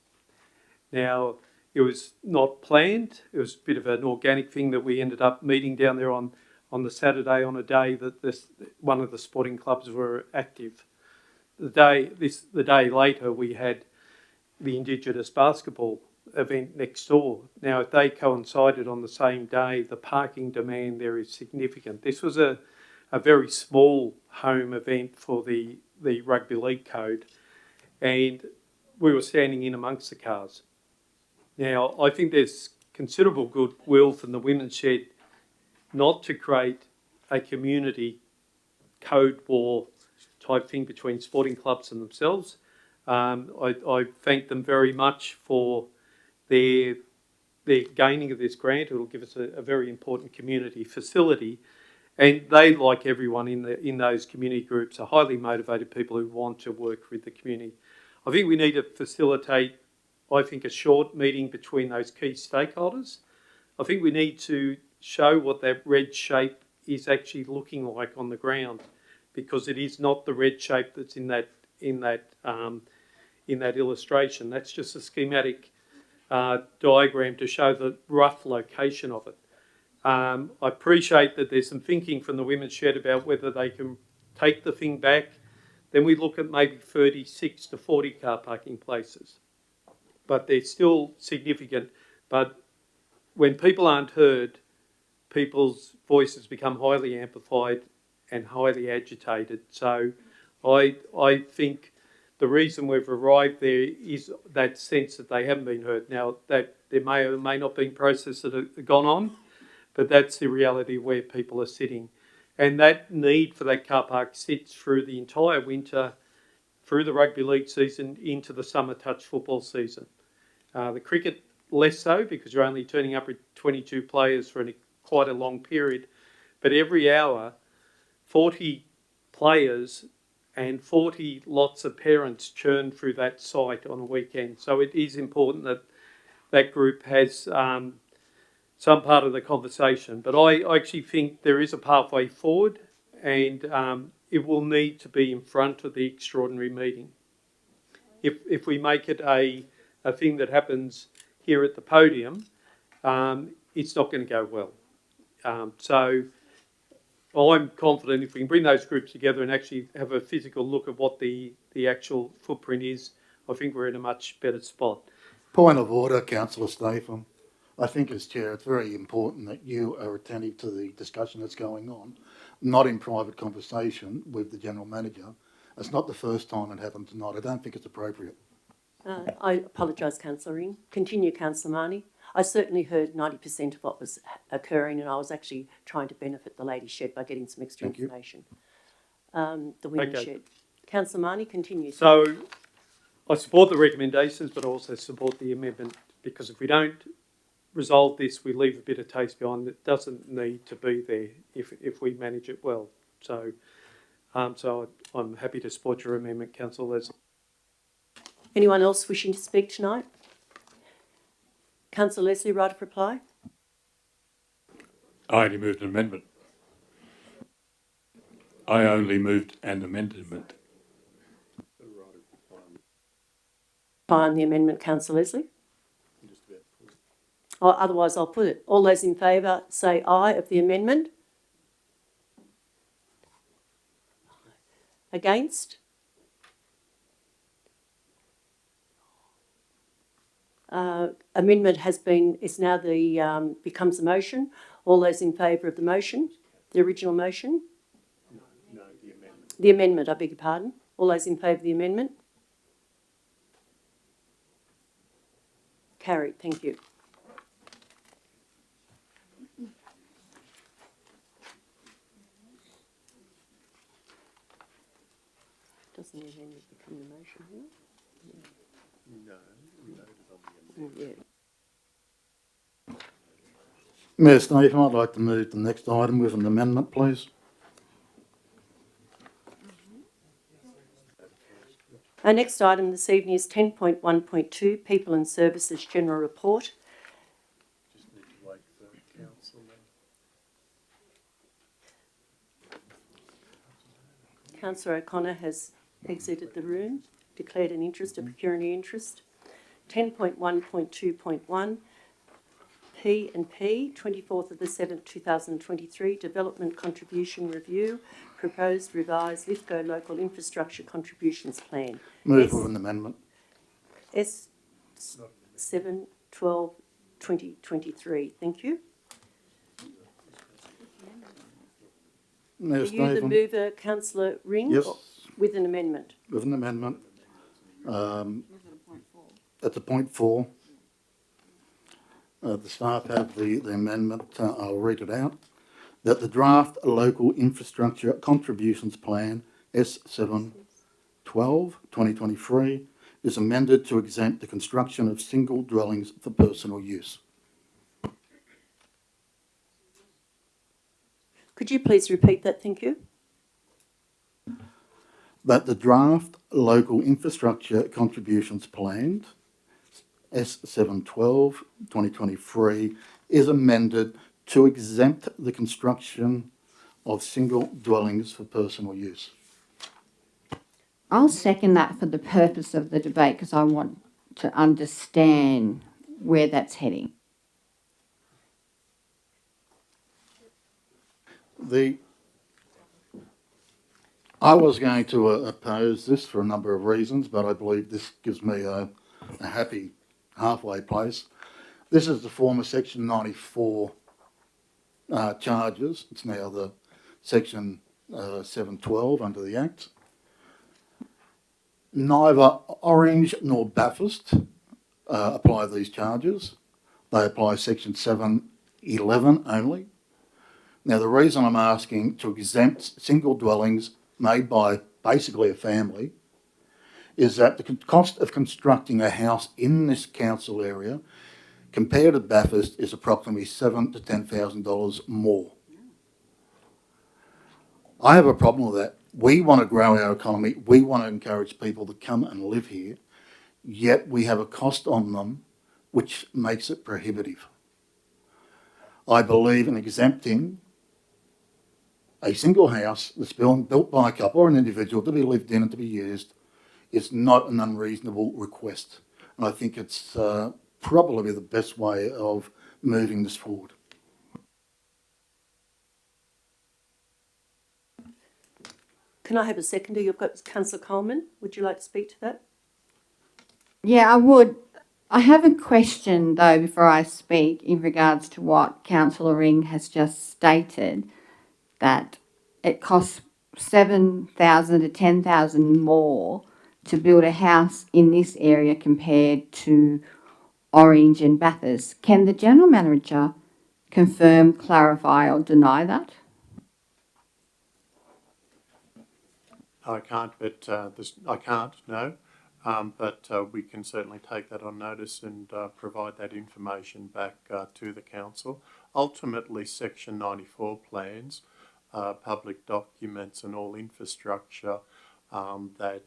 Now, it was not planned. It was a bit of an organic thing that we ended up meeting down there on the Saturday, on a day that one of the sporting clubs were active. The day later, we had the Indigenous basketball event next door. Now, if they coincided on the same day, the parking demand there is significant. This was a very small home event for the rugby league code, and we were standing in amongst the cars. Now, I think there's considerable goodwill from the Women's Shed not to create a community code war type thing between sporting clubs and themselves. I thank them very much for their gaining of this grant. It will give us a very important community facility. And they, like everyone in those community groups, are highly motivated people who want to work with the community. I think we need to facilitate, a short meeting between those key stakeholders. I think we need to show what that red shape is actually looking like on the ground, because it is not the red shape that's in that illustration. That's just a schematic diagram to show the rough location of it. I appreciate that there's some thinking from the Women's Shed about whether they can take the thing back. Then we look at maybe 36 to 40 car parking places. But they're still significant. But when people aren't heard, people's voices become highly amplified and highly agitated. So I think the reason we've arrived there is that sense that they haven't been heard. Now, that there may or may not be processes that have gone on, but that's the reality where people are sitting. And that need for that car park sits through the entire winter, through the rugby league season, into the summer touch football season. The cricket, less so, because you're only turning up with 22 players for quite a long period. But every hour, 40 players and 40 lots of parents churn through that site on a weekend. So it is important that that group has some part of the conversation. But I actually think there is a pathway forward, and it will need to be in front of the extraordinary meeting. if we make it a thing that happens here at the podium, it's not going to go well. So I'm confident if we can bring those groups together and actually have a physical look at what the actual footprint is, I think we're in a much better spot. Point of order, Councillor Statham. I think as Chair, it's very important that you are attentive to the discussion that's going on, not in private conversation with the General Manager. It's not the first time it happened tonight. I don't think it's appropriate. I apologise, Councillor Ring. Continue, Councillor Marnie. I certainly heard 90% of what was occurring, and I was actually trying to benefit the Ladies' Shed by getting some extra information. The Women's Shed. Councillor Marnie, continue. So I support the recommendations, but I also support the amendment, because if we don't resolve this, we leave a bit of taste behind that doesn't need to be there if we manage it well. So, so I'm happy to support your amendment, Councillor Leslie. Anyone else wishing to speak tonight? Councillor Leslie, right of reply. I only moved an amendment. I only moved an amendment. On the amendment, Councillor Leslie. Or otherwise, I'll put it. All those in favour say aye of the amendment. Against? Amendment is now becomes a motion. All those in favour of the motion, the original motion? No, the amendment. The amendment, I beg your pardon. All those in favour of the amendment? Carried, thank you. Doesn't the amendment become the motion here? No, we voted on the amendment. Yeah. Mayor Statham, I'd like to move the next item with an amendment, please. Our next item this evening is 10.1.2, People and Services General Report. Just need to wait for council then. Councillor O'Connor has exited the room, declared an interest, a pecuniary interest. 10.1.2.1, P&P, 24th of the 7th, 2023, Development Contribution Review, Proposed Revised Lithgow Local Infrastructure Contributions Plan. Move with an amendment. S 7 12 2023. Thank you. Mayor Are you the Statham. mover, Councillor Ring? Yes. With an amendment? With an amendment. At the point 4, the staff have the amendment, I'll read it out, that the draft local infrastructure contributions plan S7/12/2023 is amended to exempt the construction of single dwellings for personal use. Could you please repeat that? Thank you. That the draft local infrastructure contributions plan S7/12/2023 is amended to exempt the construction of single dwellings for personal use. I'll second that for the purpose of the debate, because I want to understand where that's heading. I was going to oppose this for a number of reasons, but I believe this gives me a happy halfway place. This is the former Section 94 charges. It's now the Section 712 under the Act. Neither Orange nor Bathurst apply these charges. They apply Section 711 only. Now, the reason I'm asking to exempt single dwellings made by basically a family is that the cost of constructing a house in this council area compared to Bathurst is approximately $7,000 to $10,000 more. I have a problem with that. We want to grow our economy. We want to encourage people to come and live here, yet we have a cost on them which makes it prohibitive. I believe in exempting a single house that's built by a couple or an individual to be lived in and to be used is not an unreasonable request. And I think it's probably the best way of moving this forward. Can I have a seconder? You've got Councillor Coleman. Would you like to speak to that? Yeah, I would. I have a question, though, before I speak in regards to what Councillor Ring has just stated, that it costs 7,000 to 10,000 more to build a house in this area compared to Orange and Bathurst. Can the General Manager confirm, clarify or deny that? I can't, but I can't, no. But we can certainly take that on notice and provide that information back to the council. Ultimately, Section 94 plans, public documents and all infrastructure that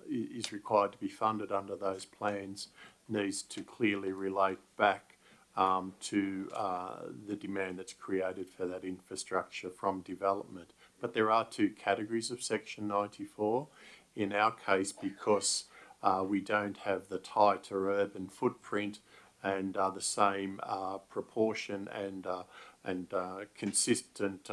is required to be funded under those plans needs to clearly relate back to the demand that's created for that infrastructure from development. But there are two categories of Section 94. In our case, because we don't have the tighter urban footprint and the same proportion and consistent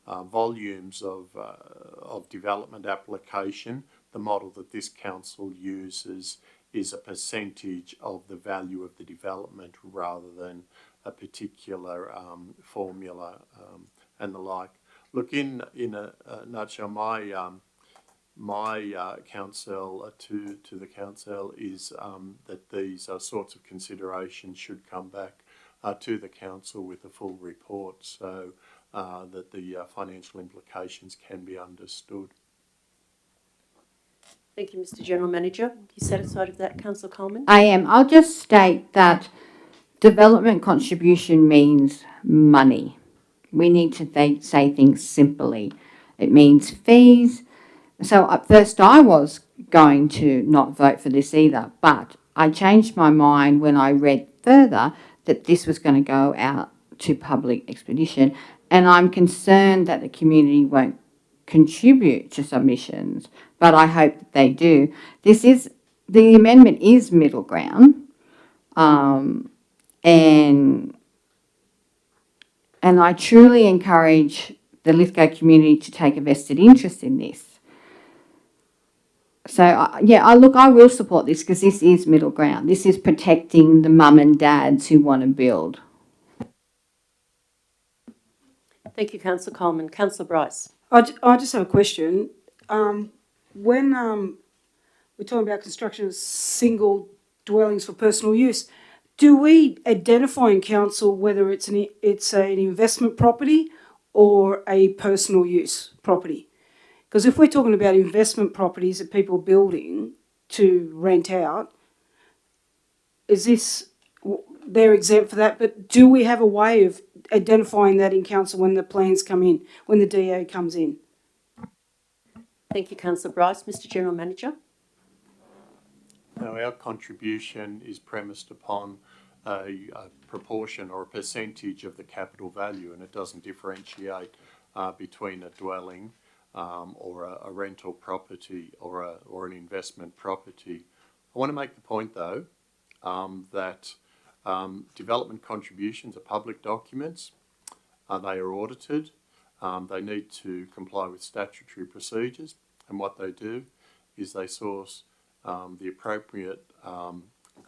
volumes of development application, the model that this council uses is a percentage of the value of the development rather than a particular formula and the like. Look, in a nutshell, my counsel to the council is that these sorts of considerations should come back to the council with a full report so that the financial implications can be understood. Thank you, Mr. General Manager. Are you satisfied with that, Councillor Coleman? I am. I'll just state that development contribution means money. We need to say things simply. It means fees. So at first I was going to not vote for this either, but I changed my mind when I read further that this was going to go out to public expedition, and I'm concerned that the community won't contribute to submissions, but I hope that they do. The amendment is middle ground, and I truly encourage the Lithgow community to take a vested interest in this. So, I will support this because this is middle ground. This is protecting the mum and dads who want to build. Thank you, Councillor Coleman. Councillor Bryce. I just have a question. When we're talking about construction of single dwellings for personal use, do we identify in council whether it's an investment property or a personal use property? Because if we're talking about investment properties that people are building to rent out, they're exempt for that, but do we have a way of identifying that in council when the plans come in, when the DA comes in? Thank you, Councillor Bryce. Mr. General Manager. Now, our contribution is premised upon a proportion or a percentage of the capital value, and it doesn't differentiate between a dwelling or a rental property or an investment property. I want to make the point, though, that development contributions are public documents. They are audited. They need to comply with statutory procedures, and what they do is they source the appropriate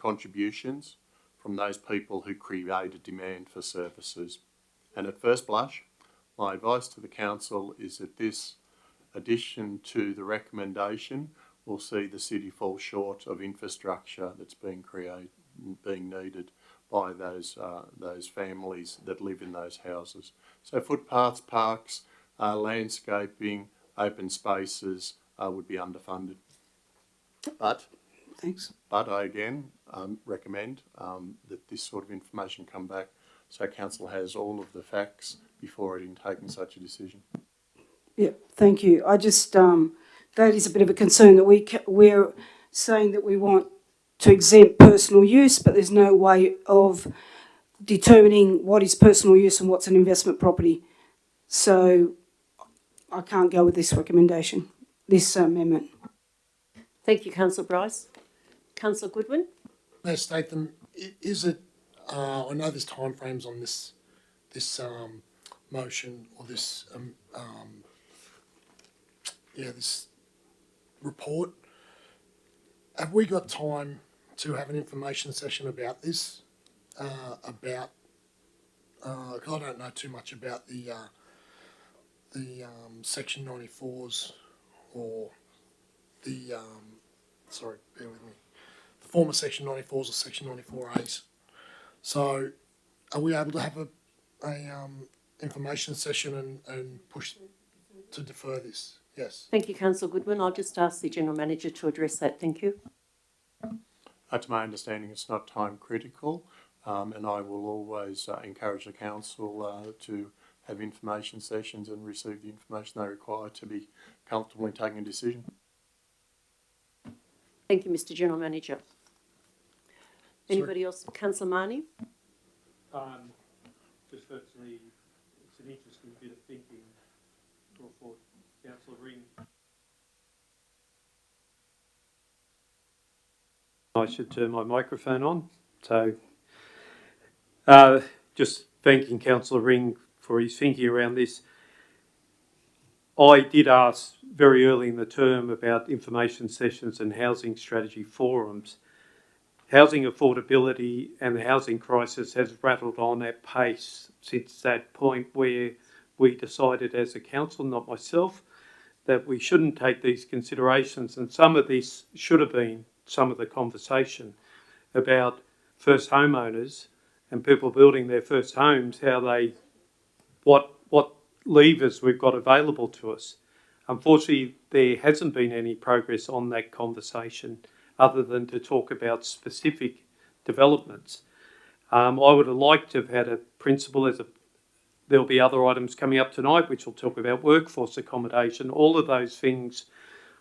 contributions from those people who create a demand for services. And at first blush, my advice to the council is that this addition to the recommendation will see the city fall short of infrastructure that's being needed by those families that live in those houses. So footpaths, parks, landscaping, open spaces would be underfunded. But I again recommend that this sort of information come back so council has all of the facts before it taking such a decision. Yeah, thank you. I just, that is a bit of a concern that we're saying that we want to exempt personal use, but there's no way of determining what is personal use and what's an investment property. So I can't go with this recommendation, this amendment. Thank you, Councillor Bryce. Councillor Goodwin? Mayor Statham, is it, I know there's timeframes on this motion or this this report. Have we got time to have an information session about this? I don't know too much about the Section 94s or the sorry, bear with me. The former Section 94s or Section 94As. So, are we able to have a information session and push to defer this? Yes. Thank you, Councillor Goodwin. I'll just ask the General Manager to address that. Thank you. To my understanding, it's not time critical, and I will always encourage the council to have information sessions and receive the information they require to be comfortable in taking a decision. Thank you, Mr. General Manager. Anybody else? Councillor Marnie? Just firstly, it's an interesting bit of thinking for Councillor Ring. I should turn my microphone on. So, just thanking Councillor Ring for his thinking around this. I did ask very early in the term about information sessions and housing strategy forums. Housing affordability and the housing crisis has rattled on at pace since that point where we decided as a council, not myself, that we shouldn't take these considerations, and some of this should have been some of the conversation about first homeowners and people building their first homes, how they, what levers we've got available to us. Unfortunately, there hasn't been any progress on that conversation other than to talk about specific developments. I would have liked to have had a principle there'll be other items coming up tonight which will talk about workforce accommodation. All of those things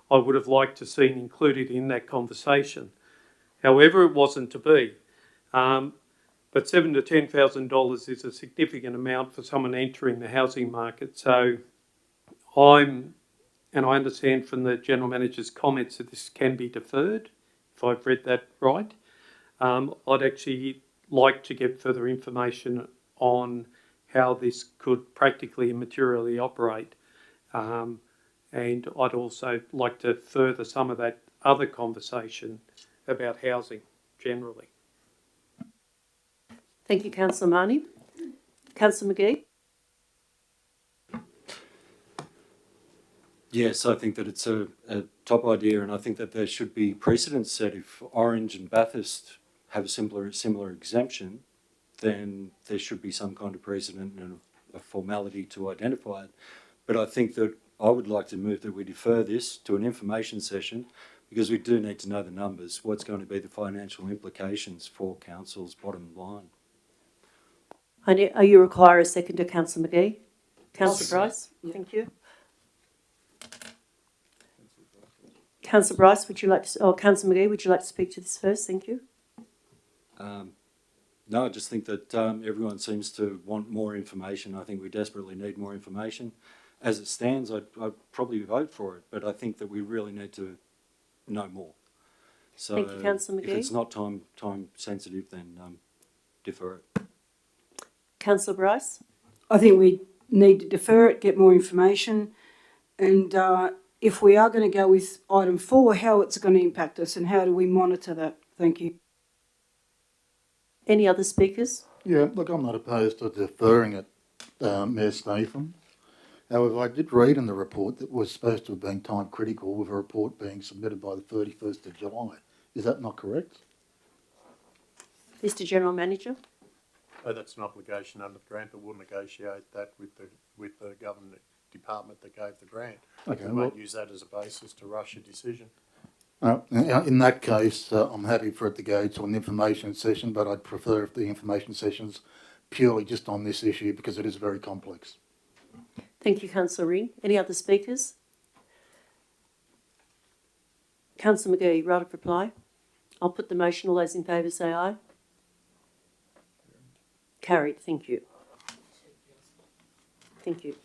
I would have liked to seen included in that conversation. However, it wasn't to be. But $7,000 to $10,000 is a significant amount for someone entering the housing market. So and I understand from the General Manager's comments that this can be deferred, if I've read that right. I'd actually like to get further information on how this could practically and materially operate. And I'd also like to further some of that other conversation about housing generally. Thank you, Councillor Marnie. Councillor McGee? Yes, I think that it's a top idea, and I think that there should be precedents set. If Orange and Bathurst have a similar exemption, then there should be some kind of precedent and a formality to identify it. But I think that I would like to move that we defer this to an information session, because we do need to know the numbers, what's going to be the financial implications for council's bottom line. You require a second to Councillor McGee? Councillor Bryce? Yeah. Thank you. Councillor Bryce, would you like to, or Councillor McGee, would you like to speak to this first? Thank you. No, I just think that everyone seems to want more information. I think we desperately need more information. As it stands, I'd probably vote for it, but I think that we really need to know more. So thank you, Councillor McGee. If it's not time sensitive, then defer it. Councillor Bryce? I think we need to defer it, get more information, and if we are going to go with item 4, how it's going to impact us and how do we monitor that? Thank you. Any other speakers? Yeah, look, I'm not opposed to deferring it, Mayor Statham. However, I did read in the report that was supposed to have been time critical, with a report being submitted by the 31st of July. Is that not correct? Mr. General Manager? Oh, that's an obligation under the grant, but we'll negotiate that with the government department that gave the grant. Okay, we won't use that as a basis to rush a decision. In that case, I'm happy for it to go to an information session, but I'd prefer if the information session's purely just on this issue, because it is very complex. Thank you, Councillor Ring. Any other speakers? Councillor McGee, right of reply. I'll put the motion. All those in favour say aye. Carried. Thank you. Thank you.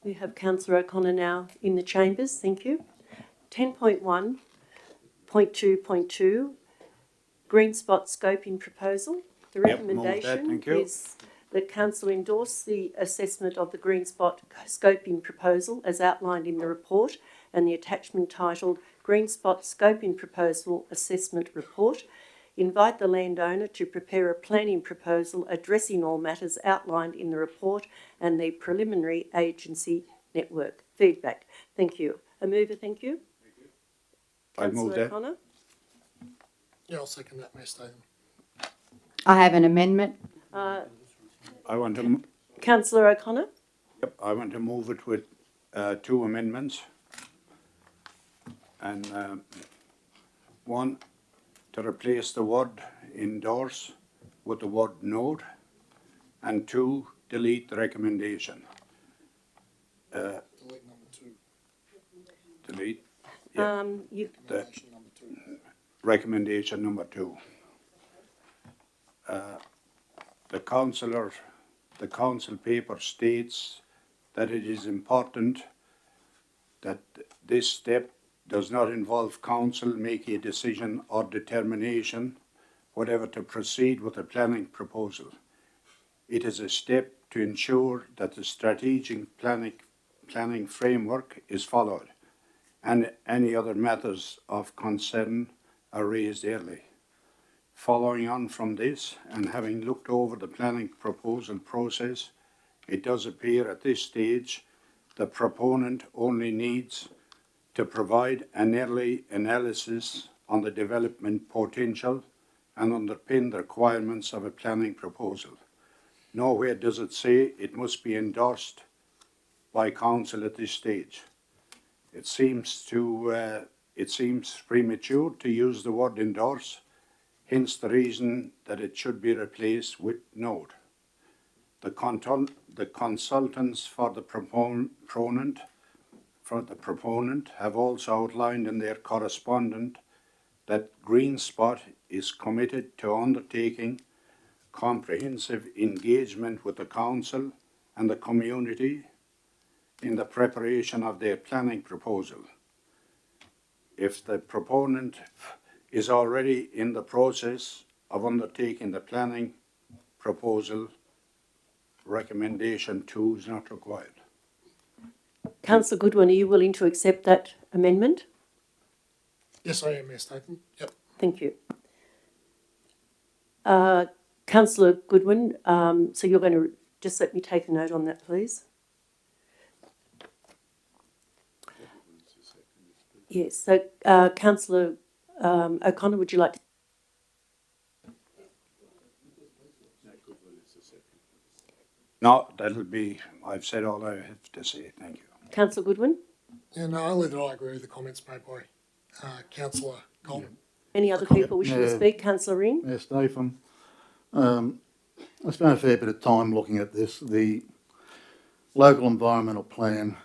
We have Councillor O'Connor now in the chambers. Thank you. 10.1.2.2, green spot scoping proposal. The recommendation is that Council endorse the assessment of the green spot scoping proposal as outlined in the report and the attachment titled Green Spot Scoping Proposal Assessment Report. Invite the landowner to prepare a planning proposal addressing all matters outlined in the report and the preliminary agency network feedback. Thank you. A mover, thank you. I move Councillor that. O'Connor. Yeah, I'll second that, Mayor Statham. I have an amendment. I want to. Councillor O'Connor. Yep, I want to move it with 2 amendments. And one, to replace the word endorse with the word note, and 2, delete the recommendation. Delete number 2. Delete. Yeah, the recommendation number 2. The council paper states that it is important that this step does not involve council making a decision or determination whether to proceed with a planning proposal. It is a step to ensure that the strategic planning framework is followed and any other matters of concern are raised early. Following on from this, and having looked over the planning proposal process, it does appear at this stage the proponent only needs to provide an early analysis on the development potential and underpin the requirements of a planning proposal. Nowhere does it say it must be endorsed by council at this stage. It seems premature to use the word endorse, hence the reason that it should be replaced with note. The consultants for the proponent have also outlined in their correspondence that Green Spot is committed to undertaking comprehensive engagement with the council and the community in the preparation of their planning proposal. If the proponent is already in the process of undertaking the planning proposal, recommendation 2 is not required. Councillor Goodwin, are you willing to accept that amendment? Yes, I am, Mayor Statham. Yep. Thank you. Councillor Goodwin, so you're going to just let me take a note on that, please. Yes, so Councillor O'Connor, would you like to? No, that'll be, I've said all I have to say. Thank you. Councillor Goodwin? Yeah, no, only that I agree with the comments made by Councillor Coleman. Any other people wishing to speak? Councillor Ring? Yes, Stephen. I spent a fair bit of time looking at this. The local environmental plan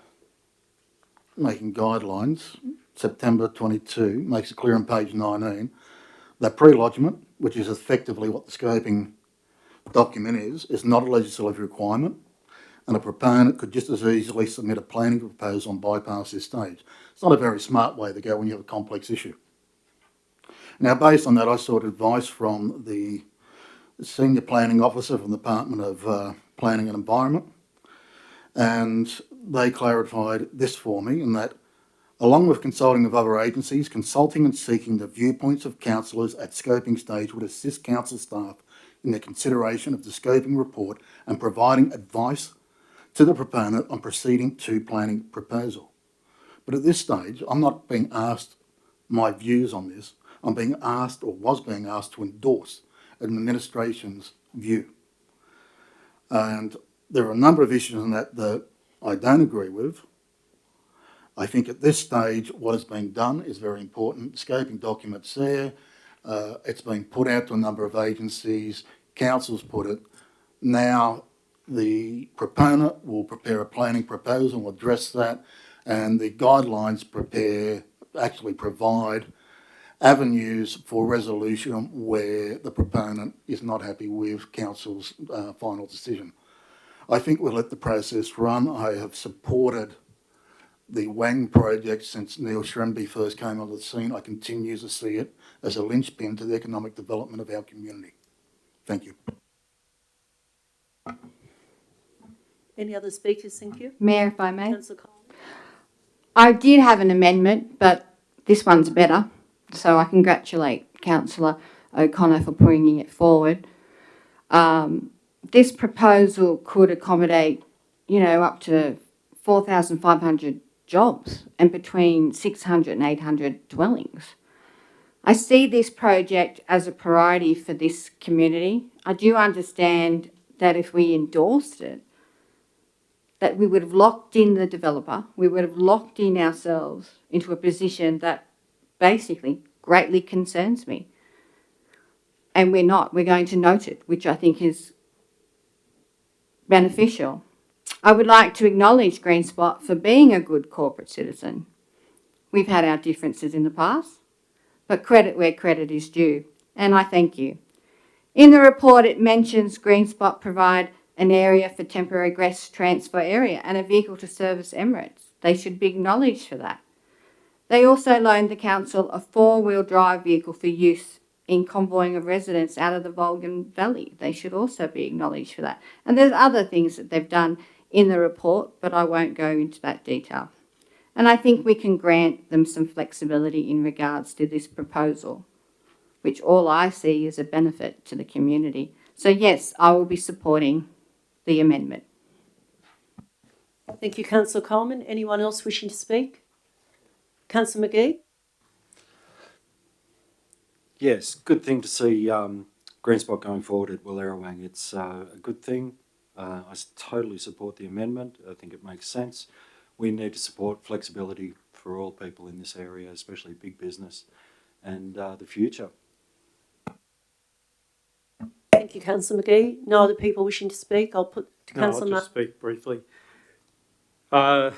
making guidelines, September 22, makes it clear on page 19 that pre-lodgement, which is effectively what the scoping document is not a legislative requirement, and a proponent could just as easily submit a planning proposal and bypass this stage. It's not a very smart way to go when you have a complex issue. Now, based on that, I sought advice from the Senior Planning Officer from the Department of Planning and Environment, and they clarified this for me, in that along with consulting of other agencies, consulting and seeking the viewpoints of councillors at scoping stage would assist council staff in the consideration of the scoping report and providing advice to the proponent on proceeding to planning proposal. But at this stage, I'm not being asked my views on this. I'm being asked, or was being asked, to endorse an administration's view. And there are a number of issues in that I don't agree with. I think at this stage, what is being done is very important. The scoping document's there. It's been put out to a number of agencies. Council's put it. Now, the proponent will prepare a planning proposal, will address that, and the guidelines actually provide avenues for resolution where the proponent is not happy with council's final decision. I think we'll let the process run. I have supported the Wang project since Neil Shremby first came on the scene. I continue to see it as a linchpin to the economic development of our community. Thank you. Any other speakers? Thank you. Mayor, if I may. Councillor Coleman. I did have an amendment, but this one's better. So I congratulate Councillor O'Connor for bringing it forward. This proposal could accommodate, up to 4,500 jobs and between 600 and 800 dwellings. I see this project as a priority for this community. I do understand that if we endorsed it, that we would have locked in the developer, we would have locked in ourselves into a position that basically greatly concerns me. And we're not. We're going to note it, which I think is beneficial. I would like to acknowledge GreenSpot for being a good corporate citizen. We've had our differences in the past, but credit where credit is due, and I thank you. In the report, it mentions GreenSpot provide an area for temporary gas transfer area and a vehicle to service Emirates. They should be acknowledged for that. They also loaned the council a 4-wheel drive vehicle for use in convoying of residents out of the Vulcan Valley. They should also be acknowledged for that. And there's other things that they've done in the report, but I won't go into that detail. And I think we can grant them some flexibility in regards to this proposal, which all I see is a benefit to the community. So yes, I will be supporting the amendment. Thank you, Councillor Coleman. Anyone else wishing to speak? Councillor McGee? Yes, good thing to see GreenSpot going forward at Wallerawang. It's a good thing. I totally support the amendment. I think it makes sense. We need to support flexibility for all people in this area, especially big business and the future. Thank you, Councillor McGee. No other people wishing to speak? I'll put to Councillor I'll just speak briefly. Look,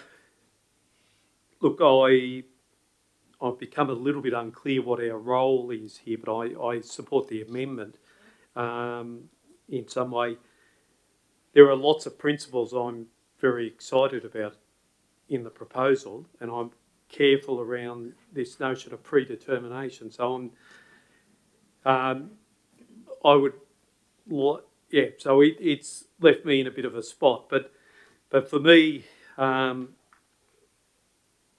I've become a little bit unclear what our role is here, but I support the amendment in some way. There are lots of principles I'm very excited about in the proposal, and I'm careful around this notion of predetermination. So it's left me in a bit of a spot. But for me, I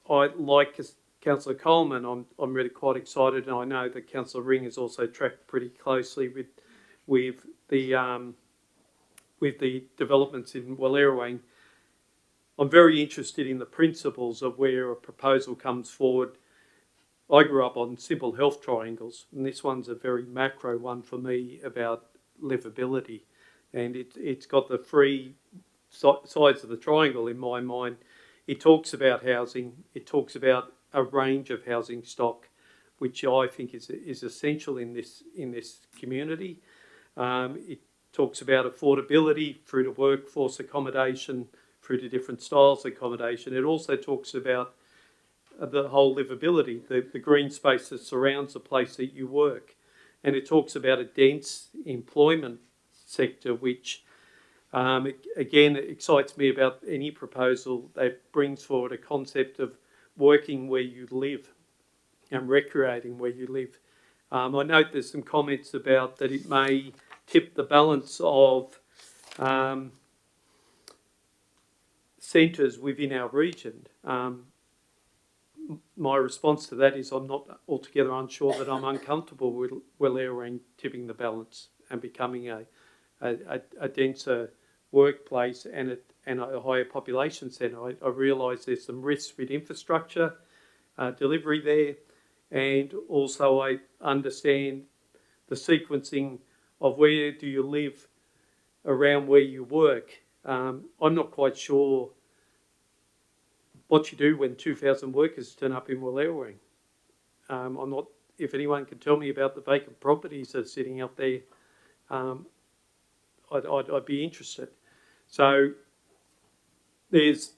like Councillor Coleman. I'm really quite excited, and I know that Councillor Ring has also tracked pretty closely with the developments in Wallerawang. I'm very interested in the principles of where a proposal comes forward. I grew up on simple health triangles, and this one's a very macro one for me about livability. And it's got the three sides of the triangle in my mind. It talks about housing, it talks about a range of housing stock, which I think is essential in this community. It talks about affordability through to workforce accommodation, through to different styles of accommodation. It also talks about the whole livability, the green space that surrounds the place that you work. And it talks about a dense employment sector, which again excites me about any proposal that brings forward a concept of working where you live and recreating where you live. I note there's some comments about that it may tip the balance of centres within our region. My response to that is I'm not altogether unsure that I'm uncomfortable with Wallerawang tipping the balance and becoming a denser workplace and a higher population centre. I realise there's some risks with infrastructure delivery there, and also I understand the sequencing of where do you live around where you work. I'm not quite sure what you do when 2,000 workers turn up in Wallerawang. I'm not. If anyone can tell me about the vacant properties that are sitting up there, I'd be interested. So there's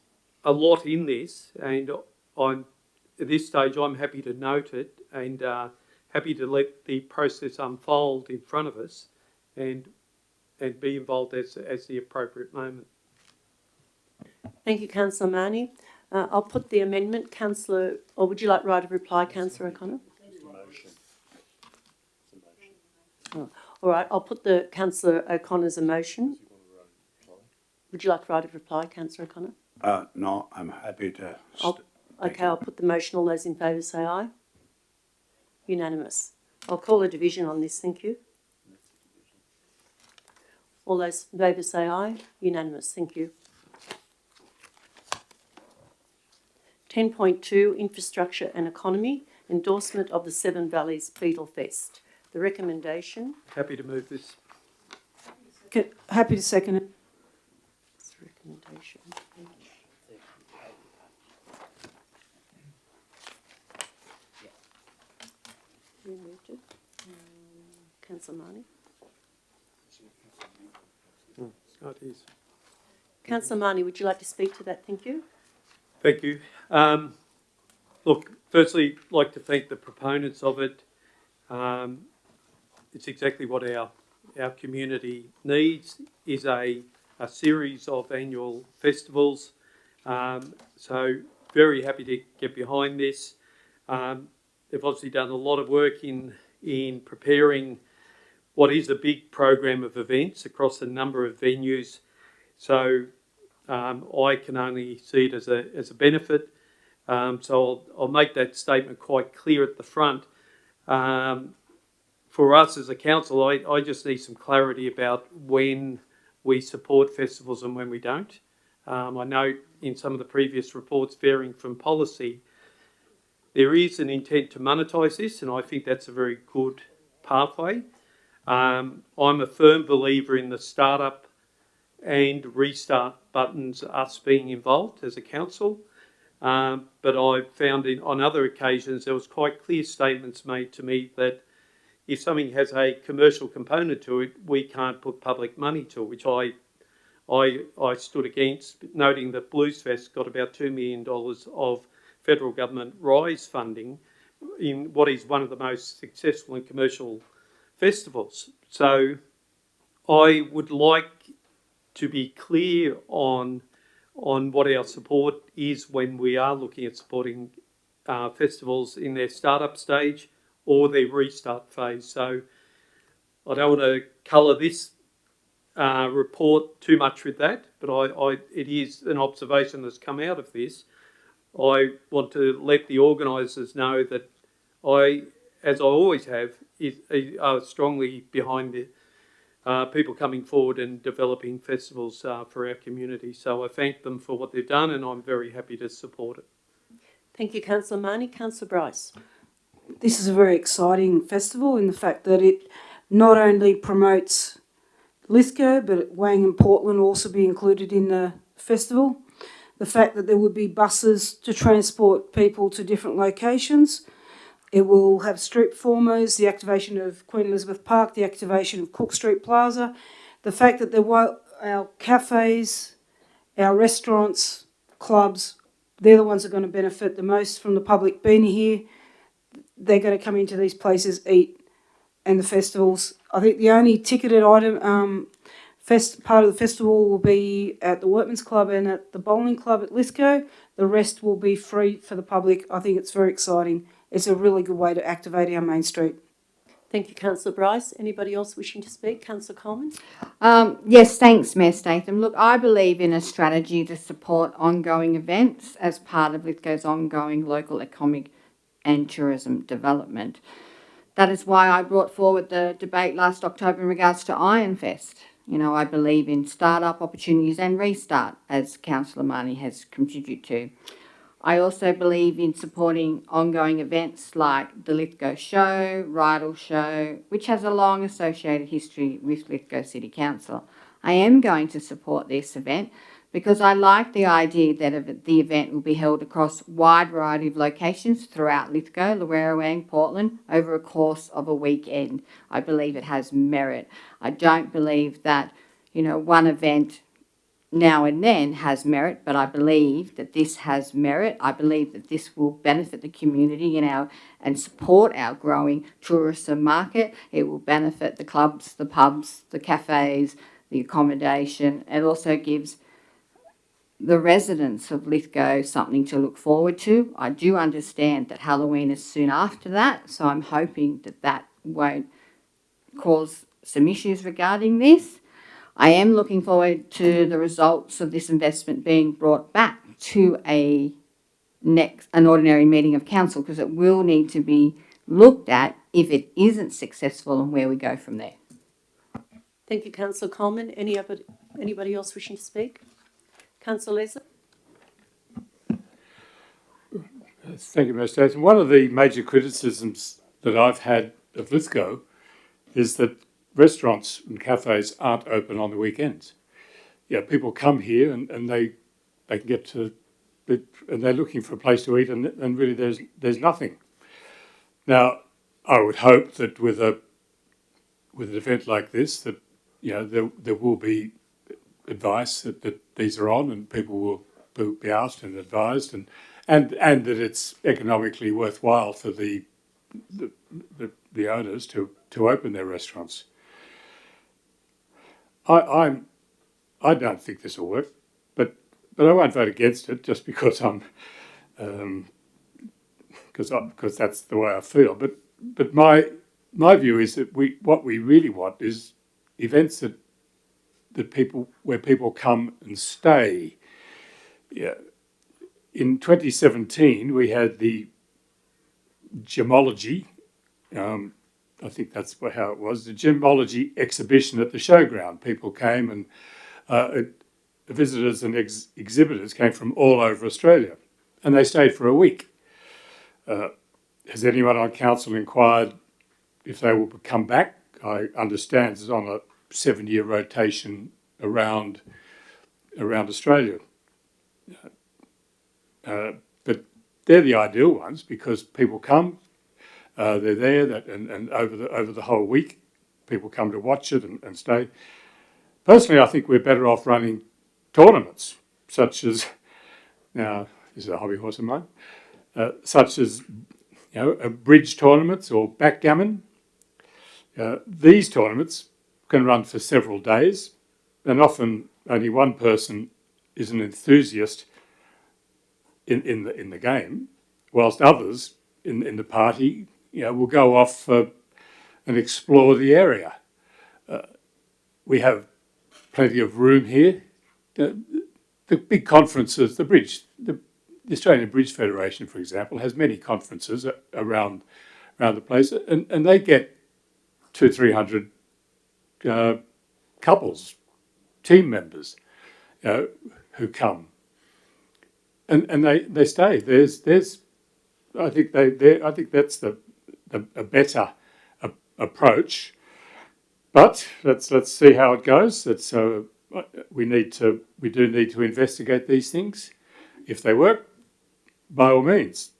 a lot in this, and at this stage I'm happy to note it and happy to let the process unfold in front of us and be involved as the appropriate moment. Thank you, Councillor Marnie. I'll put the amendment, Councillor, or would you like right of reply, Councillor O'Connor? Oh, all right, I'll put the Councillor O'Connor's motion. Would you like right of reply, Councillor O'Connor? No, I'm happy to. Okay, I'll put the motion. All those in favour say aye. Unanimous. I'll call a division on this, thank you. All those in favour say aye. Unanimous, thank you. 10.2, Infrastructure and Economy, endorsement of the Seven Valleys Beetle Fest. The recommendation. Happy to move this. Happy to second it. It's the recommendation. Who moved it? Councillor Marnie. Oh, it is. Councillor Marnie, would you like to speak to that? Thank you. Thank you. Look, firstly, I'd like to thank the proponents of it. It's exactly what our community needs, is a series of annual festivals. So very happy to get behind this. They've obviously done a lot of work in preparing what is a big program of events across a number of venues. So I can only see it as a benefit. So I'll make that statement quite clear at the front. For us as a council, I just need some clarity about when we support festivals and when we don't. I know in some of the previous reports varying from policy, there is an intent to monetise this, and I think that's a very good pathway. I'm a firm believer in the startup and restart buttons, us being involved as a council. But I've found on other occasions there was quite clear statements made to me that if something has a commercial component to it, we can't put public money to it, which I stood against, noting that Bluesfest got about $2 million of federal government RISE funding in what is one of the most successful and commercial festivals. So I would like to be clear on what our support is when we are looking at supporting festivals in their startup stage or their restart phase. So I don't want to colour this report too much with that, but it is an observation that's come out of this. I want to let the organisers know that I, as I always have, are strongly behind the people coming forward and developing festivals for our community. So I thank them for what they've done, and I'm very happy to support it. Thank you, Councillor Marnie. Councillor Bryce. This is a very exciting festival in the fact that it not only promotes Lithgow, but Wang and Portland will also be included in the festival. The fact that there would be buses to transport people to different locations. It will have street performers, the activation of Queen Elizabeth Park, the activation of Cook Street Plaza, the fact that our cafes, our restaurants, clubs, they're the ones that are going to benefit the most from the public being here. They're going to come into these places, eat, and the festivals. I think the only ticketed item part of the festival will be at the Workman's Club and at the Bowling Club at Lithgow. The rest will be free for the public. I think it's very exciting. It's a really good way to activate our main street. Thank you, Councillor Bryce. Anybody else wishing to speak? Councillor Coleman. Yes, thanks, Mayor Statham. Look, I believe in a strategy to support ongoing events as part of Lithgow's ongoing local economic and tourism development. That is why I brought forward the debate last October in regards to Ironfest. You know, I believe in start-up opportunities and restart, as Councillor Marnie has contributed to. I also believe in supporting ongoing events like the Lithgow Show, Rydal Show, which has a long associated history with Lithgow City Council. I am going to support this event because I like the idea that the event will be held across a wide variety of locations throughout Lithgow, Larrawang, Portland, over a course of a weekend. I believe it has merit. I don't believe that, one event now and then has merit, but I believe that this has merit. I believe that this will benefit the community and support our growing tourism market. It will benefit the clubs, the pubs, the cafes, the accommodation. It also gives the residents of Lithgow something to look forward to. I do understand that Halloween is soon after that, so I'm hoping that that won't cause some issues regarding this. I am looking forward to the results of this investment being brought back to an ordinary meeting of council, because it will need to be looked at if it isn't successful and where we go from there. Thank you, Councillor Coleman. Anybody else wishing to speak? Councillor Leslie? Thank you, Mr. Nathan. One of the major criticisms that I've had of Lithgow is that restaurants and cafes aren't open on the weekends. Yeah, people come here and they can get to, and they're looking for a place to eat, and really there's nothing. Now, I would hope that with an event like this, that there will be advice that these are on, and people will be asked and advised, and that it's economically worthwhile for the owners to open their restaurants. I don't think this will work, but I won't vote against it just because because that's the way I feel. But my view is that what we really want is events where people come and stay. Yeah. In 2017, we had the gemology. I think that's how it was. The gemology exhibition at the showground. People came and visitors and exhibitors came from all over Australia, and they stayed for a week. Has anyone on council inquired if they will come back? I understand it's on a 7-year rotation around Australia. But they're the ideal ones because people come, they're there, and over the whole week, people come to watch it and stay. Personally, I think we're better off running tournaments, such as, now this is a hobby horse of mine, such as bridge tournaments or backgammon. These tournaments can run for several days, and often only one person is an enthusiast in the game, whilst others in the party will go off and explore the area. We have plenty of room here. The big conferences, the Australian Bridge Federation, for example, has many conferences around the place, and they get 200-300 couples, team members, who come, and they stay. I think that's a better approach. But let's see how it goes. We do need to investigate these things. If they work, by all means.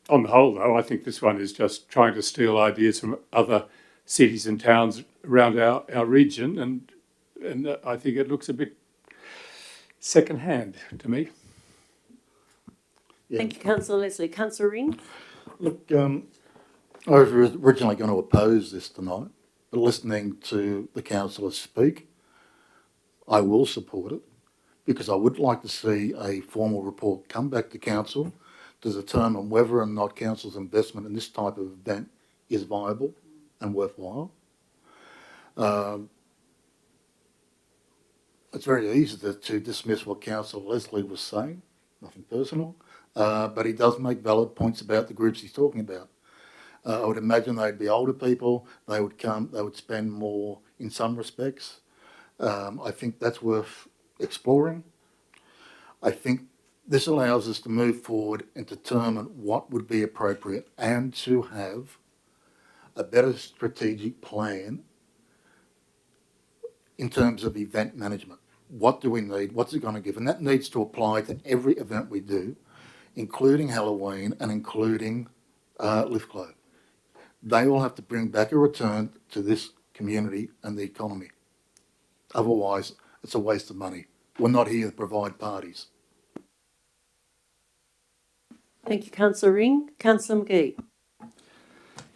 On the whole, though, I think this one is just trying to steal ideas from other cities and towns around our region, and I think it looks a bit second-hand to me. Yeah. Thank you, Councillor Leslie. Councillor Ring? Look, I was originally going to oppose this tonight, but listening to the councillors speak, I will support it because I would like to see a formal report come back to council to determine whether or not council's investment in this type of event is viable and worthwhile. It's very easy to dismiss what Councillor Leslie was saying, nothing personal, but he does make valid points about the groups he's talking about. I would imagine they'd be older people, they would spend more in some respects. I think that's worth exploring. I think this allows us to move forward and determine what would be appropriate and to have a better strategic plan in terms of event management. What do we need? What's it going to give? And that needs to apply to every event we do, including Halloween and including Lithgow. They all have to bring back a return to this community and the economy. Otherwise, it's a waste of money. We're not here to provide parties. Thank you, Councillor Ring. Councillor McGee.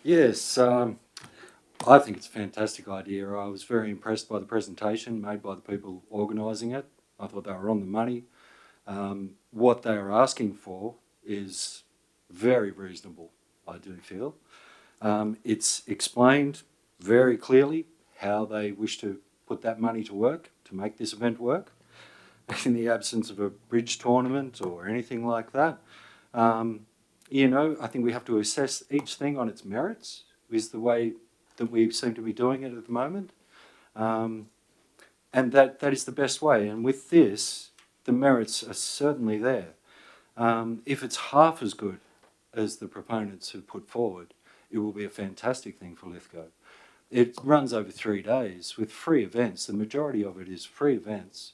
Yes, I think it's a fantastic idea. I was very impressed by the presentation made by the people organising it. I thought they were on the money. What they are asking for is very reasonable, I do feel. It's explained very clearly how they wish to put that money to work to make this event work in the absence of a bridge tournament or anything like that. You know, I think we have to assess each thing on its merits, is the way that we seem to be doing it at the moment. And that is the best way. And with this, the merits are certainly there. If it's half as good as the proponents have put forward, it will be a fantastic thing for Lithgow. It runs over 3 days with free events. The majority of it is free events.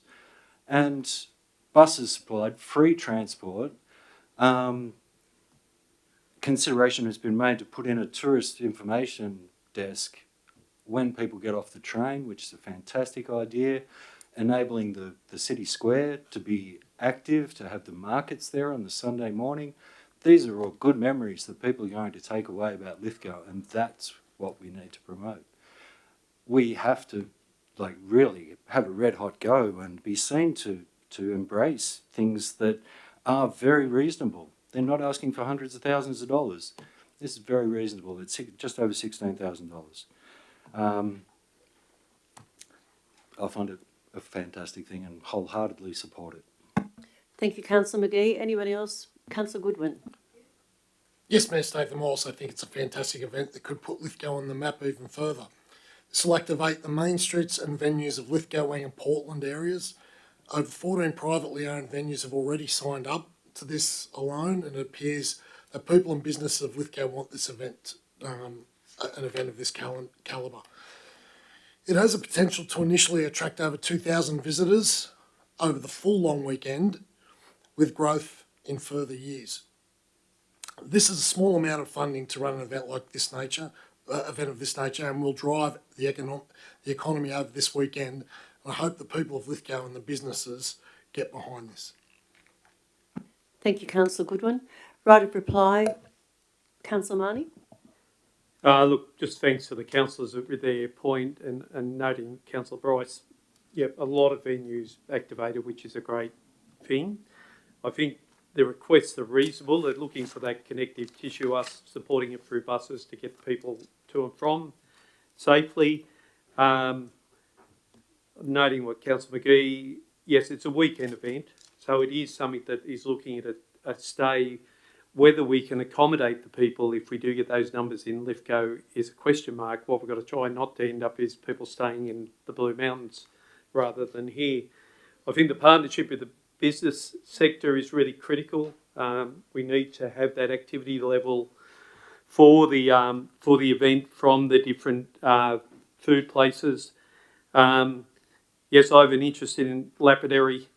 And buses supplied, free transport. Consideration has been made to put in a tourist information desk when people get off the train, which is a fantastic idea, enabling the city square to be active, to have the markets there on the Sunday morning. These are all good memories that people are going to take away about Lithgow, and that's what we need to promote. We have to really have a red hot go and be seen to embrace things that are very reasonable. They're not asking for hundreds of thousands of dollars. This is very reasonable. It's just over $16,000. I find it a fantastic thing and wholeheartedly support it. Thank you, Councillor McGee. Anyone else? Councillor Goodwin. Yes, Mayor Statham, I also think it's a fantastic event that could put Lithgow on the map even further. This will activate the main streets and venues of Lithgow, Wang and Portland areas. Over 14 privately owned venues have already signed up to this alone, and it appears that people and business of Lithgow want this event, an event of this calibre. It has the potential to initially attract over 2,000 visitors over the full long weekend, with growth in further years. This is a small amount of funding to run an event like this nature, and will drive the economy over this weekend. And I hope the people of Lithgow and the businesses get behind this. Thank you, Councillor Goodwin. Right of reply, Councillor Marnie. Look, just thanks to the councillors with their point and noting Councillor Bryce. Yep, a lot of venues activated, which is a great thing. I think the requests are reasonable. They're looking for that connective tissue, us supporting it through buses to get people to and from safely. Noting what Councillor McGee, yes, it's a weekend event, so it is something that is looking at a stay. Whether we can accommodate the people if we do get those numbers in Lithgow is a question mark. What we've got to try not to end up is people staying in the Blue Mountains rather than here. I think the partnership with the business sector is really critical. We need to have that activity level for the event from the different food places. Yes, I have an interest in lapidary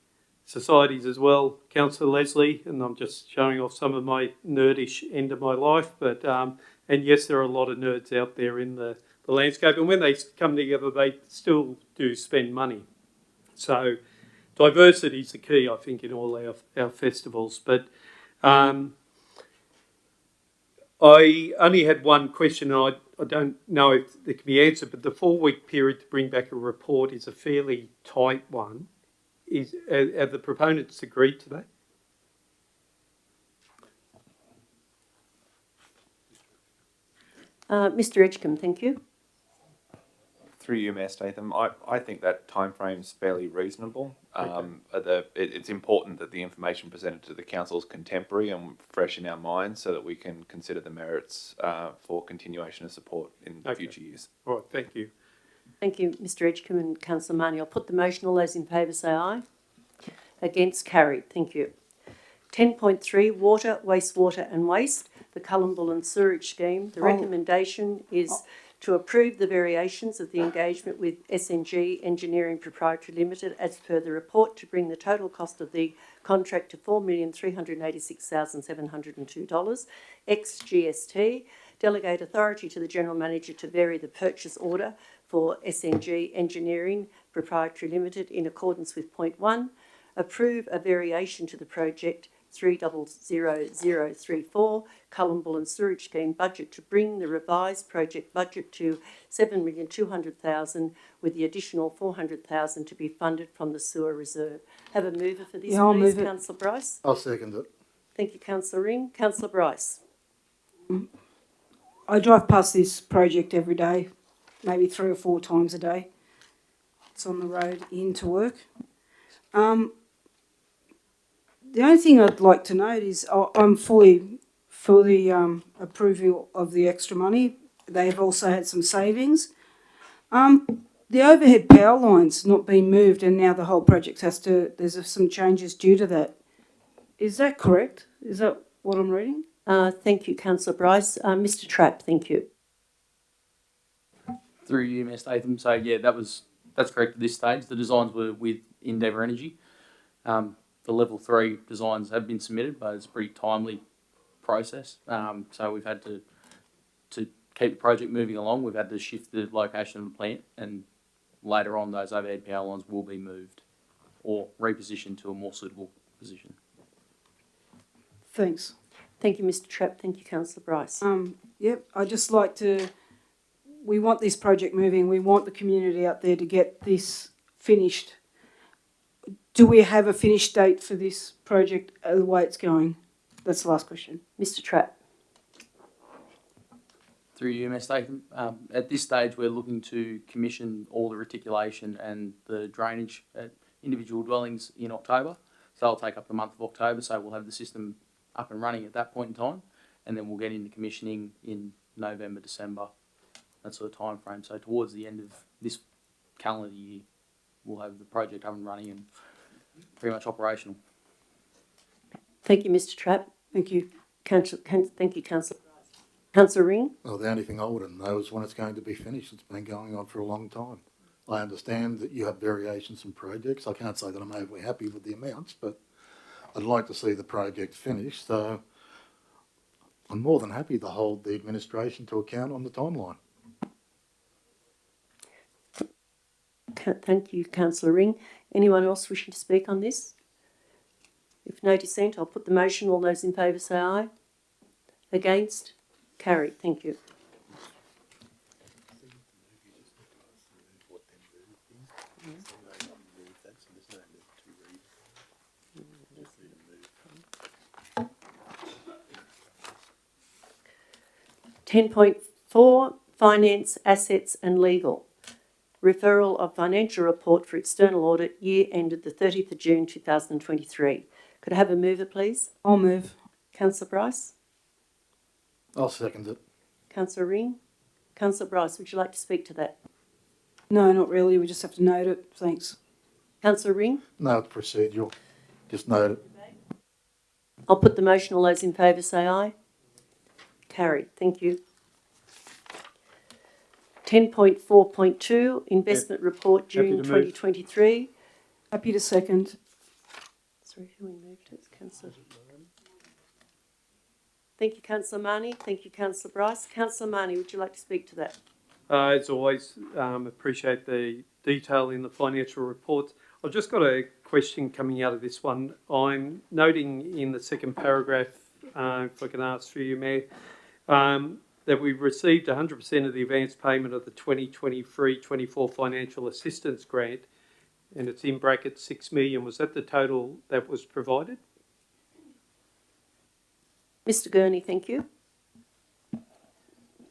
societies as well, Councillor Leslie, and I'm just showing off some of my nerdish end of my life. But and yes, there are a lot of nerds out there in the landscape, and when they come together, they still do spend money. So diversity is the key, I think, in all our festivals. But I only had one question, and I don't know if it can be answered, but the 4-week period to bring back a report is a fairly tight one. Have the proponents agreed to that? Mr Edgecombe, thank you. Through you, Mayor Statham, I think that timeframe is fairly reasonable. It's important that the information presented to the council is contemporary and fresh in our minds so that we can consider the merits for continuation of support in future years. All right, thank you. Thank you, Mr Edgecombe and Councillor Marnie. I'll put the motion. All those in favour say aye. Against, carried. Thank you. 10.3, water, wastewater and waste, the Cullumbullen Sewerage Scheme. The recommendation is to approve the variations of the engagement with SNG Engineering Proprietary Limited as per the report to bring the total cost of the contract to $4,386,702 ex-GST. Delegate authority to the General Manager to vary the purchase order for SNG Engineering Proprietary Limited in accordance with point 1 Approve a variation to the project 300034 Cullumball and Sewerage Scheme budget to bring the revised project budget to $7,200,000 with the additional $400,000 to be funded from the sewer reserve. Have a mover for this, Yeah, I'll please, move it. Councillor Bryce. I'll second it. Thank you, Councillor Ring. Councillor Bryce. I drive past this project every day, maybe 3 or 4 times a day. It's on the road into work. The only thing I'd like to note is I'm fully approving of the extra money. They have also had some savings. The overhead power lines not being moved, and now the whole project there's some changes due to that. Is that correct? Is that what I'm reading? Thank you, Councillor Bryce. Mr. Trapp, thank you. Through you, Ms. Statham. So yeah, that's correct at this stage. The designs were with Endeavour Energy. The level 3 designs have been submitted, but it's a pretty timely process. So we've had to keep the project moving along. We've had to shift the location of the plant, and later on those overhead power lines will be moved or repositioned to a more suitable position. Thanks. Thank you, Mr. Trapp. Thank you, Councillor Bryce. Yep, I'd just like to, we want this project moving. We want the community out there to get this finished. Do we have a finish date for this project the way it's going? That's the last question. Mr. Trapp. Through you, Ms. Statham. At this stage, we're looking to commission all the reticulation and the drainage at individual dwellings in October. So it'll take up the month of October, so we'll have the system up and running at that point in time, and then we'll get into commissioning in November, December, that sort of time frame. So towards the end of this calendar year, we'll have the project up and running and pretty much operational. Thank you, Mr. Trapp. Thank you. Thank you, Councillor Bryce. Councillor Ring. Well, the only thing I want to know is when it's going to be finished. It's been going on for a long time. I understand that you have variations in projects. I can't say that I'm overly happy with the amounts, but I'd like to see the project finished. So I'm more than happy to hold the administration to account on the timeline. Thank you, Councillor Ring. Anyone else wishing to speak on this? If no dissent, I'll put the motion. All those in favour say aye. Against? Carried. Thank you. (10.4) Finance, Assets and Legal. Referral of financial report for external audit year ended the 30th of June 2023. Could I have a mover, please? I'll move. Councillor Bryce. I'll second it. Councillor Ring. Councillor Bryce, would you like to speak to that? No, not really. We just have to note it. Thanks. Councillor Ring. No, it's procedural. Just note it. I'll put the motion. All those in favour say aye. Carried. Thank you. 10.4.2 Investment Report June 2023. Happy to second. Sorry, who we moved it? It's Councillor. Thank you, Councillor Marnie. Thank you, Councillor Bryce. Councillor Marnie, would you like to speak to that? As always, appreciate the detail in the financial reports. I've just got a question coming out of this one. I'm noting in the second paragraph, if I can ask through you, Mayor, that we've received 100% of the advance payment of the 2023-24 financial assistance grant, and it's in brackets 6 million. Was that the total that was provided? Mr. Gurney, thank you.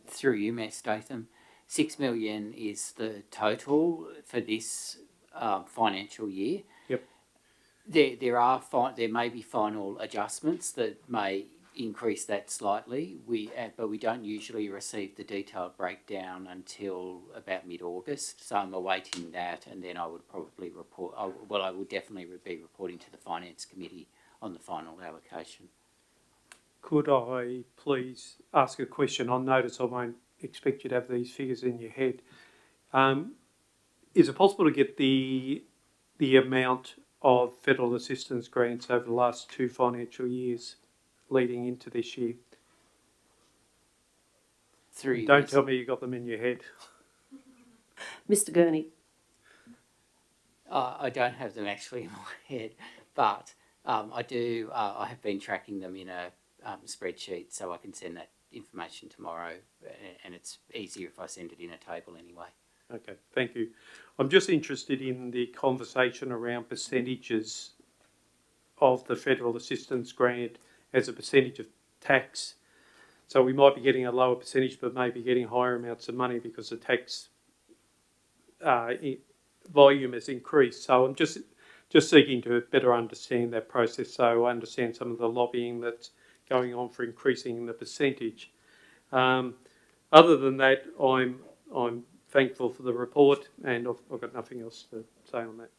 Through you, Mayor Statham, 6 million is the total for this financial year. Yep. There may be final adjustments that may increase that slightly. But we don't usually receive the detailed breakdown until about mid-August. So I'm awaiting that, and then I would probably report. I will definitely be reporting to the Finance Committee on the final allocation. Could I please ask a question? On notice, I won't expect you to have these figures in your head. Is it possible to get the amount of federal assistance grants over the last 2 financial years leading into this year? Don't tell me you got them in your head. Mr. Gurney. I don't have them actually in my head, but I do. I have been tracking them in a spreadsheet, so I can send that information tomorrow, and it's easier if I send it in a table anyway. Okay, thank you. I'm just interested in the conversation around percentages of the federal assistance grant as a percentage of tax. So we might be getting a lower percentage, but maybe getting higher amounts of money because the tax volume has increased. So I'm just seeking to better understand that process, so I understand some of the lobbying that's going on for increasing the percentage. Other than that, I'm thankful for the report, and I've got nothing else to say on that.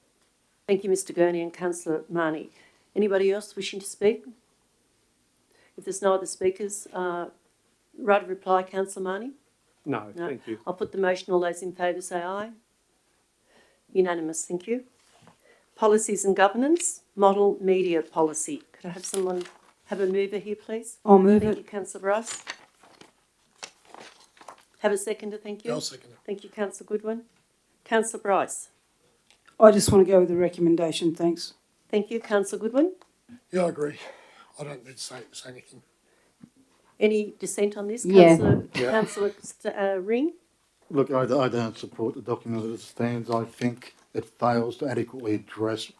Thank you, Mr Gurney and Councillor Marnie. Anybody else wishing to speak? If there's no other speakers, right of reply, Councillor Marnie? No, thank you. I'll put the motion. All those in favour say aye. Unanimous, thank you. Policies and governance, model media policy. Could I have someone have a mover here, please? I'll move Thank it. you, Councillor Bryce. Have a seconder, thank you. I'll second it. Thank you, Councillor Goodwin. Councillor Bryce. I just want to go with the recommendation, thanks. Thank you, Councillor Goodwin. Yeah, I agree. I don't need to say anything. Any dissent on this? Yeah. Councillor Ring? Look, I don't support the document as it stands. I think it fails to adequately address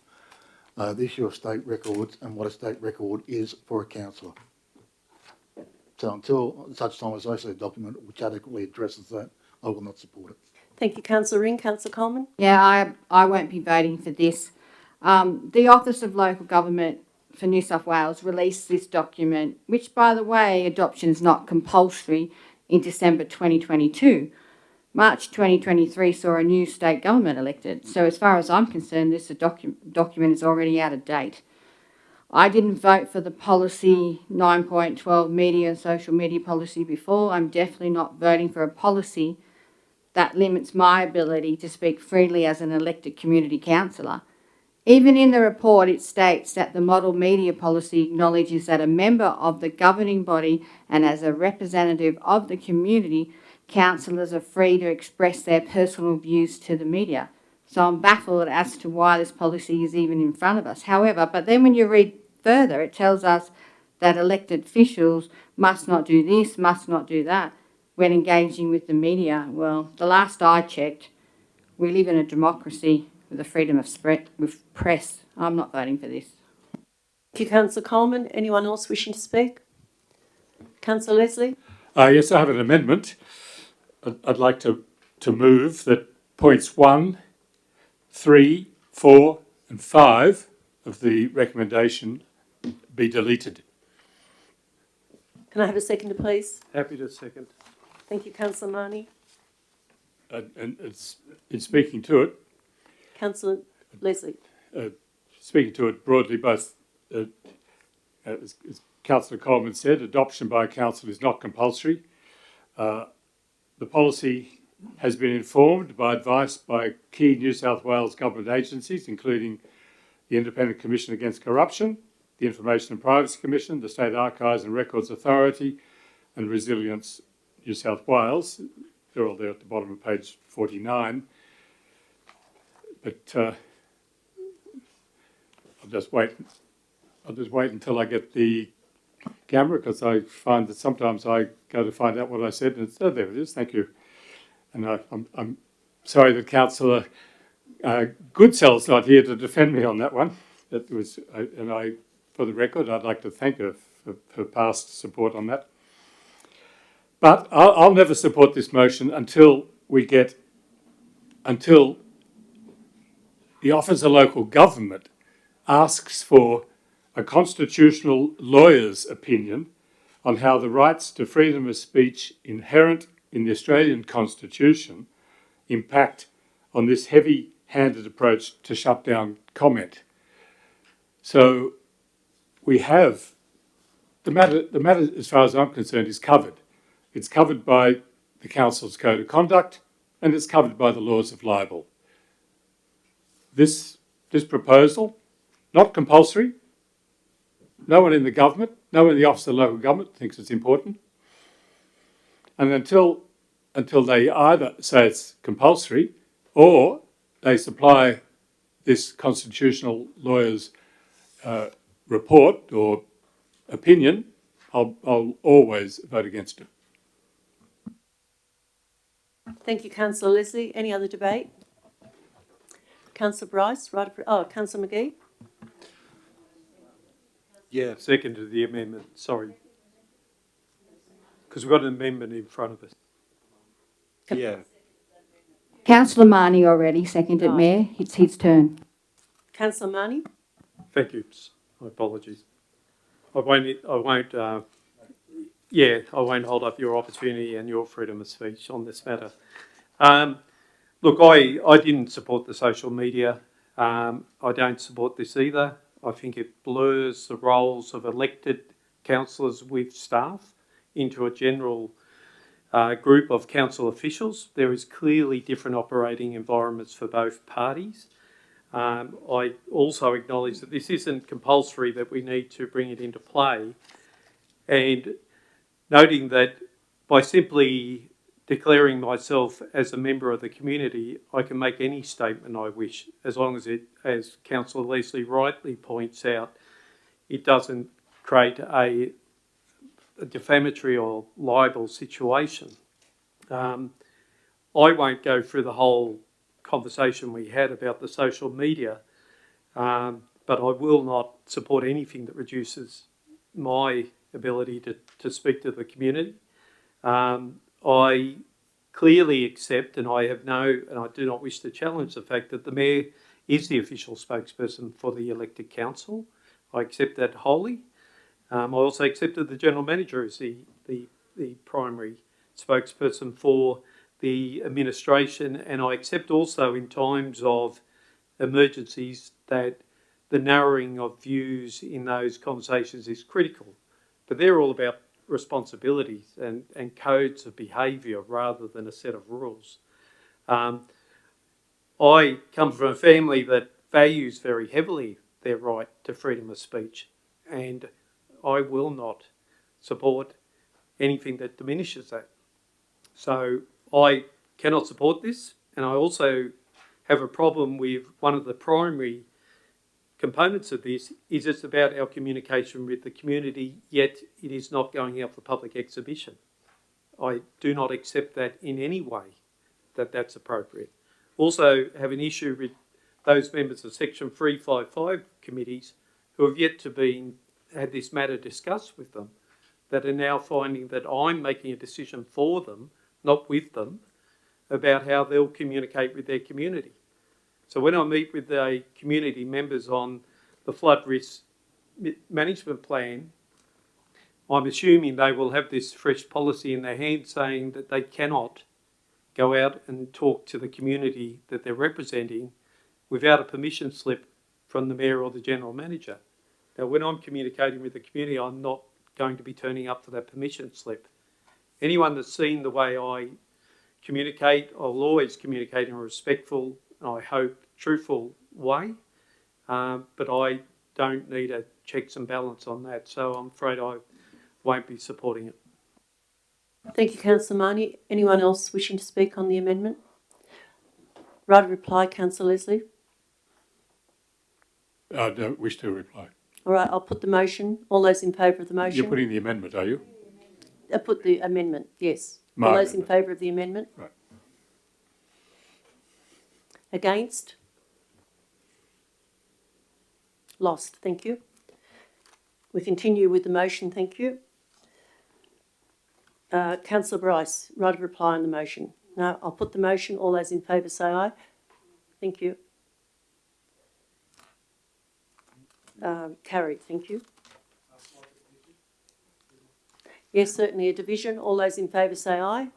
the issue of state records and what a state record is for a councillor. So until such time as I see a document which adequately addresses that, I will not support it. Thank you, Councillor Ring. Councillor Coleman? Yeah, I won't be voting for this. The Office of Local Government for New South Wales released this document, which, by the way, adoption is not compulsory, in December 2022. March 2023 saw a new state government elected. So as far as I'm concerned, this document is already out of date. I didn't vote for the policy 9.12 media and social media policy before. I'm definitely not voting for a policy that limits my ability to speak freely as an elected community councillor. Even in the report, it states that the model media policy acknowledges that a member of the governing body and as a representative of the community, councillors are free to express their personal views to the media. So I'm baffled as to why this policy is even in front of us. However, but then when you read further, it tells us that elected officials must not do this, must not do that when engaging with the media. Well, the last I checked, we live in a democracy with a freedom of press. I'm not voting for this. Thank you, Councillor Coleman. Anyone else wishing to speak? Councillor Leslie? Yes, I have an amendment. I'd like to move that points 1, 3, 4 and 5 of the recommendation be deleted. Can I have a seconder, please? Happy to second. Thank you, Councillor Marnie. And it's in speaking to it, Councillor Leslie. speaking to it broadly, both as Councillor Coleman said, adoption by council is not compulsory. The policy has been informed by advice by key New South Wales government agencies, including the Independent Commission Against Corruption, the Information and Privacy Commission, the State Archives and Records Authority, and Resilience New South Wales. They're all there at the bottom of page 49. But I'll just wait until I get the camera, because I find that sometimes I go to find out what I said and it's, oh, there it is, thank you. And I'm sorry that Councillor Goodsell's not here to defend me on that one. That was, for the record, I'd like to thank her for her past support on that. But I'll never support this motion until the Office of Local Government asks for a constitutional lawyer's opinion on how the rights to freedom of speech inherent in the Australian Constitution impact on this heavy-handed approach to shut down comment. So we have, the matter as far as I'm concerned is covered. It's covered by the Council's Code of Conduct and it's covered by the laws of libel. This proposal, not compulsory. No one in the government, no one in the Office of Local Government thinks it's important. And until they either say it's compulsory or they supply this constitutional lawyer's report or opinion, I'll always vote against it. Thank you, Councillor Leslie. Any other debate? Councillor Bryce, Councillor McGee. Yeah, second to the amendment, sorry. Because we've got an amendment in front of us. Yeah. Councillor Marnie already seconded, Right. Mayor. It's his turn. Councillor Marnie. Thank you. My apologies. I won't hold up your opportunity and your freedom of speech on this matter. Look, I didn't support the social media. I don't support this either. I think it blurs the roles of elected councillors with staff into a general group of council officials. There is clearly different operating environments for both parties. I also acknowledge that this isn't compulsory, that we need to bring it into play, and noting that by simply declaring myself as a member of the community, I can make any statement I wish, as long as it, as Councillor Leslie rightly points out, it doesn't create a defamatory or libel situation. I won't go through the whole conversation we had about the social media, but I will not support anything that reduces my ability to speak to the community. I clearly accept, and I do not wish to challenge the fact that the Mayor is the official spokesperson for the elected council. I accept that wholly. I also accept that the General Manager is the primary spokesperson for the administration, and I accept also in times of emergencies that the narrowing of views in those conversations is critical. But they're all about responsibilities and codes of behaviour rather than a set of rules. I come from a family that values very heavily their right to freedom of speech, and I will not support anything that diminishes that. So I cannot support this, and I also have a problem with one of the primary components of this is it's about our communication with the community, yet it is not going out for public exhibition. I do not accept that in any way that that's appropriate. Also have an issue with those members of Section 355 committees who have yet to had this matter discussed with them, that are now finding that I'm making a decision for them, not with them, about how they'll communicate with their community. So when I meet with the community members on the flood risk management plan, I'm assuming they will have this fresh policy in their hand saying that they cannot go out and talk to the community that they're representing without a permission slip from the Mayor or the General Manager. Now, when I'm communicating with the community, I'm not going to be turning up for that permission slip. Anyone that's seen the way I communicate, I'll always communicate in a respectful, I hope, truthful way, but I don't need a checks and balance on that, so I'm afraid I won't be supporting it. Thank you, Councillor Marnie. Anyone else wishing to speak on the amendment? Right of reply, Councillor Leslie. I don't wish to reply. All right, I'll put the motion. All those in favour of the motion? You're putting the amendment, are you? I put the amendment, yes. My All those in amendment. favour of the amendment? Right. Against? Lost, thank you. We continue with the motion, thank you. Councillor Bryce, right of reply on the motion. No, I'll put the motion. All those in favour say aye. Thank you. Carried, thank you. Yes, certainly a division. All those in favour say aye.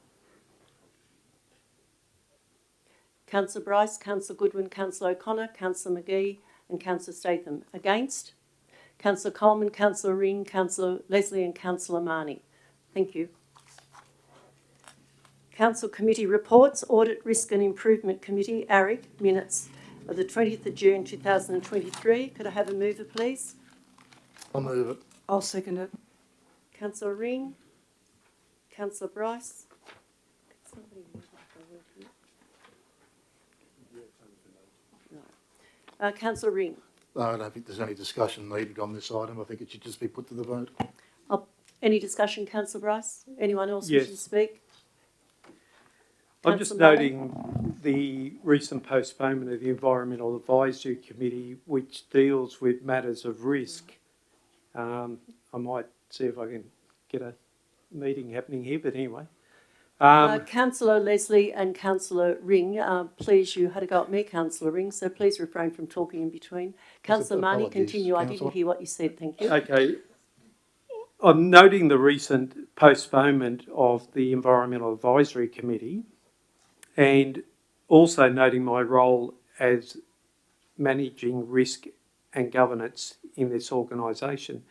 Councillor Bryce, Councillor Goodwin, Councillor O'Connor, Councillor McGee and Councillor Statham. Against? Councillor Coleman, Councillor Ring, Councillor Leslie and Councillor Marnie. Thank you. Council Committee Reports, Audit, Risk and Improvement Committee, ARIC, minutes of the 20th of June 2023. Could I have a mover, please? I'll move it. I'll second it. Councillor Ring, Councillor Bryce. Could somebody move it? Councillor Ring. I don't think there's any discussion needed on this item. I think it should just be put to the vote. Any discussion, Councillor Bryce? Anyone else Yes. wishing to speak? I'm just noting the recent postponement of the Environmental Advisory Committee, which deals with matters of risk. I might see if I can get a meeting happening here, but anyway. Councillor Leslie and Councillor Ring, please, you had a go at me, Councillor Ring, so please refrain from talking in between. Councillor Marnie, continue. I didn't hear what you said. Thank you. Okay. I'm noting the recent postponement of the Environmental Advisory Committee and also noting my role as managing risk and governance in this organisation.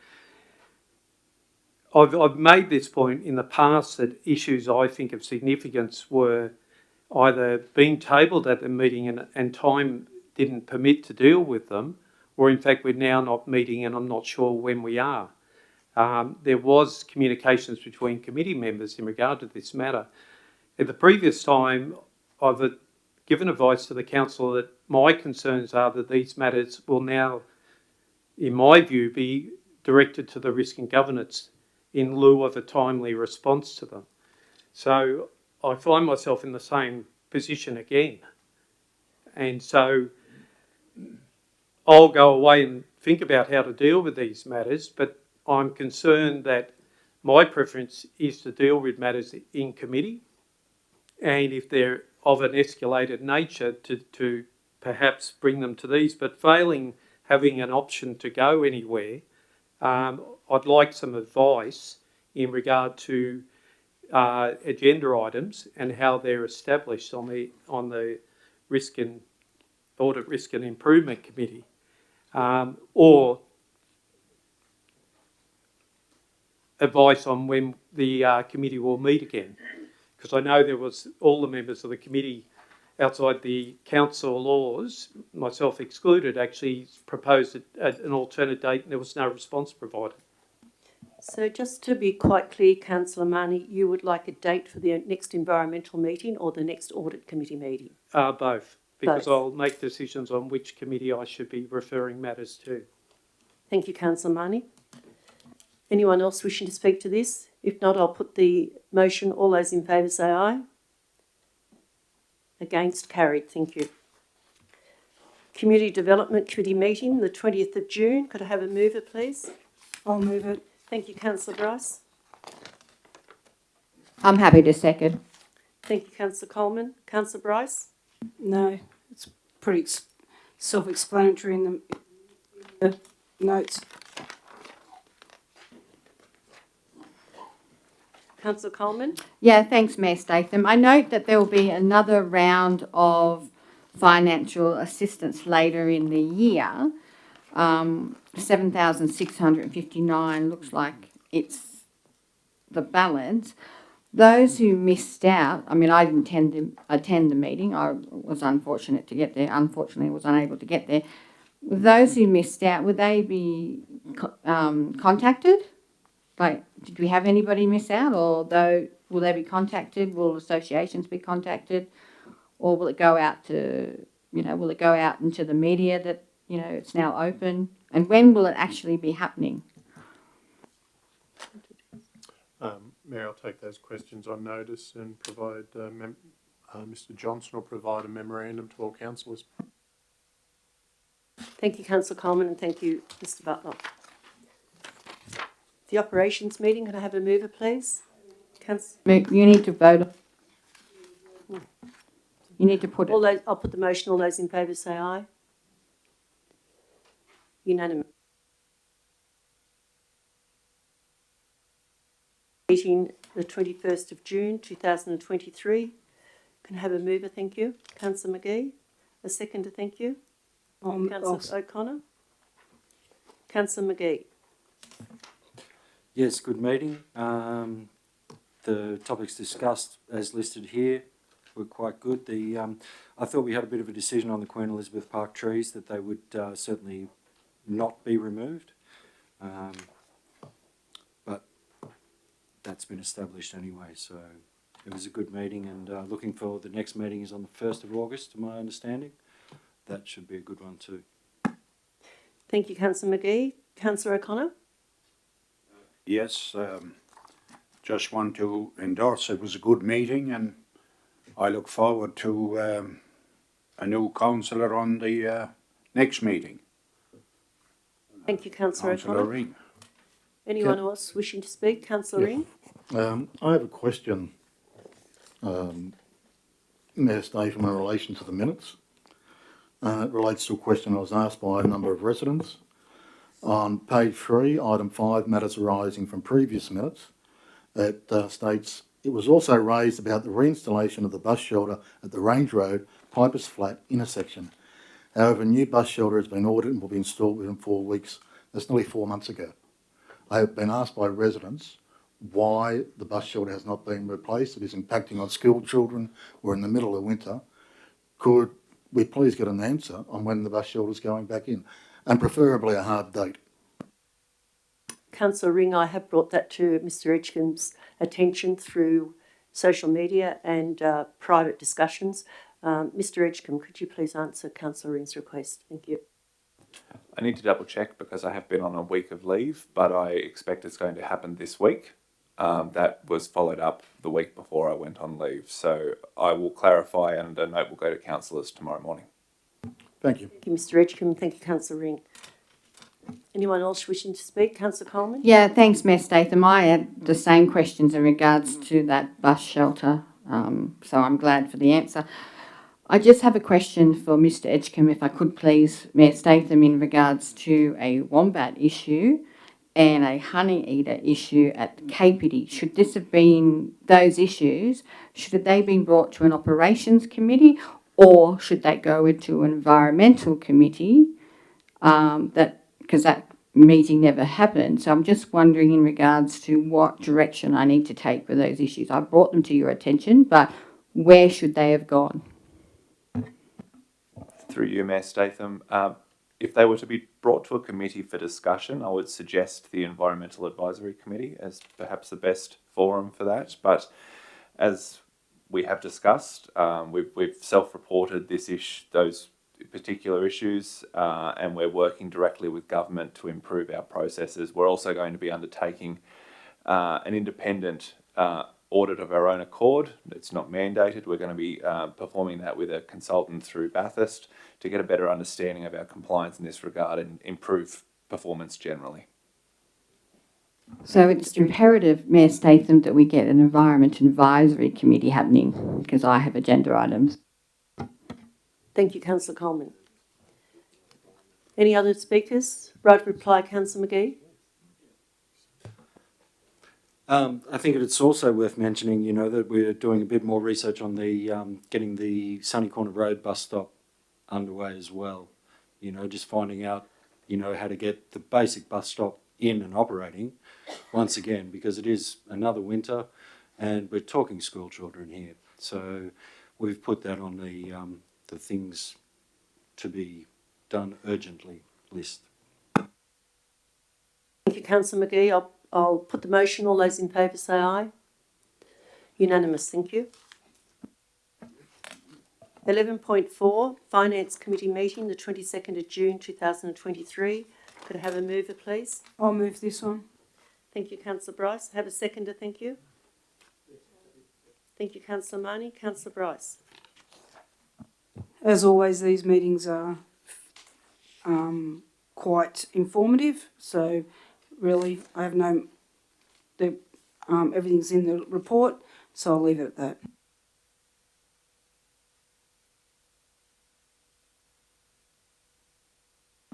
I've made this point in the past that issues I think of significance were either being tabled at the meeting and time didn't permit to deal with them, or in fact we're now not meeting and I'm not sure when we are. There was communications between committee members in regard to this matter. At the previous time, I've given advice to the council that my concerns are that these matters will now, in my view, be directed to the risk and governance in lieu of a timely response to them. So I find myself in the same position again. And so I'll go away and think about how to deal with these matters, but I'm concerned that my preference is to deal with matters in committee, and if they're of an escalated nature, to perhaps bring them to these, but failing having an option to go anywhere, I'd like some advice in regard to agenda items and how they're established on the risk and audit risk and improvement committee, or advice on when the committee will meet again, because I know there was all the members of the committee outside the council laws, myself excluded, actually proposed an alternate date and there was no response provided. So just to be quite clear, Councillor Marnie, you would like a date for the next environmental meeting or the next audit committee meeting? Both, because Both. I'll make decisions on which committee I should be referring matters to. Thank you, Councillor Marnie. Anyone else wishing to speak to this? If not, I'll put the motion. All those in favour say aye. Against? Carried. Thank you. Community Development Committee meeting, the 20th of June. Could I have a mover, please? I'll move it. Thank you, Councillor Bryce. I'm happy to second. Thank you, Councillor Coleman. Councillor Bryce? No, it's pretty self-explanatory in the notes. Councillor Coleman? Yeah, thanks, Mayor Statham. I note that there will be another round of financial assistance later in the year. 7,659 looks like it's the balance. Those who missed out, I mean, I didn't attend the meeting. I was unfortunate to get there. Unfortunately, I was unable to get there. Those who missed out, would they be contacted? Like, did we have anybody miss out, or will they be contacted? Will associations be contacted, or will it go out to, will it go out into the media that, it's now open? And when will it actually be happening? Mayor, I'll take those questions on notice and provide, Mr Johnson will provide a memorandum to all councillors. Thank you, Councillor Coleman, and thank you, Mr Butler. The operations meeting, can I have a mover, please? You need to vote. You need to put it. I'll put the motion. All those in favour say aye. Unanimous. Meeting the 21st of June 2023. Can I have a mover, thank you. Councillor McGee. A seconder, thank you. Councillor O'Connor. Councillor McGee. Yes, good meeting. The topics discussed as listed here were quite good. I thought we had a bit of a decision on the Queen Elizabeth Park trees that they would certainly not be removed, but that's been established anyway, so it was a good meeting, and looking forward. The next meeting is on the 1st of August, to my understanding. That should be a good one too. Thank you, Councillor McGee. Councillor O'Connor? Yes, just want to endorse it was a good meeting, and I look forward to a new councillor on the next meeting. Thank you, Councillor Councillor O'Connor. Ring. Anyone else wishing to speak? Councillor Ring? I have a question, Mayor Statham, in relation to the minutes. It relates to a question I was asked by a number of residents. On page 3, item 5, matters arising from previous minutes, it states, it was also raised about the reinstallation of the bus shelter at the Range Road, Pipers Flat intersection. However, a new bus shelter has been ordered and will be installed within 4 weeks. That's nearly 4 months ago. I have been asked by residents why the bus shelter has not been replaced. It is impacting on school children. We're in the middle of winter. Could we please get an answer on when the bus shelter is going back in, and preferably a hard date? Councillor Ring, I have brought that to Mr Edgecombe's attention through social media and private discussions. Mr Edgecombe, could you please answer Councillor Ring's request? Thank you. I need to double check because I have been on a week of leave, but I expect it's going to happen this week. That was followed up the week before I went on leave. So I will clarify, and a note will go to councillors tomorrow morning. Thank you. Thank you, Mr Edgecombe. Thank you, Councillor Ring. Anyone else wishing to speak? Councillor Coleman? Yeah, thanks, Mayor Statham. I had the same questions in regards to that bus shelter, so I'm glad for the answer. I just have a question for Mr Edgecombe, if I could please, Mayor Statham, in regards to a wombat issue and a honey eater issue at Capity. Should this have been those issues, should they been brought to an operations committee, or should they go into an environmental committee? Because that meeting never happened. So I'm just wondering in regards to what direction I need to take with those issues. I brought them to your attention, but where should they have gone? Through you, Mayor Statham, if they were to be brought to a committee for discussion, I would suggest the Environmental Advisory Committee as perhaps the best forum for that. But as we have discussed, we've self-reported those particular issues, and we're working directly with government to improve our processes. We're also going to be undertaking an independent audit of our own accord. It's not mandated. We're going to be performing that with a consultant through Bathurst to get a better understanding of our compliance in this regard and improve performance generally. So it's imperative, Mayor Statham, that we get an Environment Advisory Committee happening, because I have agenda items. Thank you, Councillor Coleman. Any other speakers? Right reply, Councillor McGee. I think it's also worth mentioning, you know, that we're doing a bit more research on the getting the Sunny Corner Road bus stop underway as well. You know, just finding out, you know, how to get the basic bus stop in and operating once again, because it is another winter and we're talking school children here. So we've put that on the things to be done urgently list. Thank you, Councillor McGee. I'll put the motion. All those in favour say aye. Unanimous, thank you. 11.4, Finance Committee meeting, the 22nd of June 2023. Could I have a mover, please? I'll move this one. Thank you, Councillor Bryce. Have a seconder, thank you. Thank you, Councillor Marnie. Councillor Bryce. As always, these meetings are quite informative, so really I have everything's in the report, so I'll leave it at that.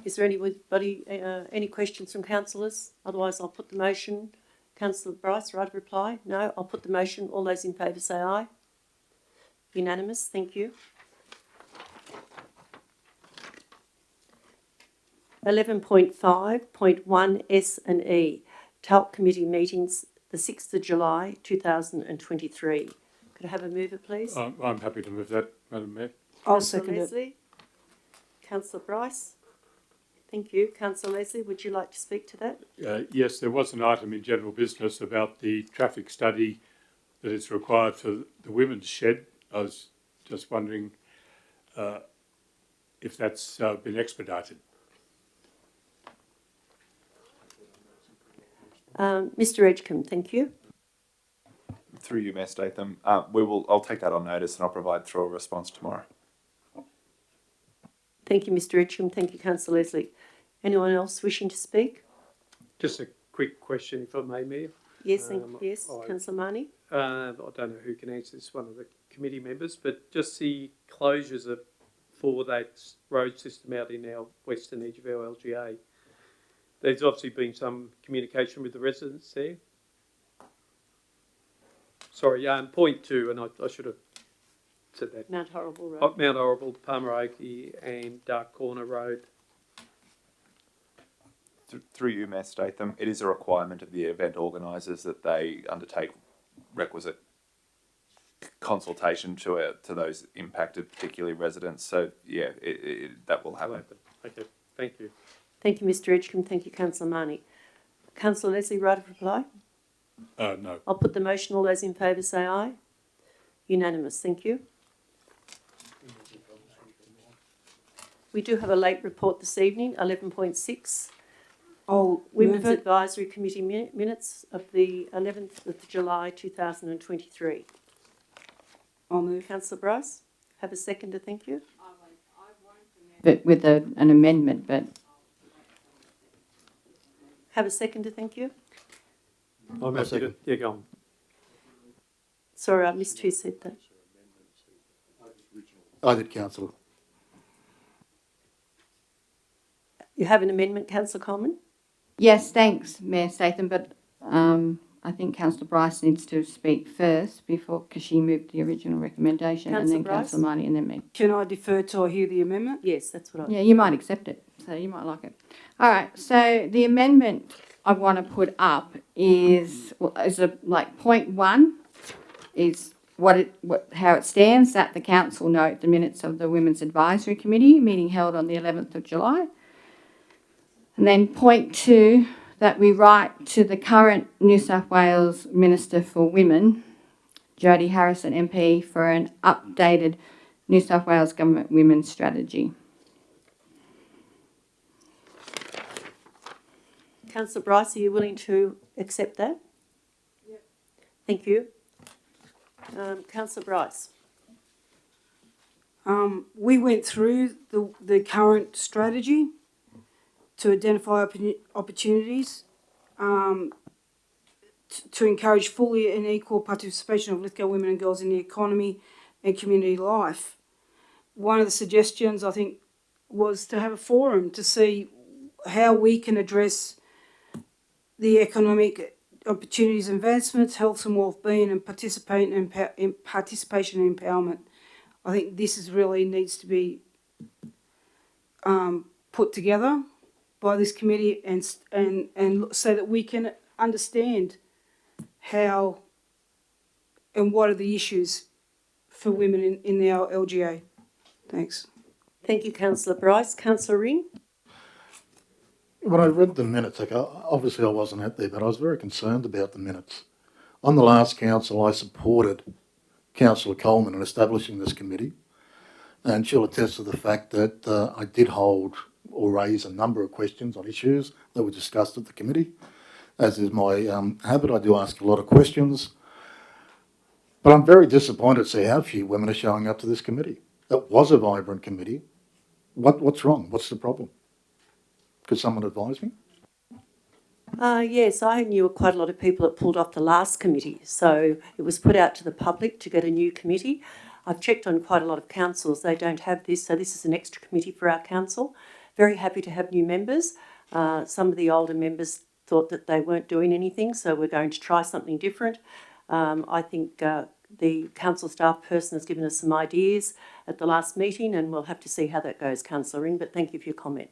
Is there anybody, any questions from councillors? Otherwise, I'll put the motion. Councillor Bryce, right of reply? No, I'll put the motion. All those in favour say aye. Unanimous, thank you. 11.5.1 S and E, TALC Committee meetings, the 6th of July 2023. Could I have a mover, please? I'm happy to move that, Madam Mayor. I'll second Leslie. it. Councillor Bryce. Thank you. Councillor Leslie, would you like to speak to that? Yes, there was an item in general business about the traffic study that is required for the women's shed. I was just wondering if that's been expedited. Mr Edgecombe, thank you. Through you, Mayor Statham, I'll take that on notice and I'll provide through a response tomorrow. Thank you, Mr Edgecombe. Thank you, Councillor Leslie. Anyone else wishing to speak? Just a quick question, if I may, Mayor. Yes, yes, Councillor Marnie. I don't know who can answer this, one of the committee members, but just the closures for that road system out in our western edge of our LGA. There's obviously been some communication with the residents there. Sorry, point 2, and I should have said that. Mount Horrible Road. Mount Horrible, Palmer Oakley and Dark Corner Road. Through you, Mayor Statham, it is a requirement of the event organisers that they undertake requisite consultation to those impacted, particularly residents. So, yeah, that will happen. Okay, thank you. Thank you, Mr Edgecombe. Thank you, Councillor Marnie. Councillor Leslie, right of reply? No. I'll put the motion. All those in favour say aye. Unanimous. Thank you. We do have a late report this evening, 11.6. Women's Advisory Committee minutes of the 11th of July 2023. I'll move. Councillor Bryce, have a seconder, thank you. But with an amendment, but... Have a seconder, thank you. I'm happy to, yeah, go on. Sorry, I missed who said that. I did, Councillor. You have an amendment, Councillor Coleman? Yes, thanks, Mayor Statham, but I think Councillor Bryce needs to speak first before, because she moved the original recommendation, and then Councillor Marnie, and then me. Can I defer till I hear the amendment? Yes, that's what I... Yeah, you might accept it, so you might like it. All right, so the amendment I want to put up is point 1 is how it stands, that the council note the minutes of the Women's Advisory Committee meeting held on the 11th of July. And then point 2, that we write to the current New South Wales Minister for Women, Jodie Harrison MP, for an updated New South Wales Government Women's Strategy. Councillor Bryce, are you willing to accept that? Yep. Thank you. Councillor Bryce. We went through the current strategy to identify opportunities to encourage fully and equal participation of Lithgow women and girls in the economy and community life. One of the suggestions, I think, was to have a forum to see how we can address the economic opportunities, advancements, health and wellbeing, and participation and empowerment. I think this really needs to be put together by this committee and so that we can understand how and what are the issues for women in our LGA. Thanks. Thank you, Councillor Bryce. Councillor Ring. When I read the minutes, obviously I wasn't out there, but I was very concerned about the minutes. On the last council, I supported Councillor Coleman in establishing this committee, and she'll attest to the fact that I did hold or raise a number of questions on issues that were discussed at the committee. As is my habit, I do ask a lot of questions. But I'm very disappointed to see how few women are showing up to this committee. It was a vibrant committee. What's wrong? What's the problem? Could someone advise me? Yes, I knew quite a lot of people that pulled off the last committee, so it was put out to the public to get a new committee. I've checked on quite a lot of councils. They don't have this, so this is an extra committee for our council. Very happy to have new members. Some of the older members thought that they weren't doing anything, so we're going to try something different. I think the council staff person has given us some ideas at the last meeting, and we'll have to see how that goes, Councillor Ring, but thank you for your comment.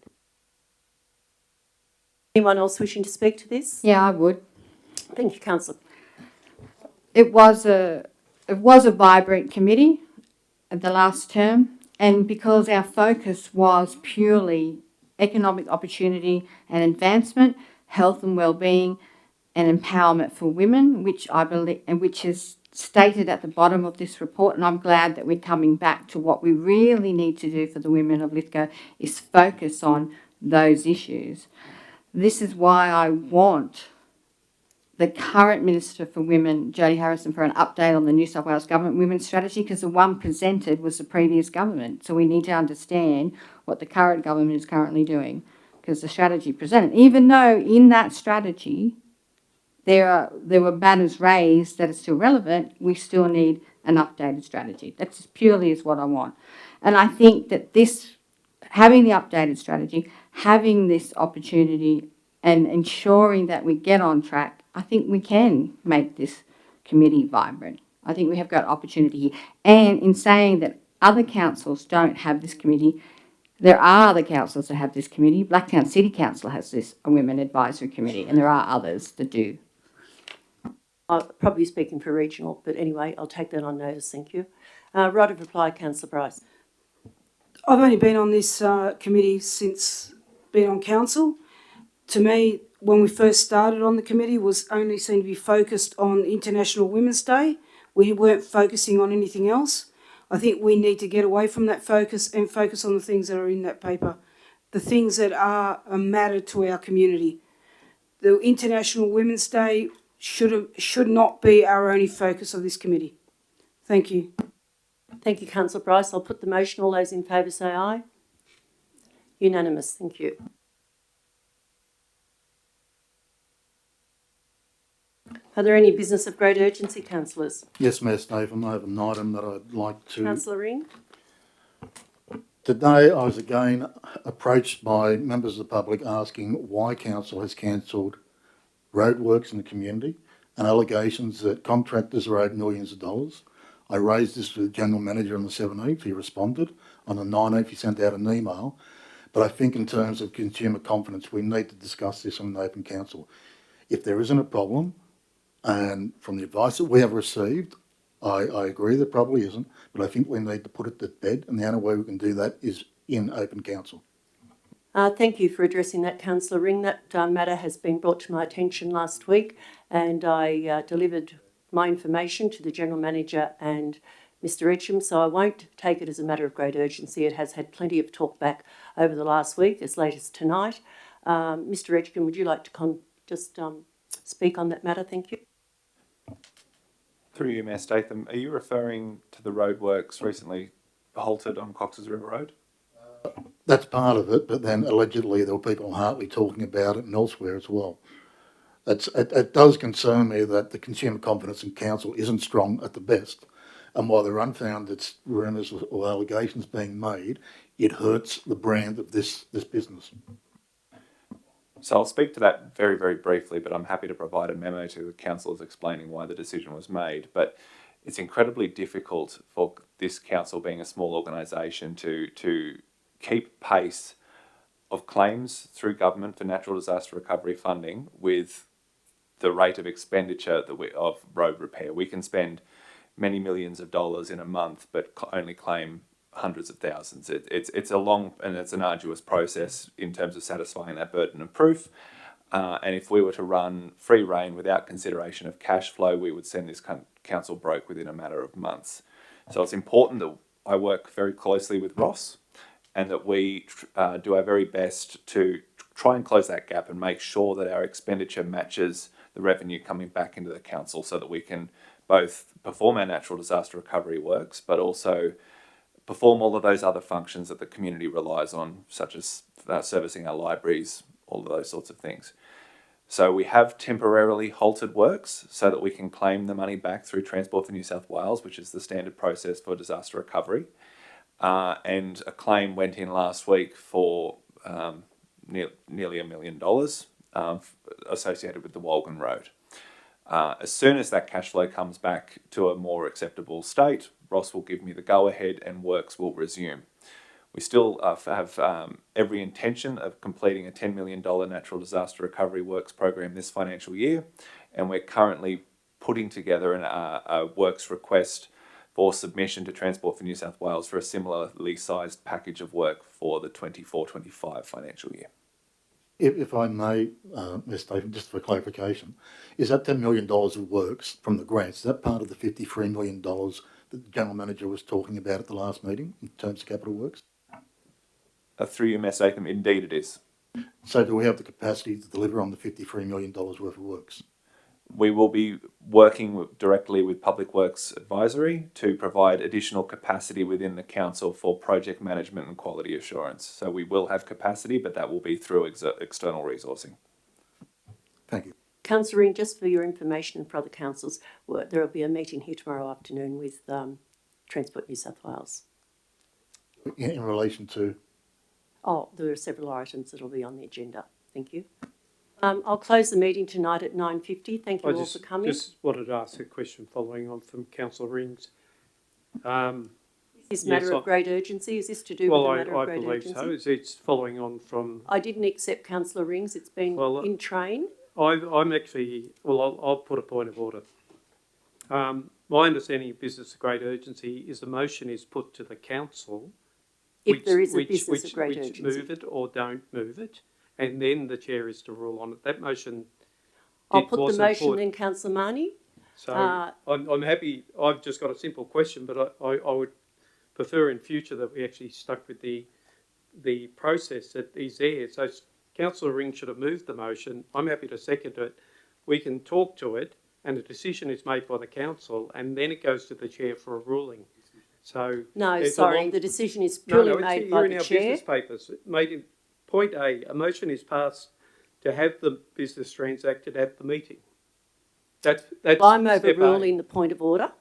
Anyone else wishing to speak to this? Yeah, I would. Thank you, Councillor. It was a vibrant committee at the last term, and because our focus was purely economic opportunity and advancement, health and wellbeing, and empowerment for women, which I believe, and which is stated at the bottom of this report, and I'm glad that we're coming back to what we really need to do for the women of Lithgow is focus on those issues. This is why I want the current Minister for Women, Jodie Harrison, for an update on the New South Wales Government Women's Strategy, because the one presented was the previous government. So we need to understand what the current government is currently doing, because the strategy presented, even though in that strategy there were matters raised that are still relevant, we still need an updated strategy. That's just purely is what I want. And I think that this, having the updated strategy, having this opportunity and ensuring that we get on track, I think we can make this committee vibrant. I think we have got opportunity here. And in saying that other councils don't have this committee, there are other councils that have this committee. Blacktown City Council has this, a Women Advisory Committee, and there are others that do. I'm probably speaking for regional, but anyway, I'll take that on notice, thank you. Right of reply, Councillor Bryce. I've only been on this committee since being on council. To me, when we first started on the committee, was only seemed to be focused on International Women's Day. We weren't focusing on anything else. I think we need to get away from that focus and focus on the things that are in that paper, the things that are a matter to our community. The International Women's Day should not be our only focus of this committee. Thank you. Thank you, Councillor Bryce. I'll put the motion. All those in favour say aye. Unanimous. Thank you. Are there any business of great urgency, councillors? Yes, Mayor Stephen, I have an item that I'd like to... Councillor Ring. Today I was again approached by members of the public asking why council has cancelled roadworks in the community and allegations that contractors are owed millions of dollars. I raised this with the General Manager on the 17th. He responded. On the 19th, he sent out an email. But I think in terms of consumer confidence, we need to discuss this on an open council. If there isn't a problem, and from the advice that we have received, I agree there probably isn't, but I think we need to put it to bed, and the only way we can do that is in open council. Thank you for addressing that, Councillor Ring. That matter has been brought to my attention last week, and I delivered my information to the General Manager and Mr Edgecombe, so I won't take it as a matter of great urgency. It has had plenty of talk back over the last week, as late as tonight. Mr Edgecombe, would you like to just speak on that matter? Thank you. Through you, Mayor Statham, are you referring to the roadworks recently halted on Cox's River Road? That's part of it, but then allegedly there were people in Hartley talking about it and elsewhere as well. It does concern me that the consumer confidence in council isn't strong at the best, and while there are unfounded rumours or allegations being made, it hurts the brand of this business. So I'll speak to that very, very briefly, but I'm happy to provide a memo to the councillors explaining why the decision was made. But it's incredibly difficult for this council, being a small organisation, to keep pace of claims through government for natural disaster recovery funding with the rate of expenditure of road repair. We can spend many millions of dollars in a month, but only claim hundreds of thousands. It's a long and it's an arduous process in terms of satisfying that burden of proof. And if we were to run free rein without consideration of cash flow, we would send this council broke within a matter of months. So it's important that I work very closely with Ross and that we do our very best to try and close that gap and make sure that our expenditure matches the revenue coming back into the council so that we can both perform our natural disaster recovery works, but also perform all of those other functions that the community relies on, such as servicing our libraries, all of those sorts of things. So we have temporarily halted works so that we can claim the money back through Transport for New South Wales, which is the standard process for disaster recovery. And a claim went in last week for nearly $1 million associated with the Walgan Road. As soon as that cash flow comes back to a more acceptable state, Ross will give me the go-ahead and works will resume. We still have every intention of completing a $10 million natural disaster recovery works program this financial year, and we're currently putting together a works request for submission to Transport for New South Wales for a similarly sized package of work for the 24-25 financial year. If I may, Mr. Stephen, just for clarification, is that $10 million of works from the grants, is that part of the $53 million that the General Manager was talking about at the last meeting in terms of capital works? Through you, Mayor Statham, indeed it is. So do we have the capacity to deliver on the $53 million worth of works? We will be working directly with Public Works Advisory to provide additional capacity within the council for project management and quality assurance. So we will have capacity, but that will be through external resourcing. Thank you. Councillor Ring, just for your information and for other councils, there will be a meeting here tomorrow afternoon with Transport New South Wales. In relation to? Oh, there are several items that will be on the agenda. Thank you. I'll close the meeting tonight at 9:50. Thank you all for coming. I just wanted to ask a question following on from Councillor Ring's. Is this matter of great urgency? Is this to do with the matter of great urgency? Well, I believe so. It's following on from... I didn't accept Councillor Ring's. It's been in train. I'm actually... Well, I'll put a point of order. My understanding of business of great urgency is the motion is put to the council... If there is a business of great urgency. Move it or don't move it, and then the chair is to rule on it. That motion... I'll put the motion then, Councillor Marnie. So I'm happy. I've just got a simple question, but I would prefer in future that we actually stuck with the process that is there. So Councillor Ring should have moved the motion. I'm happy to second it. We can talk to it, and a decision is made by the council, and then it goes to the chair for a ruling. So no, sorry, the decision is purely made by the chair. It's in our business papers. Made in point A motion is passed to have the business transacted at the meeting. That's I'm overruling the point of order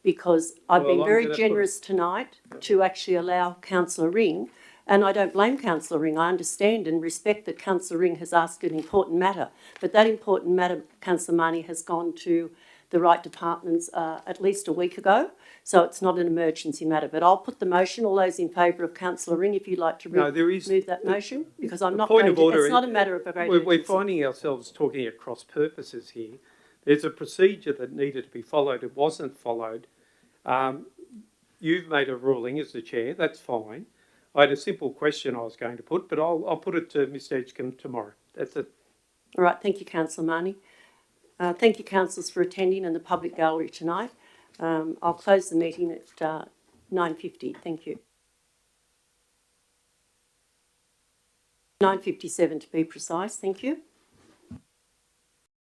because I've been very generous tonight to actually allow Councillor Ring, and I don't blame Councillor Ring. I understand and respect that Councillor Ring has asked an important matter, but that important matter, Councillor Marnie, has gone to the right departments at least a week ago, so it's not an emergency matter. But I'll put the motion. All those in favour of Councillor Ring, if you'd like to move that motion, because I'm not going to... It's not a matter of a great urgency. We're finding ourselves talking at cross purposes here. There's a procedure that needed to be followed. It wasn't followed. You've made a ruling as the chair. That's fine. I had a simple question I was going to put, but I'll put it to Mr Edgecombe tomorrow. That's it. All right. Thank you, Councillor Marnie. Thank you, councillors, for attending in the public gallery tonight. I'll close the meeting at 9:50. Thank you. 9:57 to be precise. Thank you.